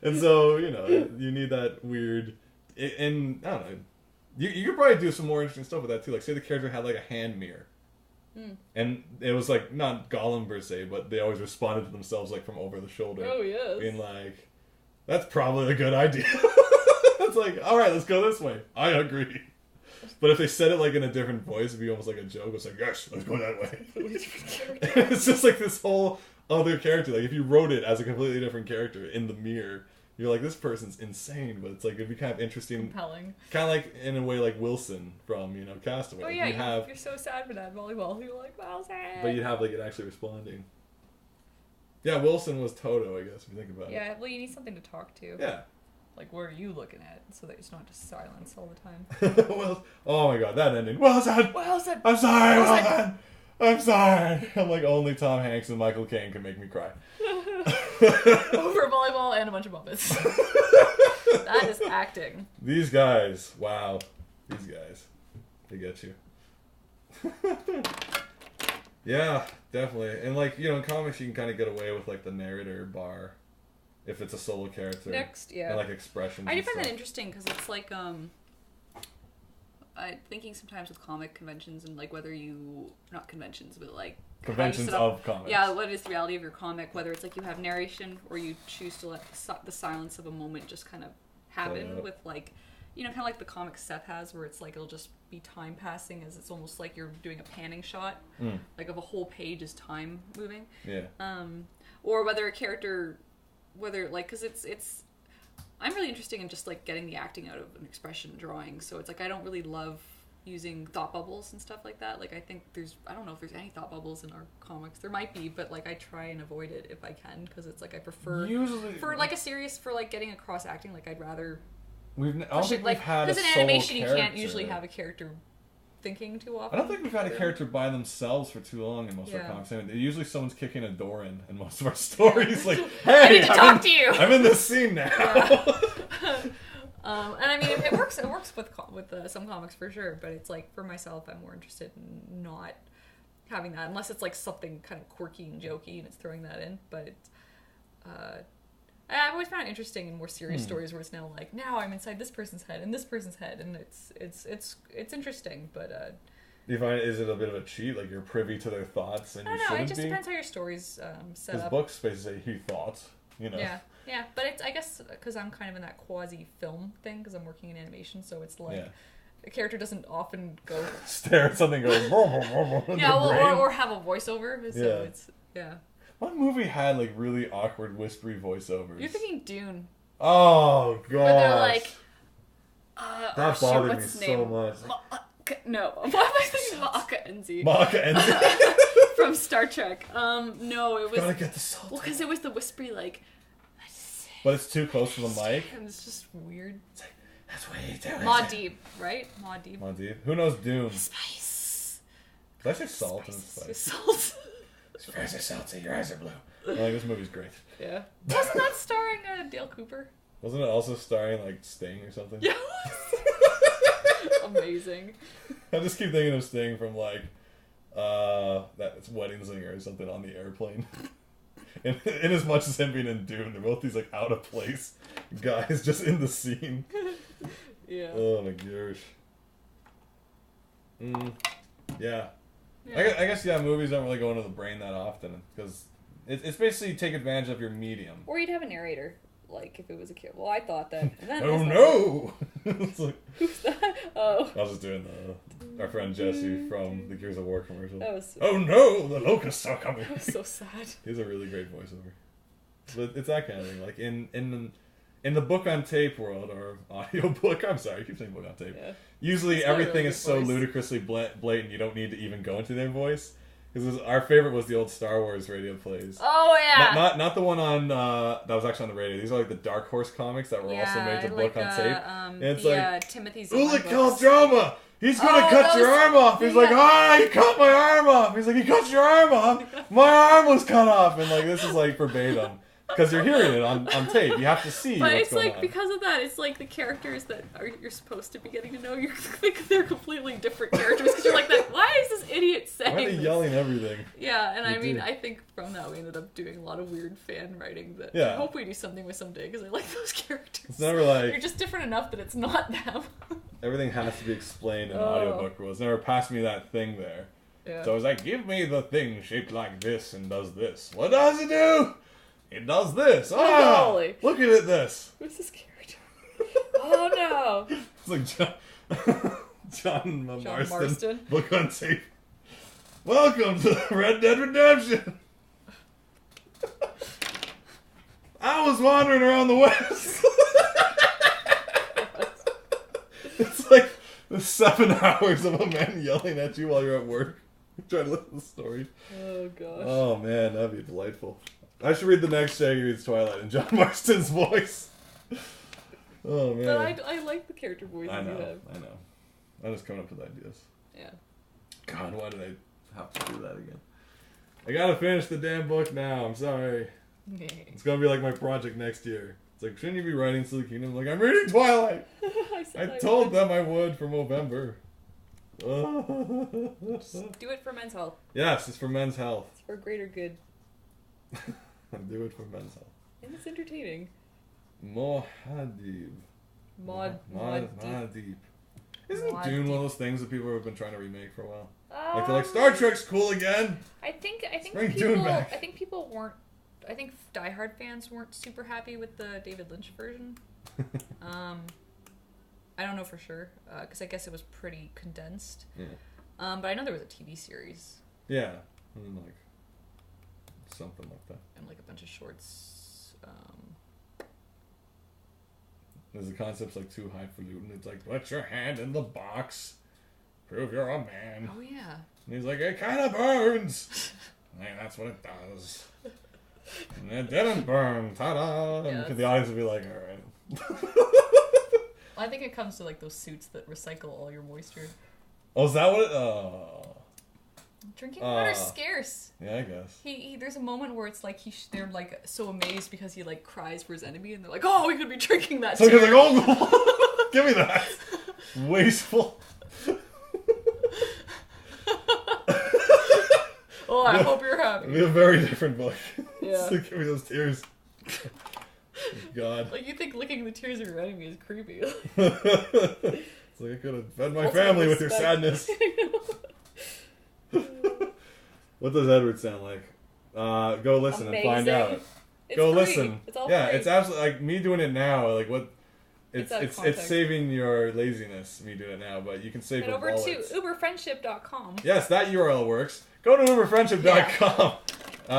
Speaker 2: And so, you need that weird... And, I don't know. You could probably do some more interesting stuff with that, too. Like, say the character had, like, a hand mirror. And it was, like, not Gollum per se, but they always responded to themselves, like, from over the shoulder.
Speaker 3: Oh, yes.
Speaker 2: Being like, that's probably a good idea. It's like, all right, let's go this way. I agree. But if they said it like in a different voice, it'd be almost like a joke. It's like, yes, let's go that way. It's just like this whole other character. Like if you wrote it as a completely different character in the mirror, you're like, this person's insane. But it's like it'd be kind of interesting,
Speaker 3: Compelling.
Speaker 2: kind of like in a way like Wilson from Castaway.
Speaker 3: Oh
Speaker 2: Like,
Speaker 3: yeah, you're so sad for that volleyball. You're like, Wilson.
Speaker 2: but you'd have like it actually responding. Yeah, Wilson was Toto, I guess, if you think about it.
Speaker 3: Yeah, well, you need something to talk to.
Speaker 2: Yeah.
Speaker 3: Like, where are you looking at? So that it's not just silence all the time.
Speaker 2: Well, oh my god, that ending. Wilson!
Speaker 3: Wilson!
Speaker 2: I'm sorry, Wilson! I'm sorry. I'm like, only Tom Hanks and Michael Caine can make me cry.
Speaker 3: Over volleyball and a bunch of Muppets. That is acting.
Speaker 2: These guys, wow. These guys. They get you. Yeah, definitely. And like, in comics you can kind of get away with like the narrator bar. If it's a solo character.
Speaker 3: Next, yeah.
Speaker 2: And like expressions.
Speaker 1: I do
Speaker 2: and
Speaker 1: find that
Speaker 2: stuff.
Speaker 1: interesting because it's like I'm thinking sometimes with comic conventions and like whether you not conventions but like
Speaker 2: Conventions of comics.
Speaker 1: Yeah, what is the reality of your comic? Whether it's like you have narration or you choose to let the silence of a moment just kind of happen with like kind of like the comic Seth has where it's like it'll just be time passing as it's almost like you're doing a panning shot like of a whole page is time moving.
Speaker 2: Yeah.
Speaker 1: Or whether a character. Whether like because it's I'm really interested in just like getting the acting out of an expression drawing, so it's like I don't really love using thought bubbles and stuff like that. Like I think I don't know if there's any thought bubbles in our comics. There might be, but like I try and avoid it if I can because it's like I prefer
Speaker 2: usually
Speaker 1: for like a serious for like getting across acting, like I'd rather
Speaker 2: I don't think we've had a
Speaker 1: because in
Speaker 2: solo
Speaker 1: animation you can't
Speaker 2: character.
Speaker 1: usually have a character thinking too often.
Speaker 2: I don't think we've had a character by themselves for too long in most of our
Speaker 1: Yeah.
Speaker 2: comics. I mean, usually someone's kicking a door in most of our stories. Like, hey,
Speaker 1: I need to talk to you.
Speaker 2: I'm in this scene now.
Speaker 1: Yeah. And I mean, it works. It works with some comics for sure. But it's like for myself, I'm more interested in not having that unless it's like something kind of quirky and jokey and it's throwing that in. But
Speaker 3: I've always found it interesting in more serious stories where it's now like, now I'm inside this person's head and this person's head, and it's interesting, but
Speaker 2: do you find is it a bit of a cheat? Like you're privy to their thoughts and
Speaker 3: I don't know. It just depends how your story's set up.
Speaker 2: Books basically say he thoughts, you know.
Speaker 3: Yeah, but it's I guess because I'm kind of in that quasi film thing because I'm working in animation, so it's like the character doesn't often go
Speaker 2: stare at something going
Speaker 3: or have a voiceover. So it's
Speaker 2: What movie had like really awkward whispery voiceovers?
Speaker 3: You're thinking Dune.
Speaker 2: Oh god.
Speaker 3: Where they're like,
Speaker 2: that bothered me so much.
Speaker 3: No, why am I thinking Ma'aka Enzi?
Speaker 2: Ma'aka Enzi
Speaker 3: from Star Trek. No, it was.
Speaker 2: Gotta get the salt.
Speaker 3: Well, because it was the whispery like.
Speaker 2: But it's too close to the mic.
Speaker 3: And it's just weird.
Speaker 2: It's like, that's what you do.
Speaker 3: Muad'Dib, right? Muad'Dib.
Speaker 2: Muad'Dib. Who knows Dune?
Speaker 3: Spice.
Speaker 2: Did I say salt and spice?
Speaker 3: Salt.
Speaker 2: It's very salty. Your eyes are blue. Like, this movie's great.
Speaker 3: Yeah. Wasn't that starring Dale Cooper?
Speaker 2: Wasn't it also starring like Sting or something?
Speaker 3: Yeah. Amazing.
Speaker 2: I just keep thinking of Sting from like that Wedding Singer or something on the airplane. In as much as him being in Dune, they're both these like out of place guys just in the scene.
Speaker 3: Yeah.
Speaker 2: Oh my gosh. Yeah. I guess movies don't really go into the brain that often because it's basically take advantage of your medium.
Speaker 3: Or you'd have a narrator, like if it was a kid. Well, I thought that. And then
Speaker 2: oh no! It's like,
Speaker 3: who's that? Oh.
Speaker 2: I was just doing our friend Jesse from the Gears of War commercial.
Speaker 3: That was.
Speaker 2: Oh no! The locusts are coming.
Speaker 3: That was so sad.
Speaker 2: He has a really great voiceover. But it's that kind of thing. Like in the book on tape world or audio book, I'm sorry, I keep saying book on tape. Yeah. Usually it's everything really is so ludicrously blatant you don't need to even go into their voice. Because our favorite was the old Star Wars radio plays.
Speaker 3: Oh yeah.
Speaker 2: Not the one on that was actually on the radio. These are like the Dark Horse comics that were also made to book on tape. And it's like
Speaker 3: Timothy's
Speaker 2: Ulical drama. He's gonna cut your arm off. He's like, he cut my arm off. He's like, he cut your arm off. My arm was cut off. And like this is like verbatim. Because you're hearing it on tape. You have to see
Speaker 3: but
Speaker 2: what's
Speaker 3: it's
Speaker 2: going
Speaker 3: like,
Speaker 2: on.
Speaker 3: because of that, it's like the characters that you're supposed to be getting to know, you're like, they're completely different characters. Because you're like, why is this idiot saying
Speaker 2: Why are they yelling everything?
Speaker 3: Yeah, and I mean, I think from that we ended up doing a lot of weird fan writing that I hope we do something with someday, because I like those characters.
Speaker 2: It's never like...
Speaker 3: You're just different enough that it's not them.
Speaker 2: Everything has to be explained in audiobook rules. Never passed me that thing there. Yeah. So I was like, give me the thing shaped like this and does this. What does it do? It does this. Look at it this.
Speaker 3: Who's this character? Oh no.
Speaker 2: It's like John Marston. Book on tape. Welcome to Red Dead Redemption. I was wandering around the West. It's like the 7 hours of a man yelling at you while you're at work. Trying to listen to the story.
Speaker 3: Oh gosh.
Speaker 2: Oh man, that'd be delightful. I should read the next Shaggy Reads Twilight in John Marston's voice. Oh man.
Speaker 3: But I like the character voice you have.
Speaker 2: I know. I'm just coming up with ideas.
Speaker 3: Yeah.
Speaker 2: God, why did I have to do that again? I gotta finish the damn book now. I'm sorry. It's gonna be like my project next year. It's like, shouldn't you be writing Silly Kingdom? I'm like, I'm reading Twilight. I told them I would for November.
Speaker 3: Just do it for men's health.
Speaker 2: Yes, it's for men's health.
Speaker 3: It's for greater good.
Speaker 2: Do it for men's health.
Speaker 3: And it's entertaining.
Speaker 2: Muad'Dib.
Speaker 3: Muad'Dib.
Speaker 2: Isn't Dune one of those things that people have been trying to remake for a while? Like they're like, Star Trek's cool again.
Speaker 3: I think people weren't. I think diehard fans weren't super happy with the David Lynch version. I don't know for sure because I guess it was pretty condensed.
Speaker 2: Yeah.
Speaker 3: But I know there was a TV series.
Speaker 2: Yeah, and like something like that.
Speaker 3: And like a bunch of shorts.
Speaker 2: There's the concept's like too highfalutin. It's like, put your hand in the box, prove you're a man.
Speaker 3: Oh yeah.
Speaker 2: And he's like, it kind of burns. Like, that's what it does. And it didn't burn. Ta-da! Yeah, and the audience would be like, all right.
Speaker 3: Well, I think it comes to like those suits that recycle all your moisture.
Speaker 2: Oh, is that what it...
Speaker 3: Drinking water's scarce.
Speaker 2: Yeah, I guess.
Speaker 3: He there's a moment where it's like they're like so amazed because he like cries for his enemy, and they're like, oh, we could be drinking that.
Speaker 2: So he's like, oh, give me that. Wasteful.
Speaker 3: Oh, I hope you're happy.
Speaker 2: It'll be a very different book.
Speaker 3: Yeah.
Speaker 2: So give me those tears. God.
Speaker 3: Like, you think licking the tears of your enemy is creepy.
Speaker 2: It's like I could have fed my family with your sadness. What does Edward sound like? Go listen and find out. Go
Speaker 3: free.
Speaker 2: Listen.
Speaker 3: It's all
Speaker 2: yeah,
Speaker 3: free.
Speaker 2: it's absolutely like me doing it now. Like what? It's
Speaker 3: context.
Speaker 2: saving your laziness. Me doing it now, but you can save
Speaker 3: Head
Speaker 2: your
Speaker 3: over
Speaker 2: wallets.
Speaker 3: to uberfriendship.com.
Speaker 2: Yes, that URL works. Go to uberfriendship.com.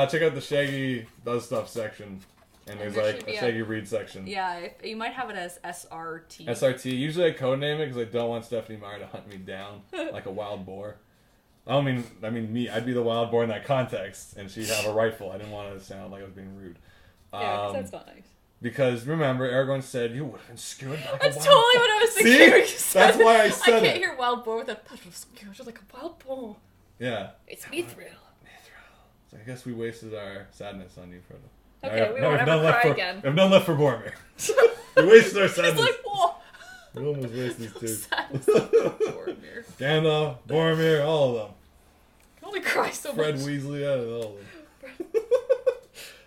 Speaker 2: Check out the Shaggy Does Stuff section. And there's
Speaker 1: there
Speaker 2: like
Speaker 1: should
Speaker 2: a
Speaker 1: be
Speaker 2: Shaggy Read section.
Speaker 1: Yeah, you might have it as SRT.
Speaker 2: SRT. Usually I codename it because I don't want Stephanie Meyer to hunt me down like a wild boar. I mean me. I'd be the wild boar in that context, and she'd have a rifle. I didn't want it to sound like I was being rude.
Speaker 3: Yeah, because that's not nice.
Speaker 2: Because remember, Aragorn said you would have been skewered like
Speaker 3: That's
Speaker 2: a wild
Speaker 3: totally
Speaker 2: boar.
Speaker 3: what I was thinking.
Speaker 2: See?
Speaker 3: When you said
Speaker 2: That's why I said
Speaker 3: I can't
Speaker 2: it.
Speaker 3: hear wild boar with a touch of skewer. Just like a wild boar.
Speaker 2: Yeah.
Speaker 3: It's Mithril.
Speaker 2: So I guess we wasted our sadness on you, Frodo.
Speaker 3: Okay, we won't ever cry again.
Speaker 2: We have none left for Boromir. We wasted our sadness.
Speaker 3: It's like, whoa.
Speaker 2: We almost wasted these two.
Speaker 3: Sadness of Boromir.
Speaker 2: Gandalf, Boromir, all of them.
Speaker 3: I can only cry so
Speaker 2: Fred
Speaker 3: much.
Speaker 2: Weasley, all of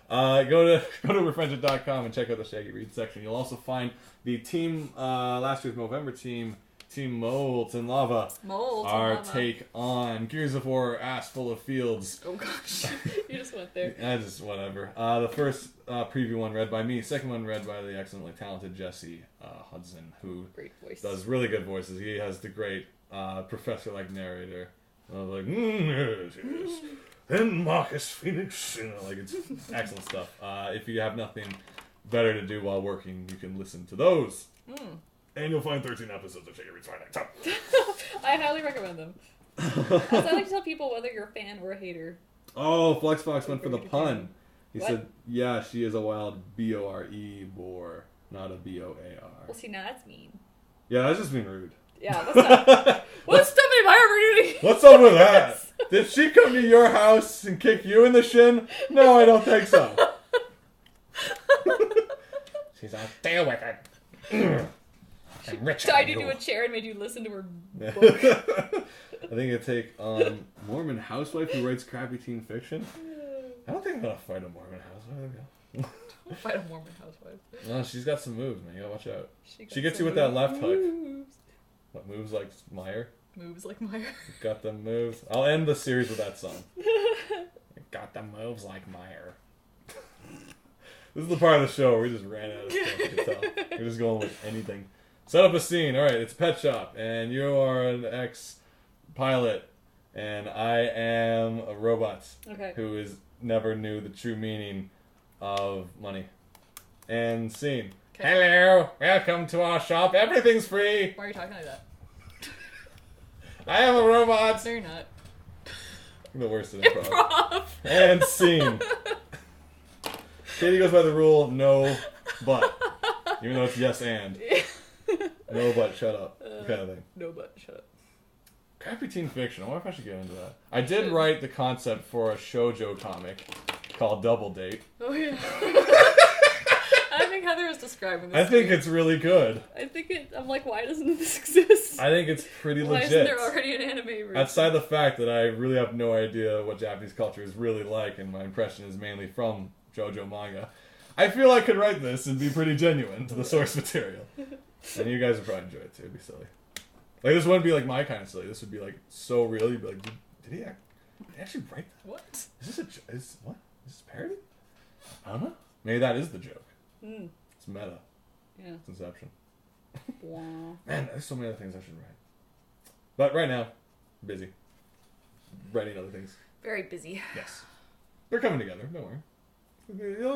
Speaker 2: them. Go to uberfriendship.com and check out the Shaggy Read section. You'll also find the team, last year's Movember team, Team Molten Lava. Our take on Gears of War, Ass Full of Fields.
Speaker 3: Oh gosh, you just went there.
Speaker 2: Just whatever. The first preview one read by me, second one read by the excellently talented Jesse Hudson, who
Speaker 3: Great voice.
Speaker 2: does really good voices. He has the great professor-like narrator. Like, yes, yes. And Marcus Phoenix, like it's excellent stuff. If you have nothing better to do while working, you can listen to those. And you'll find 13 episodes of Shaggy Reads Friday.
Speaker 3: I highly recommend them. I like to tell people whether you're a fan or a hater.
Speaker 2: Oh, Flexbox went for the pun. He
Speaker 3: What?
Speaker 2: said, yeah, she is a wild B-O-R-E boar, not a B-O-A-R.
Speaker 3: Well, see, now that's mean.
Speaker 2: Yeah, that's just being rude.
Speaker 3: Yeah, that's not... What's Stephanie Meyer doing?
Speaker 2: What's up with that? Did she come to your house and kick you in the shin? No, I don't think so. She's like, deal with it. I'm rich.
Speaker 3: Tied you to a chair and made you listen to her book.
Speaker 2: I think it'd take Mormon housewife who writes crappy teen fiction. I don't think I'm gonna fight a Mormon housewife.
Speaker 3: Don't fight a Mormon housewife.
Speaker 2: No, she's got some moves, man. You gotta watch out. She gets
Speaker 3: some
Speaker 2: you with that left hook.
Speaker 3: moves.
Speaker 2: What moves like Meyer?
Speaker 3: Moves like Meyer.
Speaker 2: Got them moves. I'll end the series with that song. Got them moves like Meyer. This is the part of the show where we just ran out of stuff. You can tell. We're just going with anything. Set up a scene. All right, it's a pet shop, and you are an ex-pilot, and I am a robot who never knew the true meaning of money. And scene. Okay. Hello, welcome to our shop. Everything's free.
Speaker 3: Why are you talking like that?
Speaker 2: I am a robot.
Speaker 3: No, you're not.
Speaker 2: I'm the worst at improv. And scene. Katie goes by the rule, no, but. Even though it's yes and. No, but shut up. Kind of thing.
Speaker 3: No, but shut up.
Speaker 2: Crappy teen fiction. I wonder if I should get into that. I did write the concept for a shoujo comic called Double Date.
Speaker 3: Oh, yeah. I think Heather was describing this.
Speaker 2: I think it's really good.
Speaker 3: I'm like, why doesn't this exist?
Speaker 2: I think it's pretty legit.
Speaker 3: Why isn't there already an anime version?
Speaker 2: Outside the fact that I really have no idea what Japanese culture is really like, and my impression is mainly from JoJo manga, I feel I could write this and be pretty genuine to the source material. And you guys would probably enjoy it too. It'd be silly. Like, this wouldn't be like my kind of silly. This would be like so real. You'd be like, did he actually write that?
Speaker 3: What?
Speaker 2: Is this what? Is this a parody? I don't know. Maybe that is the joke. It's meta.
Speaker 3: Yeah.
Speaker 2: It's Inception.
Speaker 3: Wow.
Speaker 2: Man, there's so many other things I should write. But right now, busy. Writing other things.
Speaker 3: Very busy.
Speaker 2: Yes. They're coming together. Don't worry.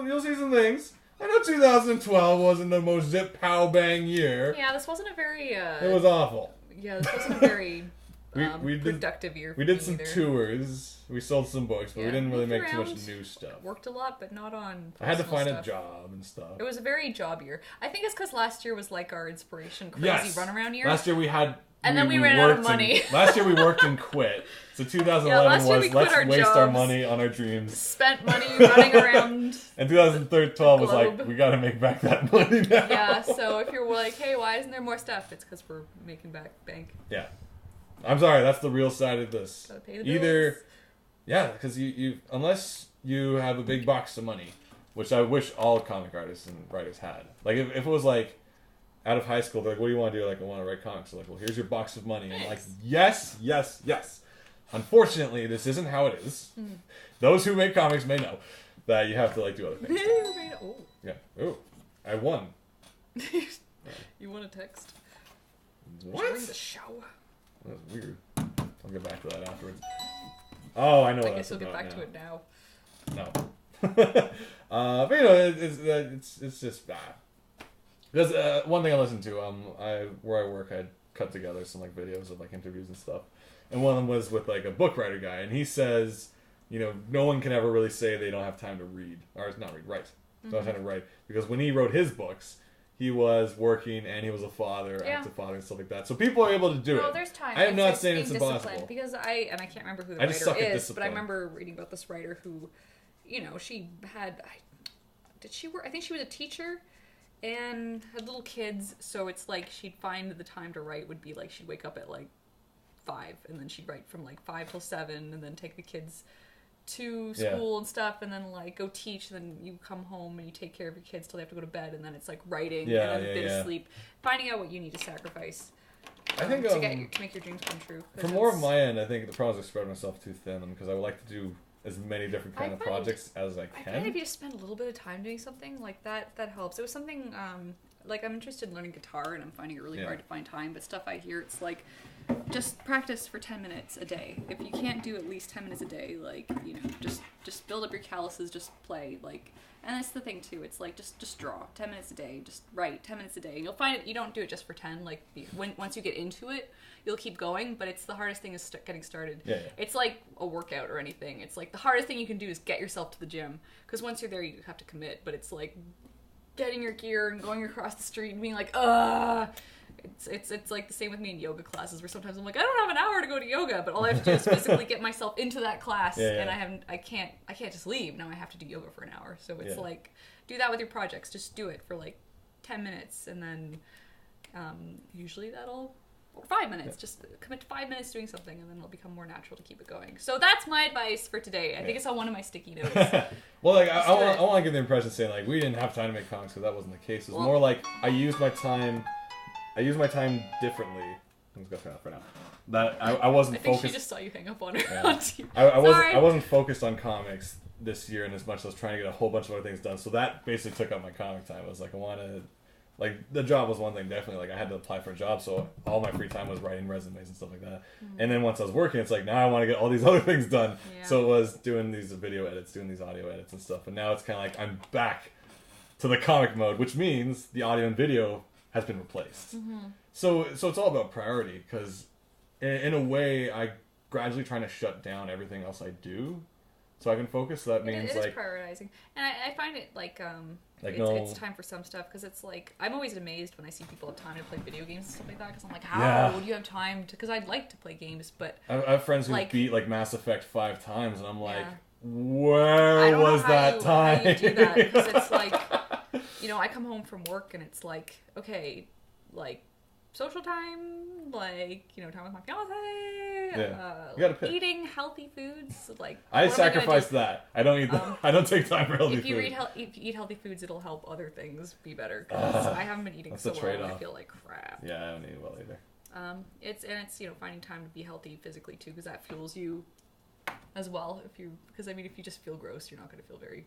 Speaker 2: You'll see some things. I know 2012 wasn't the most zip pow bang year.
Speaker 3: Yeah, this wasn't a very...
Speaker 2: It was awful.
Speaker 3: Yeah, this wasn't a very productive year for
Speaker 2: We did
Speaker 3: me
Speaker 2: some
Speaker 3: either.
Speaker 2: tours. We sold some books, but we didn't really make too much new stuff.
Speaker 3: Worked a lot, but not on
Speaker 2: I had to find
Speaker 3: stuff.
Speaker 2: a job and stuff.
Speaker 3: It was a very job year. I think it's because last year was like our inspiration crazy runaround year.
Speaker 2: Last year we had...
Speaker 3: And then we ran out of money.
Speaker 2: Last year we worked and quit. So 2011
Speaker 3: last year
Speaker 2: was,
Speaker 3: we quit
Speaker 2: let's
Speaker 3: our
Speaker 2: waste
Speaker 3: jobs,
Speaker 2: our money on our dreams.
Speaker 3: Spent money running around.
Speaker 2: And 2012 was like, we gotta make back that money now.
Speaker 3: Yeah, so if you're like, hey, why isn't there more stuff? It's because we're making back bank.
Speaker 2: Yeah. I'm sorry, that's the real side of this.
Speaker 3: Gotta pay the bills.
Speaker 2: Yeah, because you unless you have a big box of money, which I wish all comic artists and writers had. Like, if it was like, out of high school, they're like, what do you want to do? Like, I want to write comics. So like, well, here's your box of money. And I'm like, yes, yes, yes. Unfortunately, this isn't how it is. Those who make comics may know that you have to like do other things.
Speaker 3: Oh.
Speaker 2: Yeah. Ooh, I won.
Speaker 3: You want a text?
Speaker 2: What?
Speaker 3: During the show.
Speaker 2: That was weird. I'll get back to that afterwards. Oh, I know.
Speaker 3: I
Speaker 2: what
Speaker 3: guess
Speaker 2: that's
Speaker 3: we'll get
Speaker 2: about
Speaker 3: back to it now.
Speaker 2: No. But you know, it's just bad. There's one thing I listened to. Where I work, I cut together some like videos of like interviews and stuff, and one of them was with like a book writer guy, and he says, you know, no one can ever really say they don't have time to read or not read, write. Don't have time to write, because when he wrote his books, he was working and he was a father, active father, and stuff like that. So people are able to do it.
Speaker 3: There's time.
Speaker 2: I am not saying it's impossible.
Speaker 3: Because I can't remember who the writer is, but I remember reading about this writer who, you know, she had, did she work? I think she was a teacher and had little kids. So it's like she'd find the time to write would be like she'd wake up at like 5 and then she'd write from like 5 till 7 and then take the kids to school and stuff, and then like go teach, and then you come home and you take care of your kids till they have to go to bed, and then it's like writing and then a bit of sleep, finding out what you need to sacrifice
Speaker 2: I think
Speaker 3: to make your dreams come true.
Speaker 2: From more of my end, I think the problem is I spread myself too thin, because I would like to do as many different kind of projects as I can.
Speaker 3: I find if you just spend a little bit of time doing something like that helps. It was something like I'm interested in learning guitar, and I'm finding it really hard to find time, but stuff I hear, it's like just practice for 10 minutes a day. If you can't do at least 10 minutes a day, like, you know, just build up your calluses, just play, like, and that's the thing too. It's like just draw 10 minutes a day, just write 10 minutes a day. And you'll find it. You don't do it just for 10. Like once you get into it, you'll keep going. But it's the hardest thing is getting started.
Speaker 2: Yeah.
Speaker 3: It's like a workout or anything. It's like the hardest thing you can do is get yourself to the gym, because once you're there, you have to commit. But it's like getting your gear and going across the street and being like, ugh. It's like the same with me in yoga classes, where sometimes I'm like, I don't have an hour to go to yoga, but all I have to do is physically get myself into that class, and I can't just leave. Now I have to do yoga for an hour. So it's like, do that with your projects. Just do it for like 10 minutes, and then usually that'll, or 5 minutes. Just commit to 5 minutes doing something, and then it'll become more natural to keep it going. So that's my advice for today. I think it's on one of my sticky notes.
Speaker 2: Well, like I want to give the impression saying like we didn't have time to make comics, because that wasn't the case. It was more like I used my time differently. I'm just gonna turn off for now. That I wasn't focused. I think
Speaker 3: she just saw you hang up on her.
Speaker 2: Yeah. I wasn't focused on comics this year, and as much as I was trying to get a whole bunch of other things done. So that basically took up my comic time. I was like, I wanted, like, the job was one thing, definitely. Like, I had to apply for a job, so all my free time was writing resumes and stuff like that. And then once I was working, it's like, now I want to get all these other things done. Yeah. So it was doing these video edits, doing these audio edits and stuff. And now it's kind of like I'm back to the comic mode, which means the audio and video has been replaced. So it's all about priority, because in a way, I gradually trying to shut down everything else I do, so I can focus. So that means
Speaker 3: it is prioritizing, and I find it like it's time for some stuff, because it's like I'm always amazed when I see people have time to play video games and stuff like that, because I'm like, how would you have time to? Because I'd like to play games, but
Speaker 2: I have friends who beat like Mass Effect 5 times, and I'm like, where was that time?
Speaker 3: How you do that, because it's like, you know, I come home from work and it's like, okay, like social time, like, you know, time with my fiance, eating healthy foods, like
Speaker 2: I sacrifice that. I don't eat I don't take time for healthy food.
Speaker 3: If you eat healthy foods, it'll help other things be better, because I haven't been eating so well, and I feel like crap.
Speaker 2: Yeah, I don't eat well either.
Speaker 3: It's you know, finding time to be healthy physically too, because that fuels you as well. Because I mean, if you just feel gross, you're not going to feel very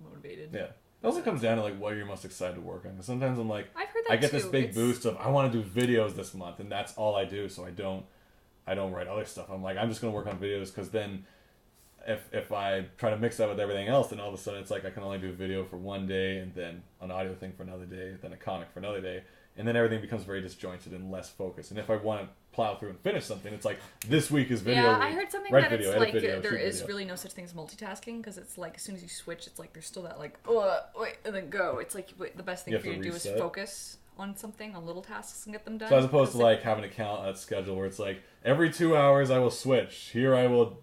Speaker 3: motivated.
Speaker 2: Yeah. It also comes down to like what you're most excited to work on. Because sometimes I'm like,
Speaker 3: I've heard that
Speaker 2: I get this big boost of I want to do videos this month, and that's all I do. So I don't write other stuff. I'm like, I'm just gonna work on videos, because then if I try to mix that with everything else, then all of a sudden it's like I can only do a video for one day, and then an audio thing for another day, then a comic for another day, and then everything becomes very disjointed and less focused. And if I want to plow through and finish something, it's like this week is video.
Speaker 3: Yeah,
Speaker 2: week.
Speaker 3: I heard something that it's like there is really no such thing as multitasking, because it's like as soon as you switch, it's like there's still that like wait and then go. It's like the best thing for you to do is focus on something, on little tasks, and get them done.
Speaker 2: So as opposed to like having a count at schedule where it's like every 2 hours I will switch. Here I will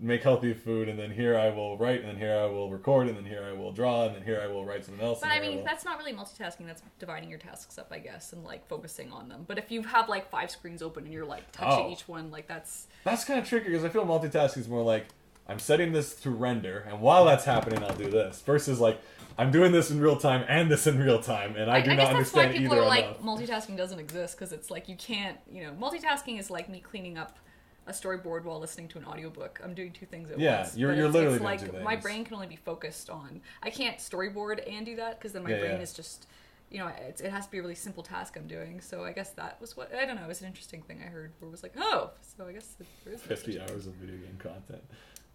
Speaker 2: make healthy food, and then here I will write, and then here I will record, and then here I will draw, and then here I will write something else.
Speaker 3: But I mean, that's not really multitasking. That's dividing your tasks up, I guess, and like focusing on them. But if you have like 5 screens open and you're like touching each one, like that's
Speaker 2: kind of tricky, because I feel multitasking is more like I'm setting this to render, and while that's happening, I'll do this. Versus, like, I'm doing this in real time and this in real time, and I do not understand either enough. I guess that's why people are like,
Speaker 3: multitasking doesn't exist, because it's like, you can't, multitasking is like me cleaning up a storyboard while listening to an audiobook. I'm doing two things at once.
Speaker 2: Yeah, you're literally
Speaker 3: it's like
Speaker 2: doing two things.
Speaker 3: My brain can only be focused on. I can't storyboard and do that because then my brain is just, it has to be a really simple task I'm doing. So I guess that was what, I don't know, it was an interesting thing I heard where it was like, oh, so I guess there is
Speaker 2: 50 hours of video game content.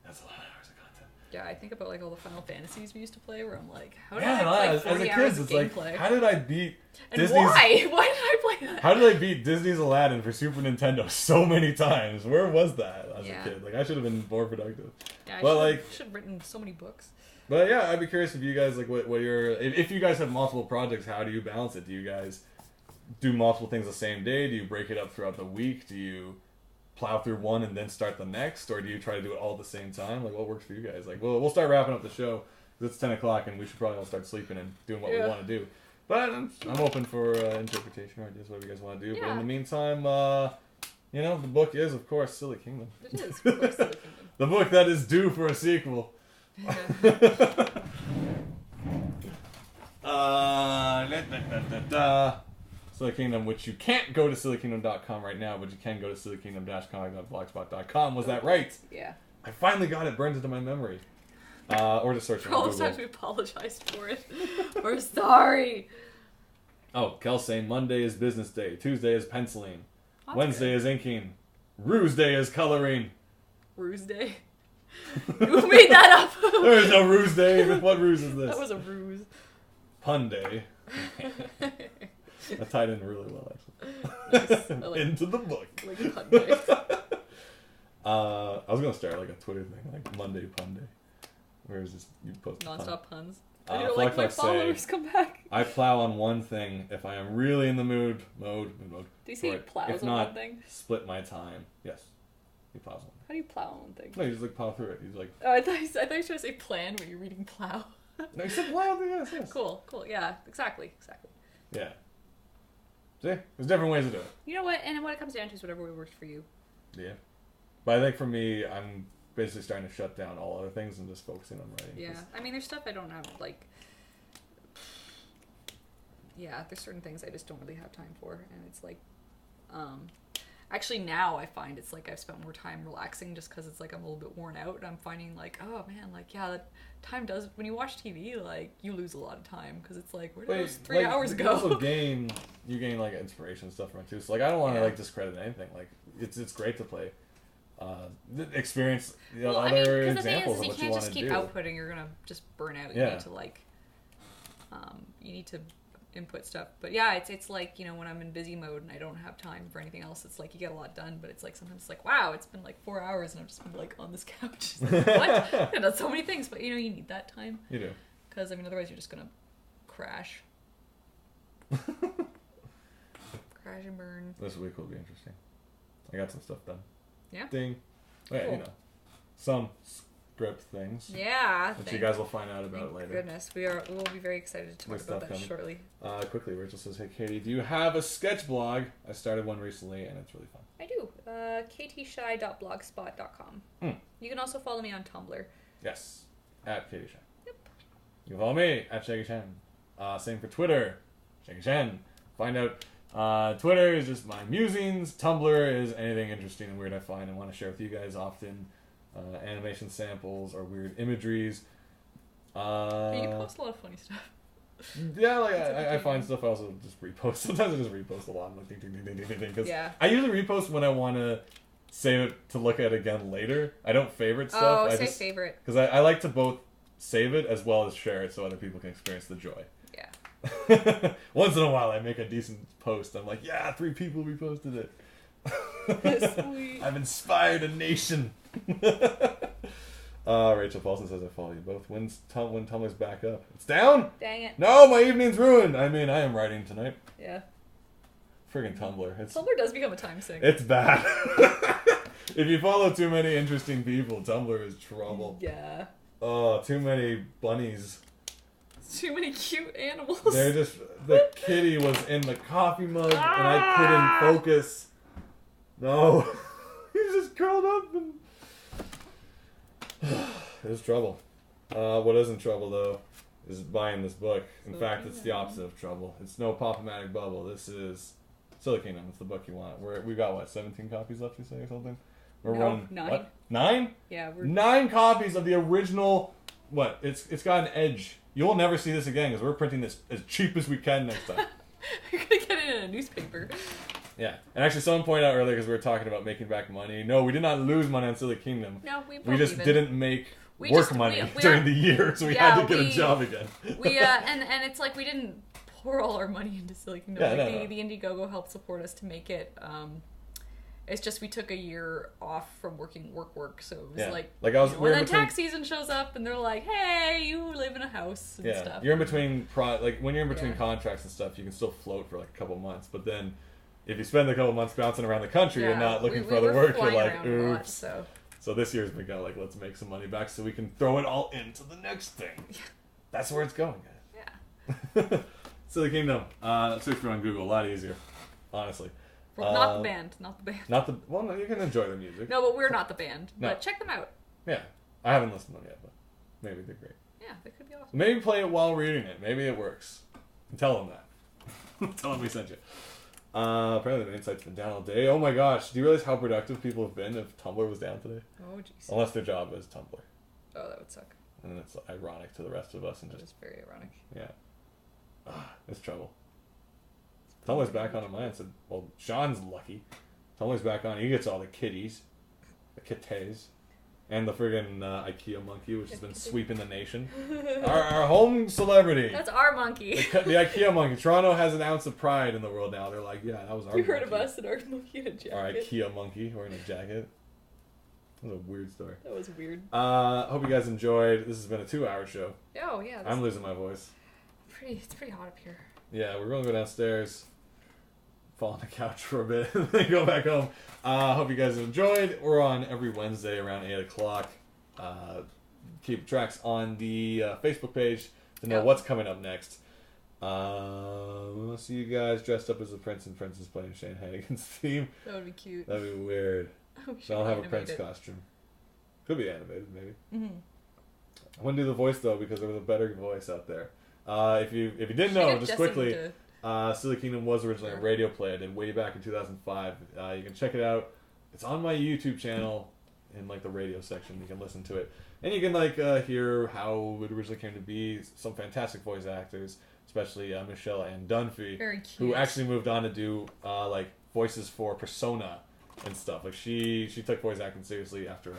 Speaker 2: That's a lot of hours of content.
Speaker 3: Yeah, I think about like all the Final Fantasies we used to play where I'm like, how did
Speaker 2: I
Speaker 3: play
Speaker 2: as
Speaker 3: 40
Speaker 2: a
Speaker 3: hours
Speaker 2: kid,
Speaker 3: of
Speaker 2: it's like,
Speaker 3: gameplay?
Speaker 2: how did I beat
Speaker 3: And
Speaker 2: Disney's...
Speaker 3: why? Why did I play that?
Speaker 2: How did I beat Disney's Aladdin for Super Nintendo so many times? Where was that as a kid? Like, I should have been more productive.
Speaker 3: Yeah,
Speaker 2: I
Speaker 3: should have written so many books.
Speaker 2: But yeah, I'd be curious if you guys, like, what your... If you guys have multiple projects, how do you balance it? Do you guys do multiple things the same day? Do you break it up throughout the week? Do you plow through one and then start the next? Or do you try to do it all at the same time? Like, what works for you guys? Like, we'll start wrapping up the show. It's 10 o'clock and we should probably all start sleeping and doing what we want to do. But I'm open for interpretation or ideas, whatever you guys want to do. Yeah. But in the meantime, the book is, of course, Silly Kingdom.
Speaker 3: It is, of course, Silly Kingdom.
Speaker 2: The book that is due for a sequel. Silly Kingdom, which you can't go to sillykingdom.com right now, but you can go to sillykingdom-comic.blogspot.com. Was that right?
Speaker 3: Yeah.
Speaker 2: I finally got it burned into my memory. Or just search it on
Speaker 3: All
Speaker 2: Google.
Speaker 3: the times we apologized for it. We're sorry.
Speaker 2: Oh, Kel saying Monday is business day. Tuesday is penciling.
Speaker 3: That's
Speaker 2: Wednesday
Speaker 3: good.
Speaker 2: is inking. Ruse day is coloring.
Speaker 3: Ruse day? Who made that up?
Speaker 2: There is no Ruse day. What ruse is this?
Speaker 3: That was a ruse.
Speaker 2: Pun day. That tied in really well, actually.
Speaker 3: Nice.
Speaker 2: Into the book.
Speaker 3: Like a pun day.
Speaker 2: I was going to start like a Twitter thing, like Monday Pun Day. Where is this? You post
Speaker 3: Non-stop puns.
Speaker 2: I
Speaker 3: don't like my followers come back.
Speaker 2: I plow on one thing if I am really in the mood.
Speaker 3: Do you say he plows
Speaker 2: if
Speaker 3: on
Speaker 2: not,
Speaker 3: one thing?
Speaker 2: split my time. Yes. He plows on.
Speaker 3: How do you plow on one thing?
Speaker 2: No, you just like plow through it. He's like...
Speaker 3: Oh, I thought you were trying to say plan when you're reading plow.
Speaker 2: No, you said plow. Yes.
Speaker 3: Cool. Yeah, exactly.
Speaker 2: Yeah. See? There's different ways to do it.
Speaker 3: You know what? And what it comes down to is whatever works for you.
Speaker 2: Yeah. But I think for me, I'm basically starting to shut down all other things and just focusing on writing.
Speaker 3: Yeah. I mean, there's stuff I don't have, like... Yeah, there's certain things I just don't really have time for. And it's like... Actually, now I find it's like I've spent more time relaxing just because it's like I'm a little bit worn out. And I'm finding like, oh man, like, yeah, that time does... When you watch TV, like, you lose a lot of time because it's like, where did those 3 hours go?
Speaker 2: You also gain like inspiration and stuff from it too. So like, I don't want to like discredit anything. Like, it's great to play. Experience other examples of what you want to do. You can't just keep
Speaker 3: outputting. You're gonna just burn out. You need to like, you need to input stuff. But yeah, it's like, when I'm in busy mode and I don't have time for anything else, it's like you get a lot done. But it's like sometimes it's like, wow, it's been like 4 hours and I've just been like on this couch. Like, what? I've done so many things, but you need that time.
Speaker 2: You do.
Speaker 3: Because I mean, otherwise you're just gonna crash. Crash and burn.
Speaker 2: This week will be interesting. I got some stuff done.
Speaker 3: Yeah.
Speaker 2: Ding. Yeah,
Speaker 3: cool.
Speaker 2: Some script things.
Speaker 3: Yeah.
Speaker 2: Which you guys will find out about
Speaker 3: Thank
Speaker 2: later.
Speaker 3: Goodness, we will be very excited to talk about that
Speaker 2: coming.
Speaker 3: shortly.
Speaker 2: Quickly, Rachel says, "Hey Katie, do you have a sketch blog? I started one recently, and it's really fun."
Speaker 3: I do. ktshy.blogspot.com. You can also follow me on Tumblr.
Speaker 2: Yes, at Katie Shan.
Speaker 3: Yep.
Speaker 2: You can follow me at Shaggy Shan. Same for Twitter, Shaggy Shan. Find out. Twitter is just my musings. Tumblr is anything interesting and weird I find and want to share with you guys often. Animation samples or weird imageries.
Speaker 3: You post a lot of funny stuff.
Speaker 2: Yeah, like I find stuff I also just repost. Sometimes I just repost a lot. I'm like, ding. Because I usually repost when I want to save it to look at again later. I don't favorite stuff.
Speaker 3: Oh, favorite.
Speaker 2: Because I like to both save it as well as share it so other people can experience the joy.
Speaker 3: Yeah.
Speaker 2: Once in a while I make a decent post. I'm like, yeah, 3 people reposted it.
Speaker 3: Sweet.
Speaker 2: I've inspired a nation. Rachel Paulson says I follow you both. When Tumblr's back up? It's down?
Speaker 3: Dang it.
Speaker 2: No, my evening's ruined. I mean, I am writing tonight.
Speaker 3: Yeah.
Speaker 2: Friggin' Tumblr.
Speaker 3: Tumblr does become a time sink.
Speaker 2: It's bad. If you follow too many interesting people, Tumblr is trouble.
Speaker 3: Yeah.
Speaker 2: Oh, too many bunnies.
Speaker 3: Too many cute animals.
Speaker 2: The kitty was in the coffee mug and I couldn't focus. No. He's just curled up and... There's trouble. What isn't trouble, though, is buying this book. In fact, it's the opposite of trouble. It's no Pop-O-Matic Bubble. This is Silly Kingdom. It's the book you want. We've got, 17 copies left, you say, or something?
Speaker 3: No, 9.
Speaker 2: What? 9?
Speaker 3: Yeah,
Speaker 2: 9 copies of the original... What? It's got an edge. You'll never see this again, because we're printing this as cheap as we can next time.
Speaker 3: You're going to get it in a newspaper.
Speaker 2: Yeah. And actually, someone pointed out earlier, because we were talking about making back money. No, we did not lose money on Silly Kingdom.
Speaker 3: No,
Speaker 2: we just didn't make... money during the year, so we had to get a job again.
Speaker 3: And it's like we didn't pour all our money into Silly Kingdom.
Speaker 2: Yeah,
Speaker 3: the Indiegogo helped support us to make it. It's just we took a year off from work, so it was when the tax season shows up and they're like, "Hey, you live in a house and stuff."
Speaker 2: You're in between when you're in between contracts and stuff, you can still float for like a couple months, but then if you spend a couple months bouncing around the country and not looking for other work, you're like, "Oops." So this year's been kind of like, let's make some money back so we can throw it all into the next thing. Yeah. That's where it's going, guys. Yeah. Silly Kingdom. Search for it on Google. A lot easier, honestly.
Speaker 3: Not the band.
Speaker 2: Well, no, you can enjoy the music.
Speaker 3: No, but we're not the band.
Speaker 2: No.
Speaker 3: But check them out.
Speaker 2: Yeah. I haven't listened to them yet, but maybe they're great.
Speaker 3: Yeah, they could be awesome.
Speaker 2: Maybe play it while reading it. Maybe it works. Tell them that. Tell them we sent you. Apparently the insight's been down all day. Oh my gosh, do you realize how productive people have been if Tumblr was down today?
Speaker 3: Oh jeez.
Speaker 2: Unless their job is Tumblr.
Speaker 3: Oh, that would suck.
Speaker 2: And then it's ironic to the rest of us. And
Speaker 3: that is very ironic.
Speaker 2: Yeah. It's trouble. Tumblr's back on mine. Said, well, Sean's lucky. Tumblr's back on. He gets all the kitties. The kitties. And the friggin' IKEA monkey, which has been sweeping the nation. Our home celebrity.
Speaker 3: That's our monkey.
Speaker 2: The IKEA monkey. Toronto has an ounce of pride in the world now. They're like, yeah, that was our monkey.
Speaker 3: You heard of us and our monkey in a jacket.
Speaker 2: Our IKEA monkey wearing a jacket. That was a weird story.
Speaker 3: That was weird.
Speaker 2: Hope you guys enjoyed. This has been a 2-hour show.
Speaker 3: Oh, yeah.
Speaker 2: I'm losing my voice.
Speaker 3: It's pretty hot up here.
Speaker 2: Yeah, we're going to go downstairs, fall on the couch for a bit, and then go back home. Hope you guys enjoyed. We're on every Wednesday around 8 o'clock. Keep tracks on the Facebook page to know what's coming up next. We'll see you guys dressed up as a prince and princess playing Shanahanigans theme.
Speaker 3: That would be cute.
Speaker 2: That'd be weird. So I'll have a prince costume. Could be animated, maybe. Mm-hmm. I wouldn't do the voice, though, because there was a better voice out there. If you didn't know, just quickly... Silly Kingdom was originally a radio play I did way back in 2005. You can check it out. It's on my YouTube channel in the radio section. You can listen to it. And you can hear how it originally came to be. Some fantastic voice actors, especially Michelle Ann Dunphy,
Speaker 3: very cute,
Speaker 2: who actually moved on to do voices for Persona and stuff. She took voice acting seriously after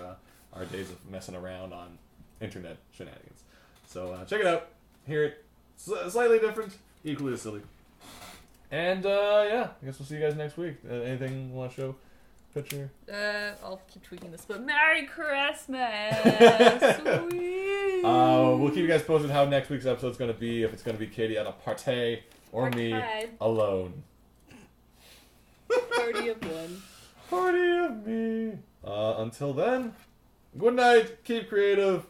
Speaker 2: our days of messing around on internet shenanigans. So check it out. Hear it. Slightly different, equally as silly. And, I guess we'll see you guys next week. Anything you want to show? Picture?
Speaker 3: I'll keep tweaking this, but Merry Christmas! Sweet!
Speaker 2: We'll keep you guys posted how next week's episode's going to be, if it's going to be Katie at a party, or me alone.
Speaker 3: Party of one.
Speaker 2: Party of me! Until then, good night, keep creative,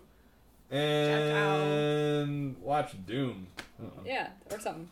Speaker 2: and watch Doom.
Speaker 3: Yeah, or something.